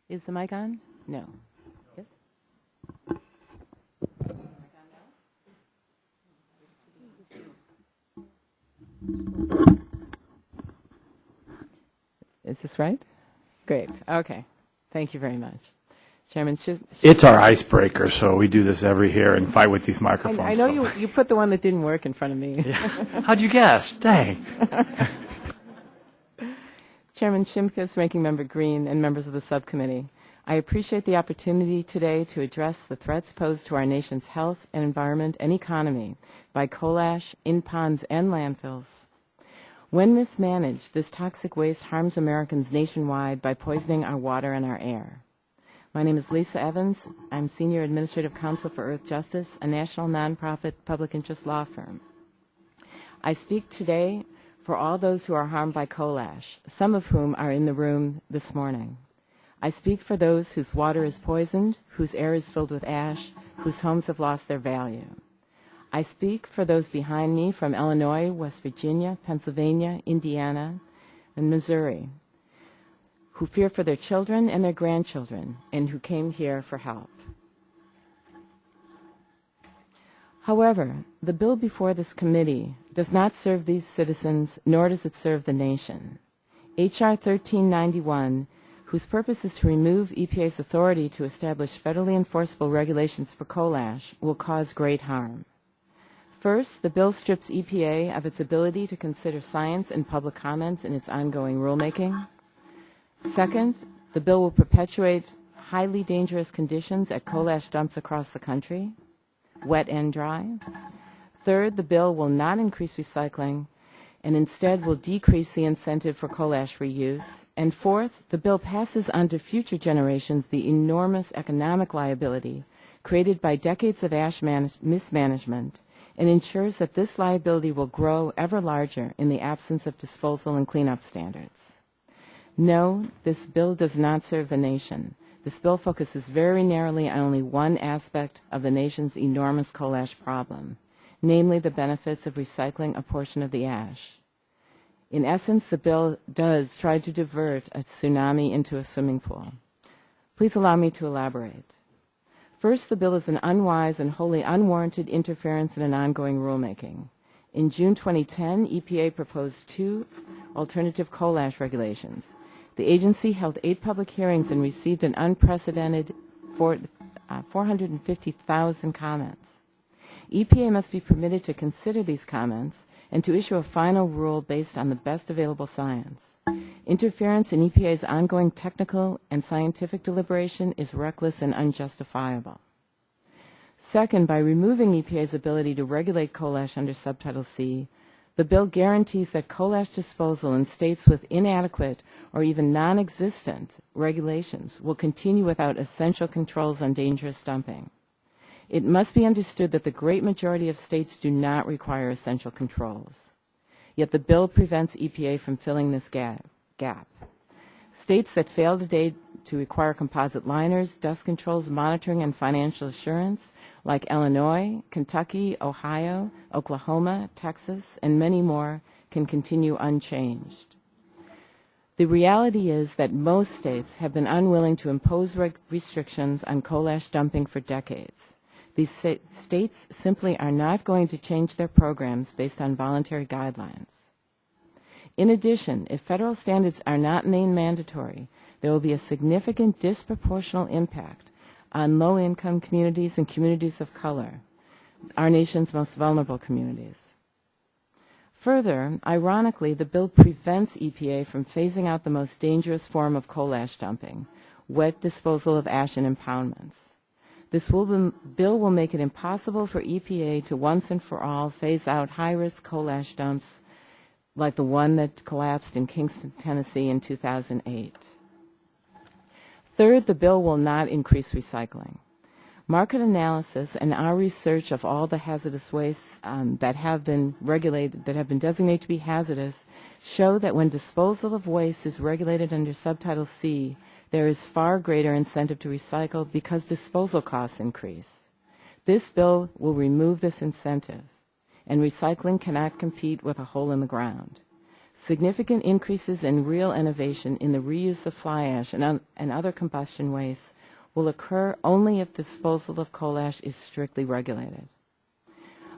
Is the mic on? No. Yes? Is this right? Great. Okay. Thank you very much. Chairman, it's our icebreaker, so we do this every year and fight with these microphones. I know you put the one that didn't work in front of me. Yeah. How'd you guess? Dang. Chairman Shimkus, Ranking Member Green, and members of the subcommittee, I appreciate the opportunity today to address the threats posed to our nation's health and environment and economy by coal ash in ponds and landfills. When mismanaged, this toxic waste harms Americans nationwide by poisoning our water and our air. My name is Lisa Evans. I'm Senior Administrative Counsel for Earth Justice, a national nonprofit public interest law firm. I speak today for all those who are harmed by coal ash, some of whom are in the room this morning. I speak for those whose water is poisoned, whose air is filled with ash, whose homes have lost their value. I speak for those behind me from Illinois, West Virginia, Pennsylvania, Indiana, and Missouri, who fear for their children and their grandchildren, and who came here for help. However, the bill before this committee does not serve these citizens, nor does it serve the nation. H.R. 1391 whose purpose is to remove EPA's authority to establish federally enforceable regulations for coal ash, will cause great harm. First, the bill strips EPA of its ability to consider science and public comments in its ongoing rulemaking. Second, the bill will perpetuate highly dangerous conditions at coal ash dumps across the country, wet and dry. Third, the bill will not increase recycling and instead will decrease the incentive for coal ash reuse. And fourth, the bill passes on to future generations the enormous economic liability created by decades of ash mismanagement and ensures that this liability will grow ever larger in the absence of disposal and cleanup standards. No, this bill does not serve the nation. This bill focuses very narrowly on only one aspect of the nation's enormous coal ash problem, namely the benefits of recycling a portion of the ash. In essence, the bill does try to divert a tsunami into a swimming pool. Please allow me to elaborate. First, the bill is an unwise and wholly unwarranted interference in an ongoing rulemaking. In June 2010, EPA proposed 2 alternative coal ash regulations. The agency held 8 public hearings and received an unprecedented 450,000 comments. EPA must be permitted to consider these comments and to issue a final rule based on the best available science. Interference in EPA's ongoing technical and scientific deliberation is reckless and unjustifiable. Second, by removing EPA's ability to regulate coal ash under Subtitle C, the bill guarantees that coal ash disposal in states with inadequate or even non-existent regulations will continue without essential controls on dangerous dumping. It must be understood that the great majority of states do not require essential controls. Yet the bill prevents EPA from filling this gap. States that fail today to require composite liners, dust controls, monitoring, and financial assurance, like Illinois, Kentucky, Ohio, Oklahoma, Texas, and many more, can continue unchanged. The reality is that most states have been unwilling to impose restrictions on coal ash dumping for decades. These states simply are not going to change their programs based on voluntary guidelines. In addition, if federal standards are not made mandatory, there will be a significant disproportional impact on low-income communities and communities of color, our nation's most vulnerable communities. Further, ironically, the bill prevents EPA from phasing out the most dangerous form of coal ash dumping, wet disposal of ash in impoundments. This bill will make it impossible for EPA to once and for all phase out high-risk coal ash dumps like the one that collapsed in Kingston, Tennessee in 2008. Third, the bill will not increase recycling. Market analysis and our research of all the hazardous wastes that have been regulated, that have been designated to be hazardous, show that when disposal of waste is regulated under Subtitle C, there is far greater incentive to recycle because disposal costs increase. This bill will remove this incentive, and recycling cannot compete with a hole in the ground. Significant increases in real innovation in the reuse of fly ash and other combustion wastes will occur only if disposal of coal ash is strictly regulated.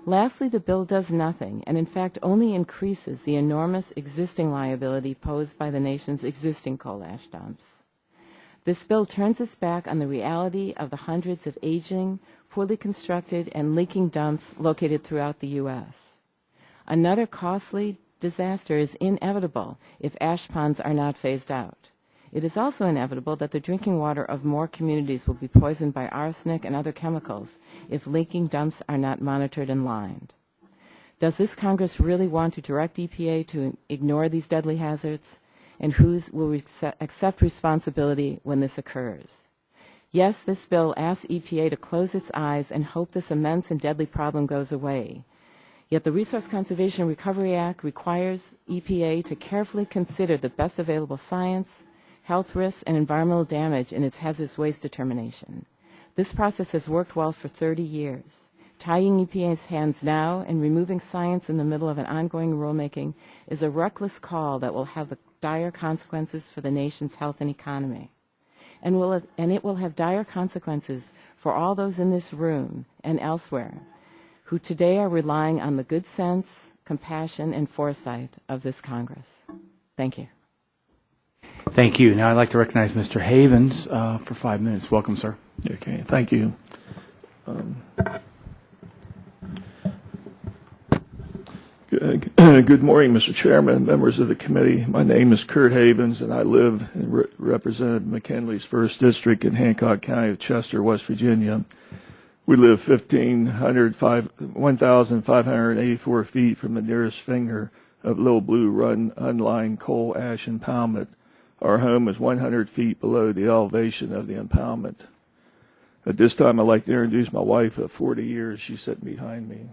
Lastly, the bill does nothing, and in fact only increases the enormous existing liability posed by the nation's existing coal ash dumps. This bill turns its back on the reality of the hundreds of aging, poorly constructed, and leaking dumps located throughout the U.S. Another costly disaster is inevitable if ash ponds are not phased out. It is also inevitable that the drinking water of more communities will be poisoned by arsenic and other chemicals if leaking dumps are not monitored and lined. Does this Congress really want to direct EPA to ignore these deadly hazards? And who will accept responsibility when this occurs? Yes, this bill asks EPA to close its eyes and hope this immense and deadly problem goes away. Yet the Resource Conservation Recovery Act requires EPA to carefully consider the best available science, health risks, and environmental damage in its hazardous waste determination. This process has worked well for 30 years. Tying EPA's hands now and removing science in the middle of an ongoing rulemaking is a reckless call that will have dire consequences for the nation's health and economy. And it will have dire consequences for all those in this room and elsewhere who today are relying on the good sense, compassion, and foresight of this Congress. Thank you. Thank you. Now I'd like to recognize Mr. Havens for 5 minutes. Welcome, sir. Okay, thank you. Good morning, Mr. Chairman, members of the committee. My name is Kurt Havens, and I live and represent McKinley's 1st District in Hancock County of Chester, West Virginia. We live 1,584 feet from the nearest finger of Little Blue Run unlined coal ash impoundment. Our home is 100 feet below the elevation of the impoundment. At this time, I'd like to introduce my wife of 40 years. She's sitting behind me.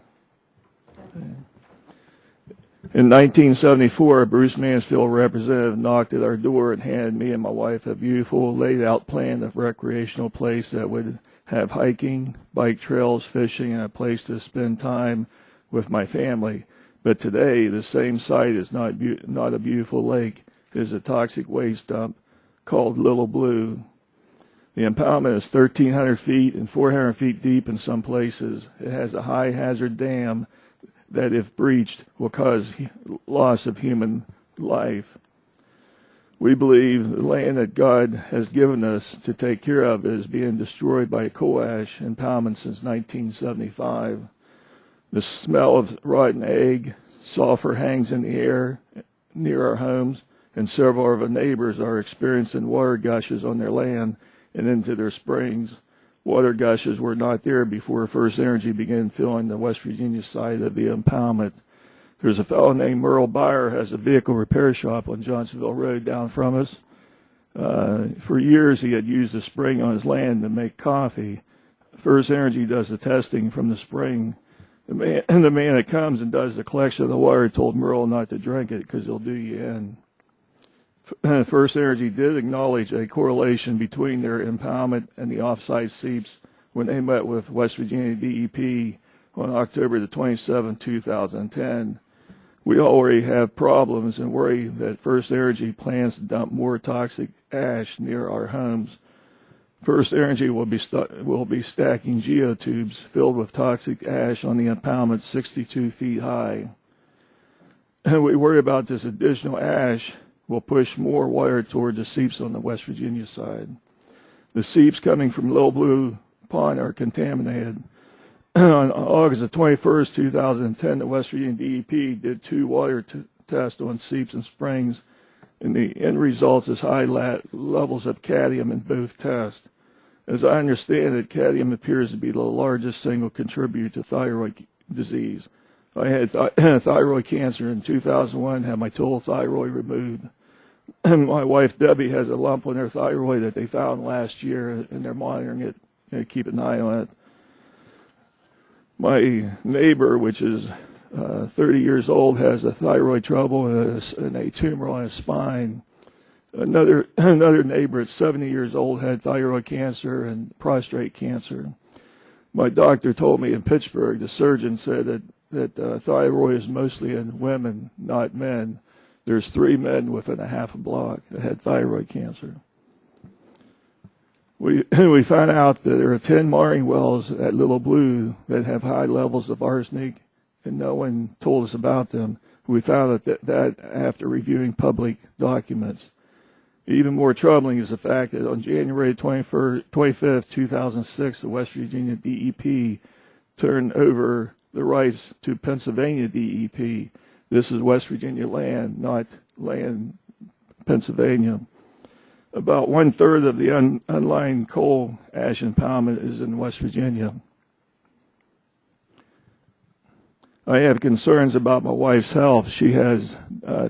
In 1974, a Bruce Mansfield representative knocked at our door and handed me and my wife a beautiful laid-out plan of recreational place that would have hiking, bike trails, fishing, and a place to spend time with my family. But today, the same site is not a beautiful lake. It is a toxic waste dump called Little Blue. The impoundment is 1,300 feet and 400 feet deep in some places. It has a high-hazard dam that, if breached, will cause loss of human life. We believe the land that God has given us to take care of is being destroyed by coal ash impoundment since 1975. The smell of rotten egg, sulfur hangs in the air near our homes, and several of our neighbors are experiencing water gushes on their land and into their springs. Water gushes were not there before First Energy began filling the West Virginia side of the impoundment. There's a fellow named Merle Byer has a vehicle repair shop on Johnsonville Road down from us. For years he had used a spring on his land to make coffee. First Energy does the testing from the spring. The man that comes and does the collection of the water told Merle not to drink it because he'll do you in. First Energy did acknowledge a correlation between their impoundment and the off-site seeps when they met with West Virginia DEP on October the 27th, 2010. We already have problems and worry that First Energy plans to dump more toxic ash near our homes. First Energy will be stacking geotubes filled with toxic ash on the impoundment 62 feet high. And we worry about this additional ash will push more water toward the seeps on the West Virginia side. The seeps coming from Little Blue Pond are contaminated. On August the 21st, 2010, the West Virginia DEP did 2 water tests on seeps and springs, and the end result is high levels of cadmium in both tests. As I understand it, cadmium appears to be the largest single contributor to thyroid disease. I had thyroid cancer in 2001, had my total thyroid removed. My wife, Debbie, has a lump on her thyroid that they found last year, and they're monitoring it, keep an eye on it. My neighbor, which is 30 years old, has a thyroid trouble and a tumor on his spine. Another neighbor at 70 years old had thyroid cancer and prostate cancer. My doctor told me in Pittsburgh, the surgeon said that thyroid is mostly in women, not men. There's 3 men within a half a block that had thyroid cancer. We found out that there are 10 mooring wells at Little Blue that have high levels of arsenic, and no one told us about them. We found that after reviewing public documents. Even more troubling is the fact that on January 25th, 2006, the West Virginia DEP turned over the rights to Pennsylvania DEP. This is West Virginia land, not land Pennsylvania. About 1/3 of the unlined coal ash impoundment is in West Virginia. I have concerns about my wife's health. She has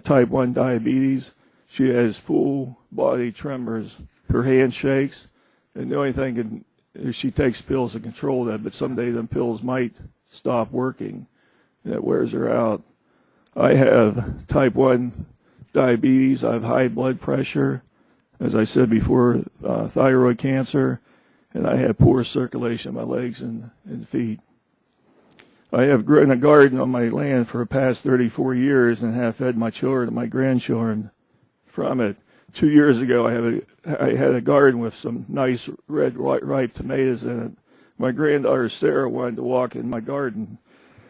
type 1 diabetes. She has full body tremors. Her hand shakes, and the only thing is she takes pills to control that, but someday them pills might stop working, and it wears her out. I have type 1 diabetes. I have high blood pressure. As I said before, thyroid cancer, and I have poor circulation in my legs and feet. I have grown a garden on my land for the past 34 years and have fed my children and my grandchildren from it. 2 years ago, I had a garden with some nice red ripe tomatoes in it. My granddaughter Sarah wanted to walk in my garden.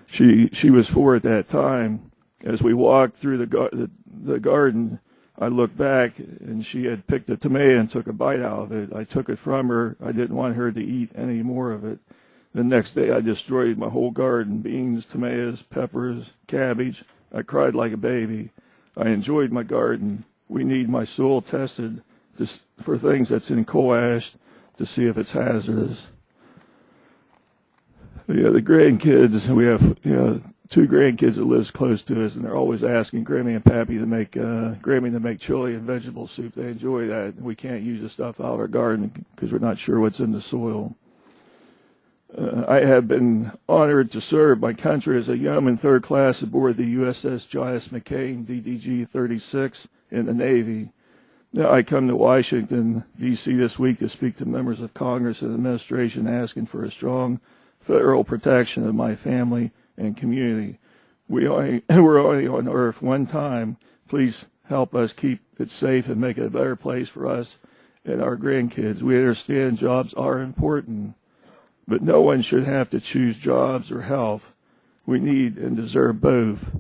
She was 4 at that time. As we walked through the garden, I looked back, and she had picked a tomato and took a bite out of it. I took it from her. I didn't want her to eat any more of it. The next day, I destroyed my whole garden, beans, tomatoes, peppers, cabbage. I cried like a baby. I enjoyed my garden. We need my soil tested for things that's in coal ash to see if it's hazardous. Yeah, the grandkids, we have, 2 grandkids that lives close to us, and they're always asking Grammy and Pappy to make chili and vegetable soup. They enjoy that. We can't use the stuff out of our garden because we're not sure what's in the soil. I have been honored to serve my country as a yeoman 3rd class aboard the USS John S. McCain DDG-36 in the Navy. Now I come to Washington, D.C. this week to speak to members of Congress and administration asking for a strong federal protection of my family and community. We're only on Earth one time. Please help us keep it safe and make it a better place for us and our grandkids. We understand jobs are important, but no one should have to choose jobs or health. We need and deserve both.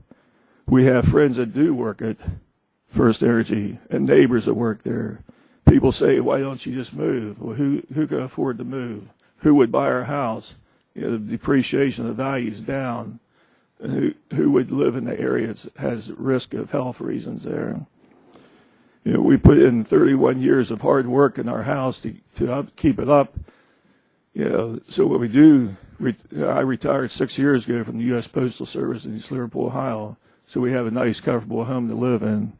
We have friends that do work at First Energy and neighbors that work there. People say, why don't you just move? Well, who can afford to move? Who would buy our house? The depreciation of the value is down. Who would live in the area that has risk of health reasons there? We put in 31 years of hard work in our house to keep it up. So what we do, I retired 6 years ago from the U.S. Postal Service in East Liverpool, Ohio, so we have a nice, comfortable home to live in.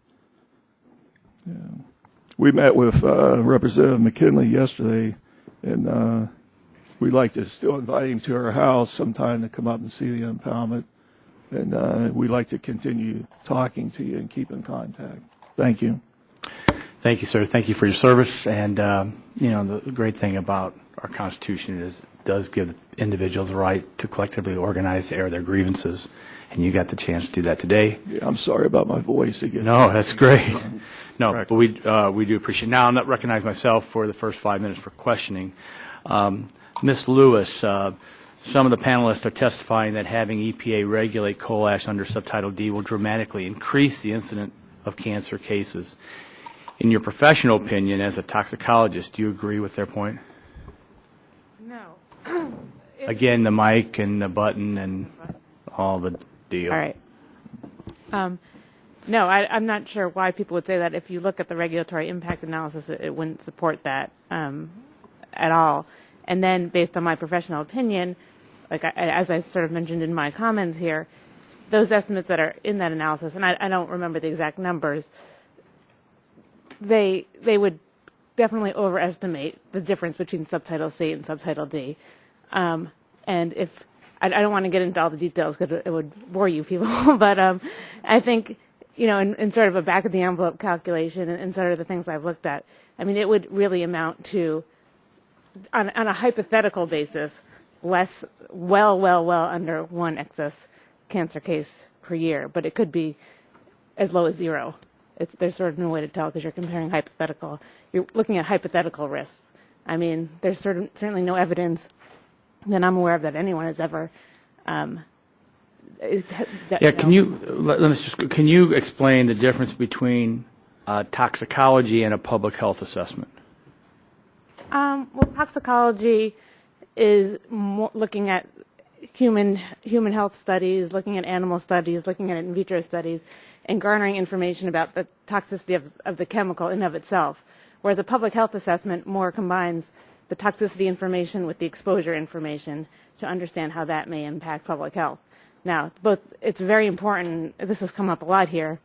We met with Representative McKinley yesterday, and we'd like to still invite him to our house sometime to come up and see the impoundment, and we'd like to continue talking to you and keep in contact. Thank you. Thank you, sir. Thank you for your service. And, the great thing about our Constitution is it does give individuals the right to collectively organize to air their grievances, and you got the chance to do that today. Yeah, I'm sorry about my voice again. No, that's great. No, but we do appreciate it. Now, I'll recognize myself for the first 5 minutes for questioning. Ms. Lewis, some of the panelists are testifying that having EPA regulate coal ash under subtitle D will dramatically increase the incidence of cancer cases. In your professional opinion as a toxicologist, do you agree with their point? No. Again, the mic and the button and all the deal. All right. No, I'm not sure why people would say that. If you look at the regulatory impact analysis, it wouldn't support that at all. And then, based on my professional opinion, as I sort of mentioned in my comments here, those estimates that are in that analysis, and I don't remember the exact numbers, they would definitely overestimate the difference between subtitle C and subtitle D. And if I don't want to get into all the details because it would bore you people, but I think, in sort of a back of the envelope calculation and sort of the things I've looked at, I mean, it would really amount to, on a hypothetical basis, less, well under 1 excess cancer case per year, but it could be as low as 0. There's sort of no way to tell because you're looking at hypothetical risks. I mean, there's certainly no evidence that I'm aware of that anyone has ever. Can you explain the difference between toxicology and a public health assessment? Well, toxicology is looking at human health studies, looking at animal studies, looking at in vitro studies, and garnering information about the toxicity of the chemical in of itself. Whereas a public health assessment more combines the toxicity information with the exposure information to understand how that may impact public health. Now, it's very important, this has come up a lot here,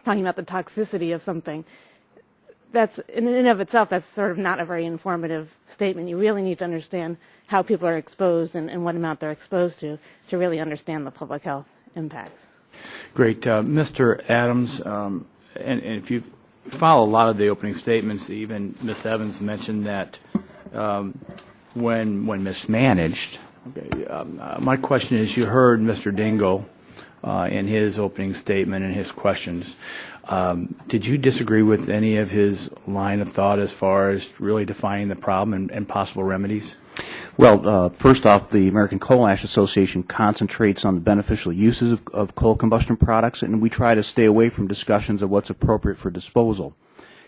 talking about the toxicity of something. That's, in and of itself, that's sort of not a very informative statement. You really need to understand how people are exposed and what amount they're exposed to really understand the public health impacts. Great. Mr. Adams, and if you follow a lot of the opening statements, even Ms. Evans mentioned that when mismanaged, my question is, you heard Mr. Dingle in his opening statement and his questions. Did you disagree with any of his line of thought as far as really defining the problem and possible remedies? Well, first off, the American Coal Ash Association concentrates on the beneficial uses of coal combustion products, and we try to stay away from discussions of what's appropriate for disposal.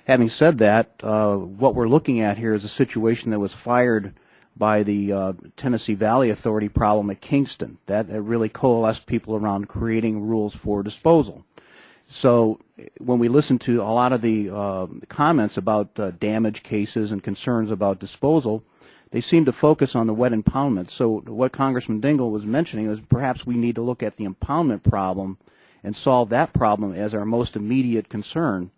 Having said that, what we're looking at here is a situation that was fired by the Tennessee Valley Authority problem at Kingston. That really coalesced people around creating rules for disposal. So when we listen to a lot of the comments about damage cases and concerns about disposal, they seem to focus on the wet impoundment. So what Congressman Dingell was mentioning is perhaps we need to look at the impoundment problem and solve that problem as our most immediate concern.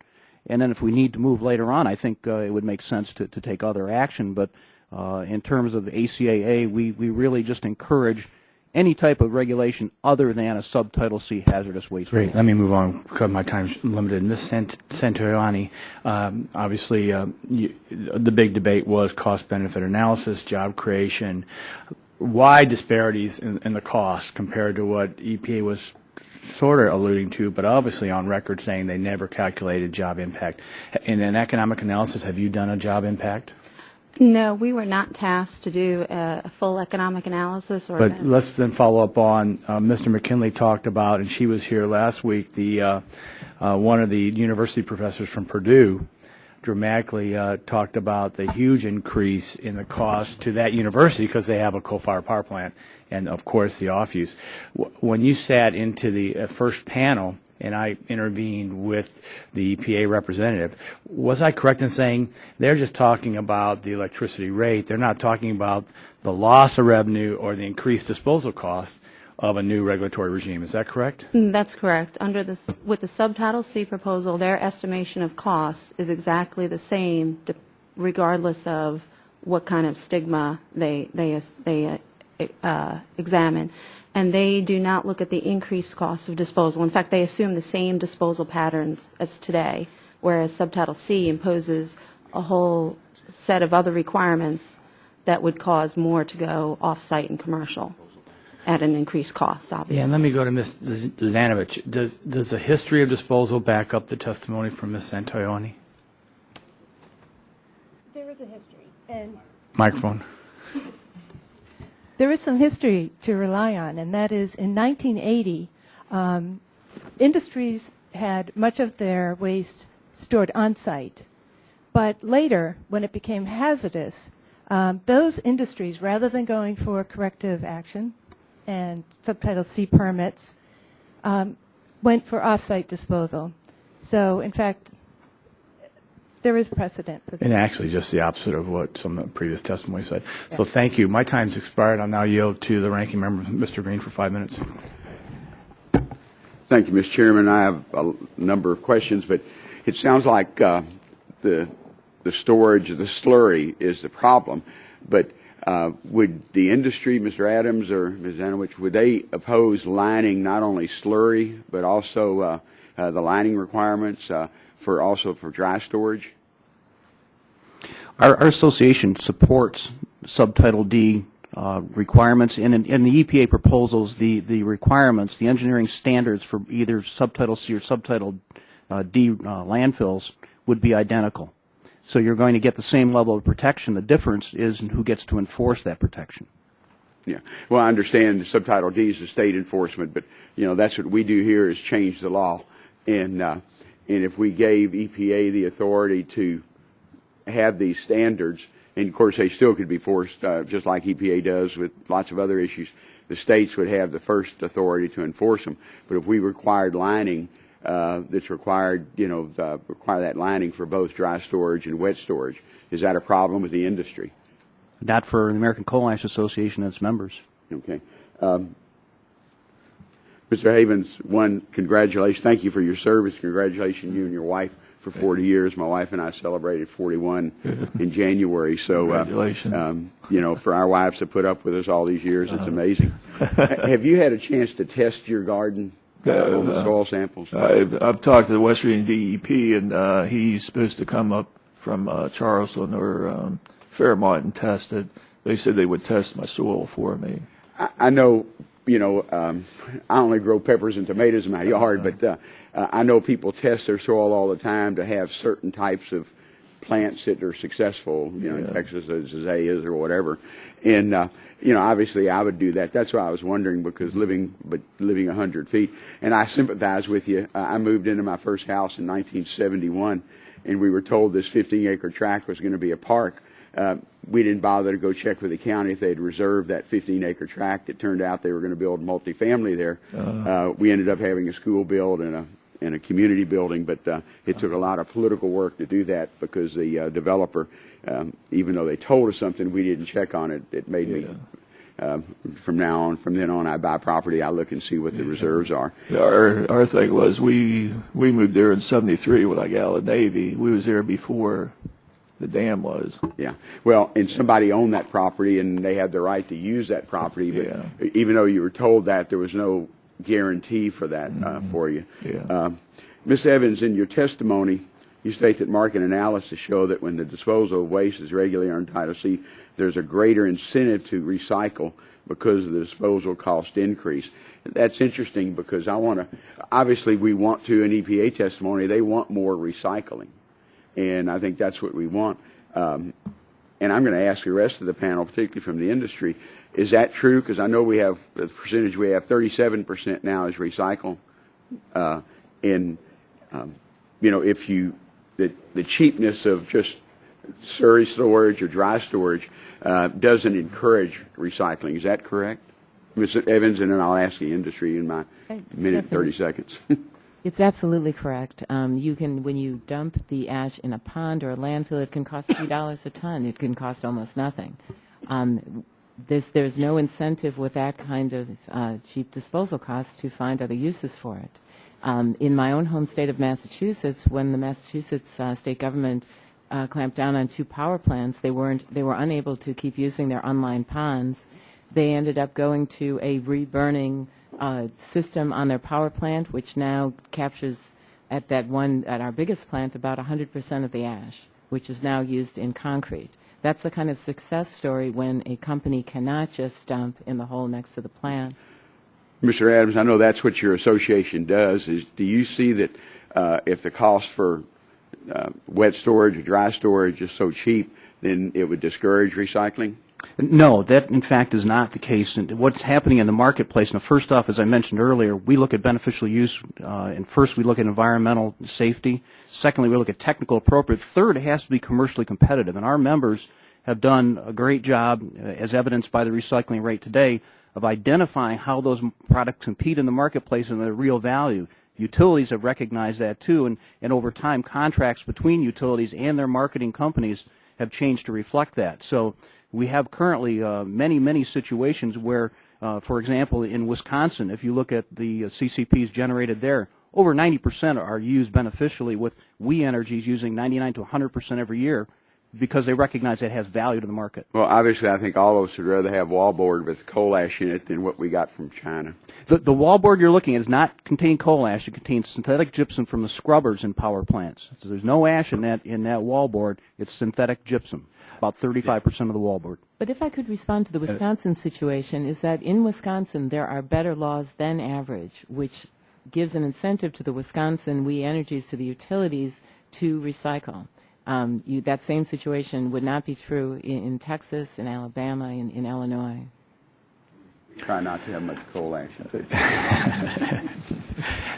And then if we need to move later on, I think it would make sense to take other action. But in terms of the ACAA, we really just encourage any type of regulation other than a subtitle C hazardous waste. Great. Let me move on because my time's limited. Ms. Santoyani, obviously the big debate was cost-benefit analysis, job creation. Wide disparities in the cost compared to what EPA was sort of alluding to, but obviously on record saying they never calculated job impact. In an economic analysis, have you done a job impact? No, we were not tasked to do a full economic analysis. But let's then follow up on Mr. McKinley talked about, and she was here last week, the one of the university professors from Purdue dramatically talked about the huge increase in the cost to that university because they have a coal-fired power plant and, of course, the off-use. When you sat into the first panel, and I intervened with the EPA representative, was I correct in saying they're just talking about the electricity rate? They're not talking about the loss of revenue or the increased disposal costs of a new regulatory regime. Is that correct? That's correct. With the Subtitle C proposal, their estimation of costs is exactly the same, regardless of what kind of stigma they examine. And they do not look at the increased cost of disposal. In fact, they assume the same disposal patterns as today, whereas Subtitle C imposes a whole set of other requirements that would cause more to go off-site and commercial at an increased cost, obviously. Yeah, and let me go to Ms. Zanovich. Does the history of disposal back up the testimony from Ms. Santoyani? There is a history. And Microphone. there is some history to rely on, and that is in 1980, industries had much of their waste stored on-site. But later, when it became hazardous, those industries, rather than going for corrective action and Subtitle C permits, went for off-site disposal. So, in fact, there is precedent for that. And actually just the opposite of what some of the previous testimony said. Yeah. So thank you. My time's expired. I'll now yield to the ranking member, Mr. Green, for 5 minutes. Thank you, Mr. Chairman. I have a number of questions, but it sounds like the storage, the slurry is the problem. But would the industry, Mr. Adams or Ms. Zanovich, would they oppose lining not only slurry, but also the lining requirements for dry storage? Our association supports Subtitle D requirements, and in the EPA proposals, the requirements, the engineering standards for either Subtitle C or Subtitle D landfills would be identical. So you're going to get the same level of protection. The difference is in who gets to enforce that protection. Yeah. Well, I understand Subtitle D is the state enforcement, but that's what we do here is change the law, and if we gave EPA the authority to have these standards, and of course they still could be forced, just like EPA does with lots of other issues, the states would have the first authority to enforce them. But if we required lining, that's required, require that lining for both dry storage and wet storage, is that a problem with the industry? Not for the American Coal Ash Association and its members. Okay. Mr. Havens, congratulations. Thank you for your service. Congratulations, you and your wife, for 40 years. My wife and I celebrated 41 in January. So, congratulations. For our wives to put up with us all these years, it's amazing. Have you had a chance to test your garden on the soil samples? I've talked to the West Virginia DEP, and he's supposed to come up from Charleston or Fairmont and test it. They said they would test my soil for me. I know. I only grow peppers and tomatoes in my yard, but I know people test their soil all the time to have certain types of plants that are successful, in Texas as Zayas or whatever. And, obviously I would do that. That's why I was wondering, because living 100 feet. And I sympathize with you. I moved into my first house in 1971, and we were told this 15-acre tract was going to be a park. We didn't bother to go check with the county if they'd reserved that 15-acre tract. It turned out they were going to build multifamily there. We ended up having a school build and a community building, but it took a lot of political work to do that, because the developer, even though they told us something, we didn't check on it. It made me, from then on, I buy property, I look and see what the reserves are. Our thing was we moved there in '73 when I got out of the Navy. We was there before the dam was. Yeah. Well, and somebody owned that property, and they had the right to use that property, but even though you were told that, there was no guarantee for that for you. Ms. Evans, in your testimony, you state that market analysis show that when the disposal of waste is regularly under Title C, there's a greater incentive to recycle because of the disposal cost increase. That's interesting, because obviously we want to, in EPA testimony, they want more recycling. And I think that's what we want. And I'm going to ask the rest of the panel, particularly from the industry, is that true? Because I know we have the percentage, we have 37% now is recycle. If the cheapness of just slurry storage or dry storage doesn't encourage recycling. Is that correct? Ms. Evans, and then I'll ask the industry in my minute, 30 seconds. It's absolutely correct. When you dump the ash in a pond or a landfill, it can cost $3 a ton. It can cost almost nothing. There's no incentive with that kind of cheap disposal cost to find other uses for it. In my own home state of Massachusetts, when the Massachusetts state government clamped down on 2 power plants, they were unable to keep using their unlined ponds. They ended up going to a reburning system on their power plant, which now captures at our biggest plant about 100% of the ash, which is now used in concrete. That's the kind of success story when a company cannot just dump in the hole next to the plant. Mr. Adams, I know that's what your association does. Do you see that if the cost for wet storage or dry storage is so cheap, then it would discourage recycling? No, that in fact is not the case. And what's happening in the marketplace, now first off, as I mentioned earlier, we look at beneficial use, and first we look at environmental safety. Secondly, we look at technical appropriate. Third, it has to be commercially competitive. And our members have done a great job, as evidenced by the recycling rate today, of identifying how those products compete in the marketplace and their real value. Utilities have recognized that too, and over time contracts between utilities and their marketing companies have changed to reflect that. So we have currently many situations where, for example, in Wisconsin, if you look at the CCPs generated there, over 90% are used beneficially, with We Energies using 99 to 100% every year, because they recognize it has value to the market. Well, obviously, I think all of us would rather have wallboard with coal ash in it than what we got from China. The wallboard you're looking at does not contain coal ash. It contains synthetic gypsum from the scrubbers in power plants. So there's no ash in that wallboard. It's synthetic gypsum, about 35% of the wallboard. But if I could respond to the Wisconsin situation, is that in Wisconsin there are better laws than average, which gives an incentive to the Wisconsin We Energies, to the utilities, to recycle. That same situation would not be true in Texas, in Alabama, in Illinois. Try not to have much coal ash.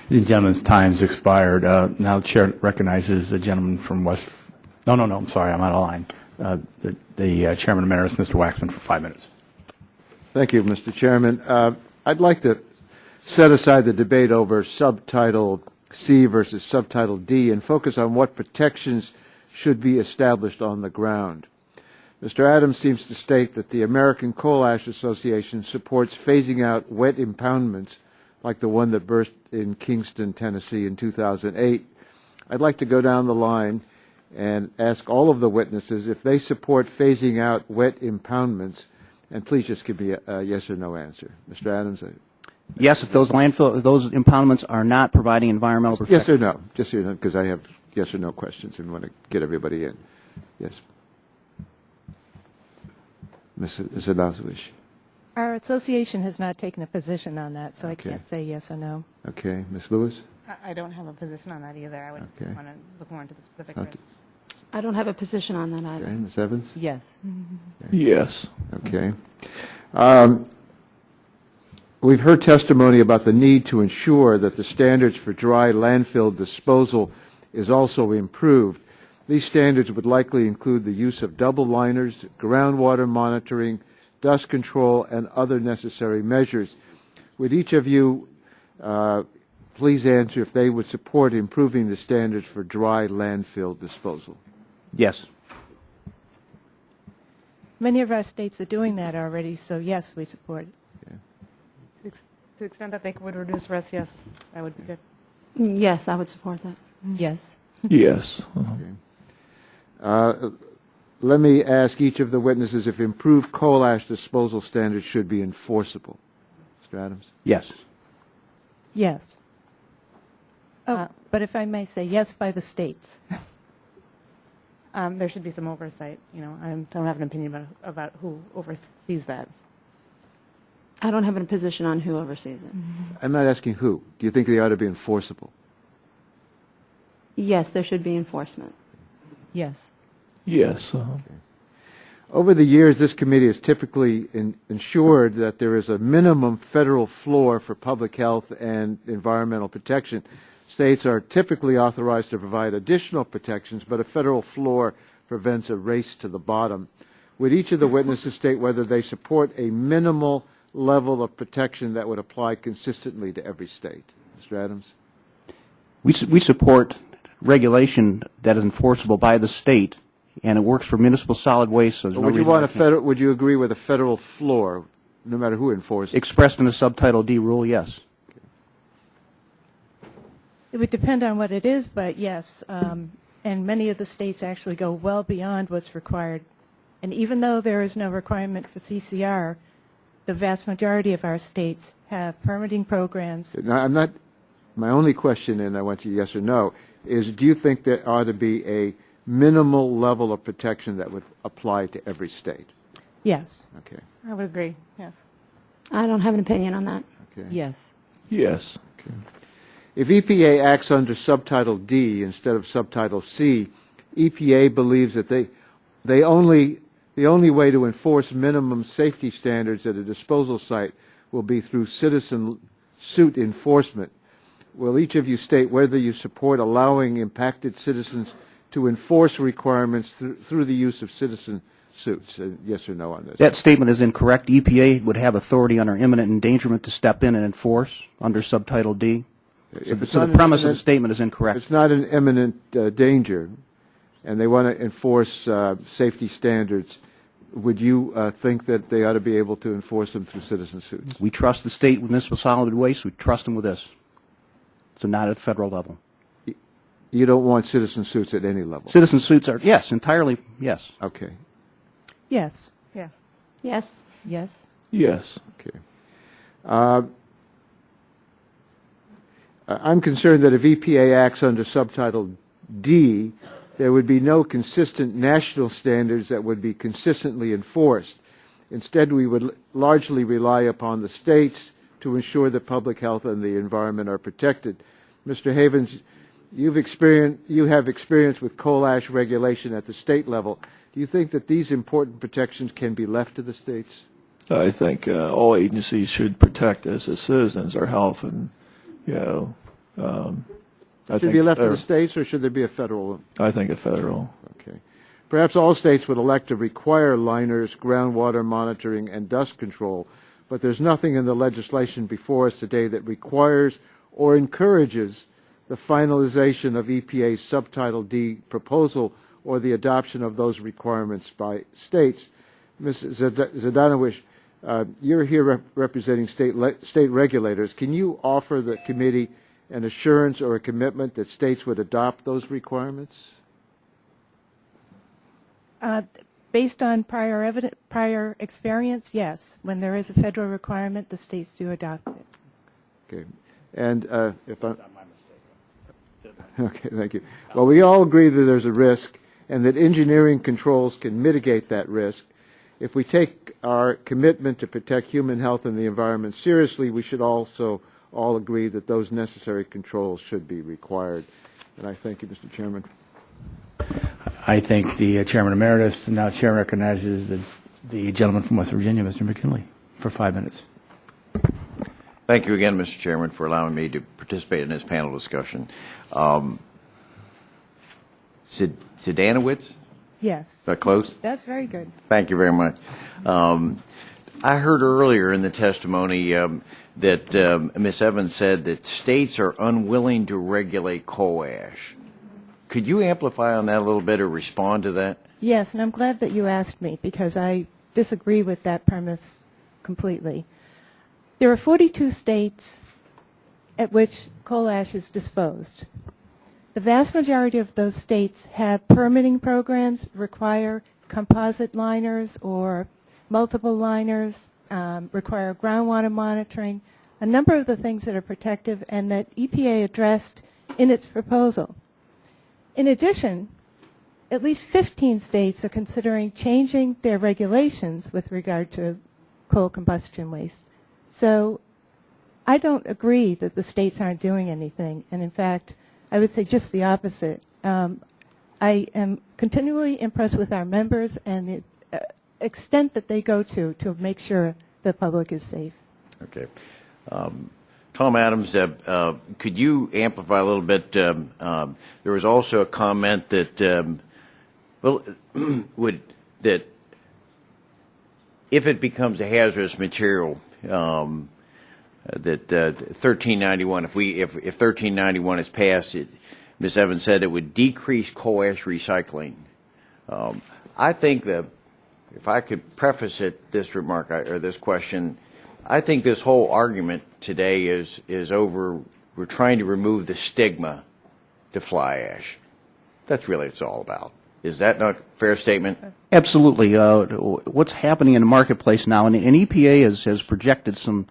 The gentleman's time's expired. Now the chair recognizes the gentleman from West. No, I'm sorry, I'm out of line. The chairman emeritus, Mr. Waxman, for 5 minutes. Thank you, Mr. Chairman. I'd like to set aside the debate over subtitle C versus subtitle D and focus on what protections should be established on the ground. Mr. Adams seems to state that the American Coal Ash Association supports phasing out wet impoundments like the one that burst in Kingston, Tennessee in 2008. I'd like to go down the line and ask all of the witnesses if they support phasing out wet impoundments, and please just give me a yes or no answer. Mr. Adams? Yes, if those impoundments are not providing environmental protection. Yes or no? Just so you know, because I have yes or no questions and want to get everybody in. Yes. Ms. Zabazowicz. Our association has not taken a position on that, so I can't say yes or no. Okay. Ms. Lewis? I don't have a position on that either. I would want to look more into the specific risks. I don't have a position on that either. Okay, Ms. Evans? Yes. Yes. Okay. We've heard testimony about the need to ensure that the standards for dry landfill disposal is also improved. These standards would likely include the use of double liners, groundwater monitoring, dust control, and other necessary measures. Would each of you please answer if they would support improving the standards for dry landfill disposal? Yes. Many of our states are doing that already, so yes, we support it. To the extent that they would reduce risk, yes, that would be good. Yes, I would support that. Yes. Yes. Let me ask each of the witnesses if improved coal ash disposal standards should be enforceable. Mr. Adams? Yes. Yes. But if I may say, yes by the states. There should be some oversight. You know, I don't have an opinion about who oversees that. I don't have a position on who oversees it. I'm not asking who. Do you think they ought to be enforceable? Yes, there should be enforcement. Yes. Yes. Over the years, this committee has typically ensured that there is a minimum federal floor for public health and environmental protection. States are typically authorized to provide additional protections, but a federal floor prevents a race to the bottom. Would each of the witnesses state whether they support a minimal level of protection that would apply consistently to every state? Mr. Adams? We support regulation that is enforceable by the state, and it works for municipal solid waste. So Would you want would you agree with a federal floor, no matter who enforces it? Expressed in the subtitle D rule, yes. It would depend on what it is, but yes, and many of the states actually go well beyond what's required. And even though there is no requirement for CCR, the vast majority of our states have permitting programs. Now, my only question, and I want you yes or no, is do you think there ought to be a minimal level of protection that would apply to every state? Yes. Okay. I would agree, yes. I don't have an opinion on that. Okay. Yes. Yes. Okay. If EPA acts under subtitle D instead of subtitle C, EPA believes that the only way to enforce minimum safety standards at a disposal site will be through citizen suit enforcement. Will each of you state whether you support allowing impacted citizens to enforce requirements through the use of citizen suits? Yes or no on this? That statement is incorrect. EPA would have authority under imminent endangerment to step in and enforce under subtitle D. So the premise of the statement is incorrect. It's not an imminent danger, and they want to enforce safety standards. Would you think that they ought to be able to enforce them through citizen suits? We trust the state with municipal solid waste. We trust them with this. So not at the federal level. You don't want citizen suits at any level? Citizen suits are, yes, entirely, yes. Okay. Yes. Yeah. Yes. Yes. Yes. Okay. I'm concerned that if EPA acts under subtitle D, there would be no consistent national standards that would be consistently enforced. Instead, we would largely rely upon the states to ensure that public health and the environment are protected. Mr. Havens, you have experience with coal ash regulation at the state level. Do you think that these important protections can be left to the states? I think all agencies should protect us as citizens, our health, and should it be left to the states, or should there be a federal? I think a federal. Okay. Perhaps all states would elect to require liners, groundwater monitoring, and dust control, but there's nothing in the legislation before us today that requires or encourages the finalization of EPA's subtitle D proposal or the adoption of those requirements by states. Ms. Zdanowicz, you're here representing state regulators. Can you offer the committee an assurance or a commitment that states would adopt those requirements? Based on prior experience, yes. When there is a federal requirement, the states do adopt it. Okay. And if I'm... Okay, thank you. Well, we all agree that there's a risk and that engineering controls can mitigate that risk. If we take our commitment to protect human health and the environment seriously, we should also all agree that those necessary controls should be required. And I thank you, Mr. Chairman. I think the Chairman Emeritus, and now Chair recognizes the gentleman from West Virginia, Mr. McKinley, for 5 minutes. Thank you again, Mr. Chairman, for allowing me to participate in this panel discussion. Sedanowitz? Yes. Is that close? That's very good. Thank you very much. I heard earlier in the testimony that Ms. Evans said that states are unwilling to regulate coal ash. Could you amplify on that a little bit or respond to that? Yes, and I'm glad that you asked me because I disagree with that premise completely. There are 42 states at which coal ash is disposed. The vast majority of those states have permitting programs, require composite liners or multiple liners, require groundwater monitoring, a number of the things that are protective and that EPA addressed in its proposal. In addition, at least 15 states are considering changing their regulations with regard to coal combustion waste. So I don't agree that the states aren't doing anything, and in fact, I would say just the opposite. I am continually impressed with our members and the extent that they go to make sure the public is safe. Okay. Tom Adams, could you amplify a little bit? There was also a comment that, that if it becomes a hazardous material, that 1391, if 1391 is passed, Ms. Evans said it would decrease coal ash recycling. I think that if I could preface this remark or this question, I think this whole argument today is over. We're trying to remove the stigma to fly ash. That's really what it's all about. Is that not a fair statement? Absolutely. What's happening in the marketplace now, and EPA has projected some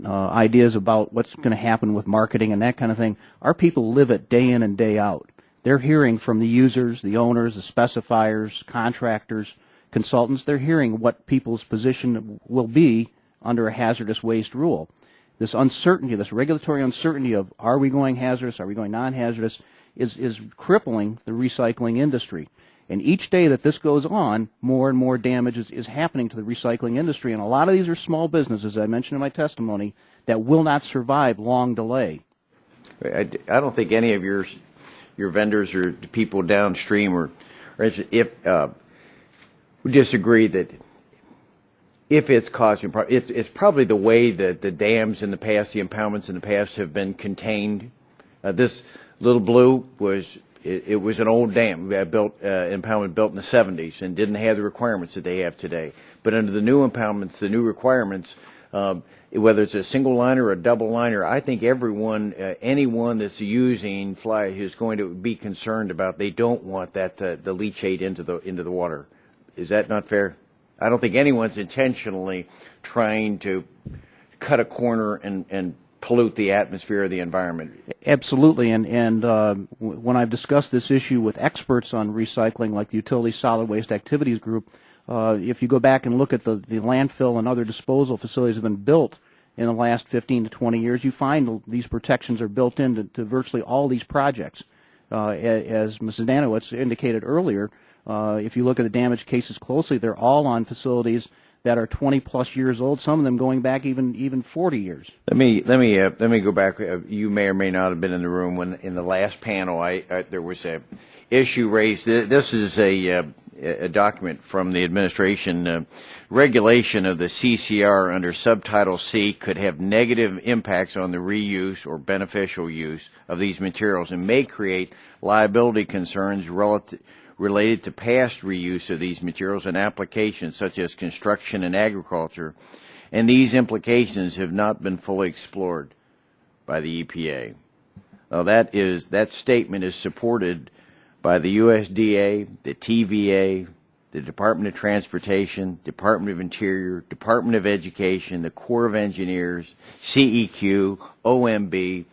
ideas about what's going to happen with marketing and that kind of thing. Our people live it day in and day out. They're hearing from the users, the owners, the specifiers, contractors, consultants. They're hearing what people's position will be under a hazardous waste rule. This uncertainty, this regulatory uncertainty of are we going hazardous, are we going non-hazardous, is crippling the recycling industry. And each day that this goes on, more and more damage is happening to the recycling industry. And a lot of these are small businesses, as I mentioned in my testimony, that will not survive long delay. I don't think any of your vendors or the people downstream or if would disagree that if it's causing problems, it's probably the way that the dams in the past, the impoundments in the past have been contained. This Little Blue was it was an old dam impoundment built in the 70s and didn't have the requirements that they have today. But under the new impoundments, the new requirements, whether it's a single liner or a double liner, I think anyone that's using fly is going to be concerned about. They don't want that the leachate into the water. Is that not fair? I don't think anyone's intentionally trying to cut a corner and pollute the atmosphere or the environment. Absolutely, and when I've discussed this issue with experts on recycling, like the Utility Solid Waste Activities Group, if you go back and look at the landfill and other disposal facilities that have been built in the last 15 to 20 years, you find these protections are built into virtually all these projects. As Mrs. Danowitz indicated earlier, if you look at the damage cases closely, they're all on facilities that are 20 plus years old. Some of them going back even 40 years. Let me go back. You may or may not have been in the room when in the last panel there was a issue raised. This is a document from the administration. Regulation of the CCR under subtitle C could have negative impacts on the reuse or beneficial use of these materials and may create liability concerns related to past reuse of these materials and applications such as construction and agriculture, and these implications have not been fully explored by the EPA. Now that statement is supported by the USDA, the TVA, the Department of Transportation, Department of Interior, Department of Education, the Corps of Engineers, CEQ, OMB.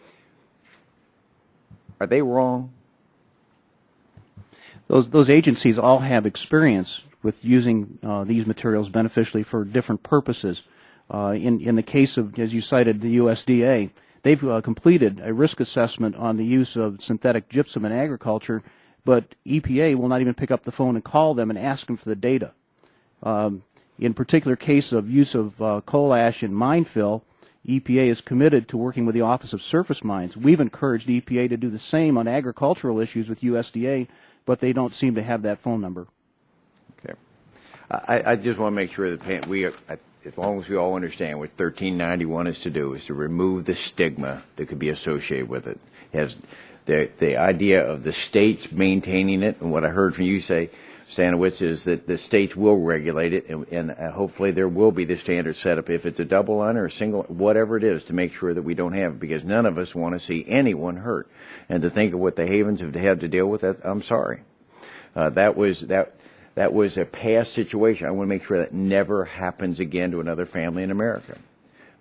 Are they wrong? Those agencies all have experience with using these materials beneficially for different purposes. In the case of, as you cited, the USDA, they've completed a risk assessment on the use of synthetic gypsum in agriculture but EPA will not even pick up the phone and call them and ask them for the data. In particular case of use of coal ash in mine fill, EPA is committed to working with the Office of Surface Mines. We've encouraged EPA to do the same on agricultural issues with USDA, but they don't seem to have that phone number. Okay. I just want to make sure that as long as we all understand what 1391 is to do, is to remove the stigma that could be associated with it. It has the idea of the states maintaining it, and what I heard from you say, Stanowitz, is that the states will regulate it, and hopefully there will be the standard set up if it's a double line or a single, whatever it is, to make sure that we don't have it, because none of us want to see anyone hurt. And to think of what the Havens have had to deal with, that, I'm sorry. That was a past situation. I want to make sure that never happens again to another family in America.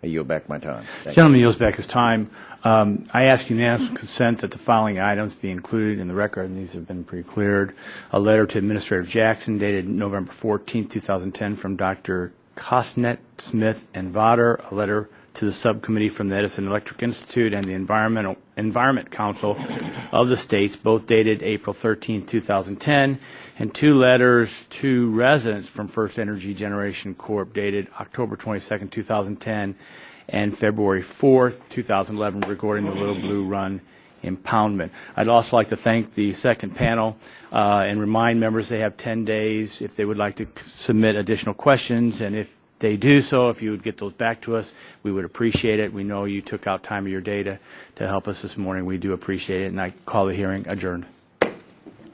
I yield back my time. The gentleman yields back his time. I ask unanimous consent that the following items be included in the record, and these have been pre-cleared. A letter to Administrator Jackson dated November 14, 2010 from Dr. Kosnet, Smith, and Votter. A letter to the subcommittee from the Edison Electric Institute and the Environment Council of the states, both dated April 13, 2010, and 2 letters to residents from First Energy Generation Corp. dated October 22, 2010, and February 4, 2011, regarding the Little Blue Run impoundment. I'd also like to thank the second panel and remind members they have 10 days if they would like to submit additional questions, and if they do so, if you would get those back to us, we would appreciate it. We know you took out time of your day to help us this morning. We do appreciate it, and I call the hearing adjourned.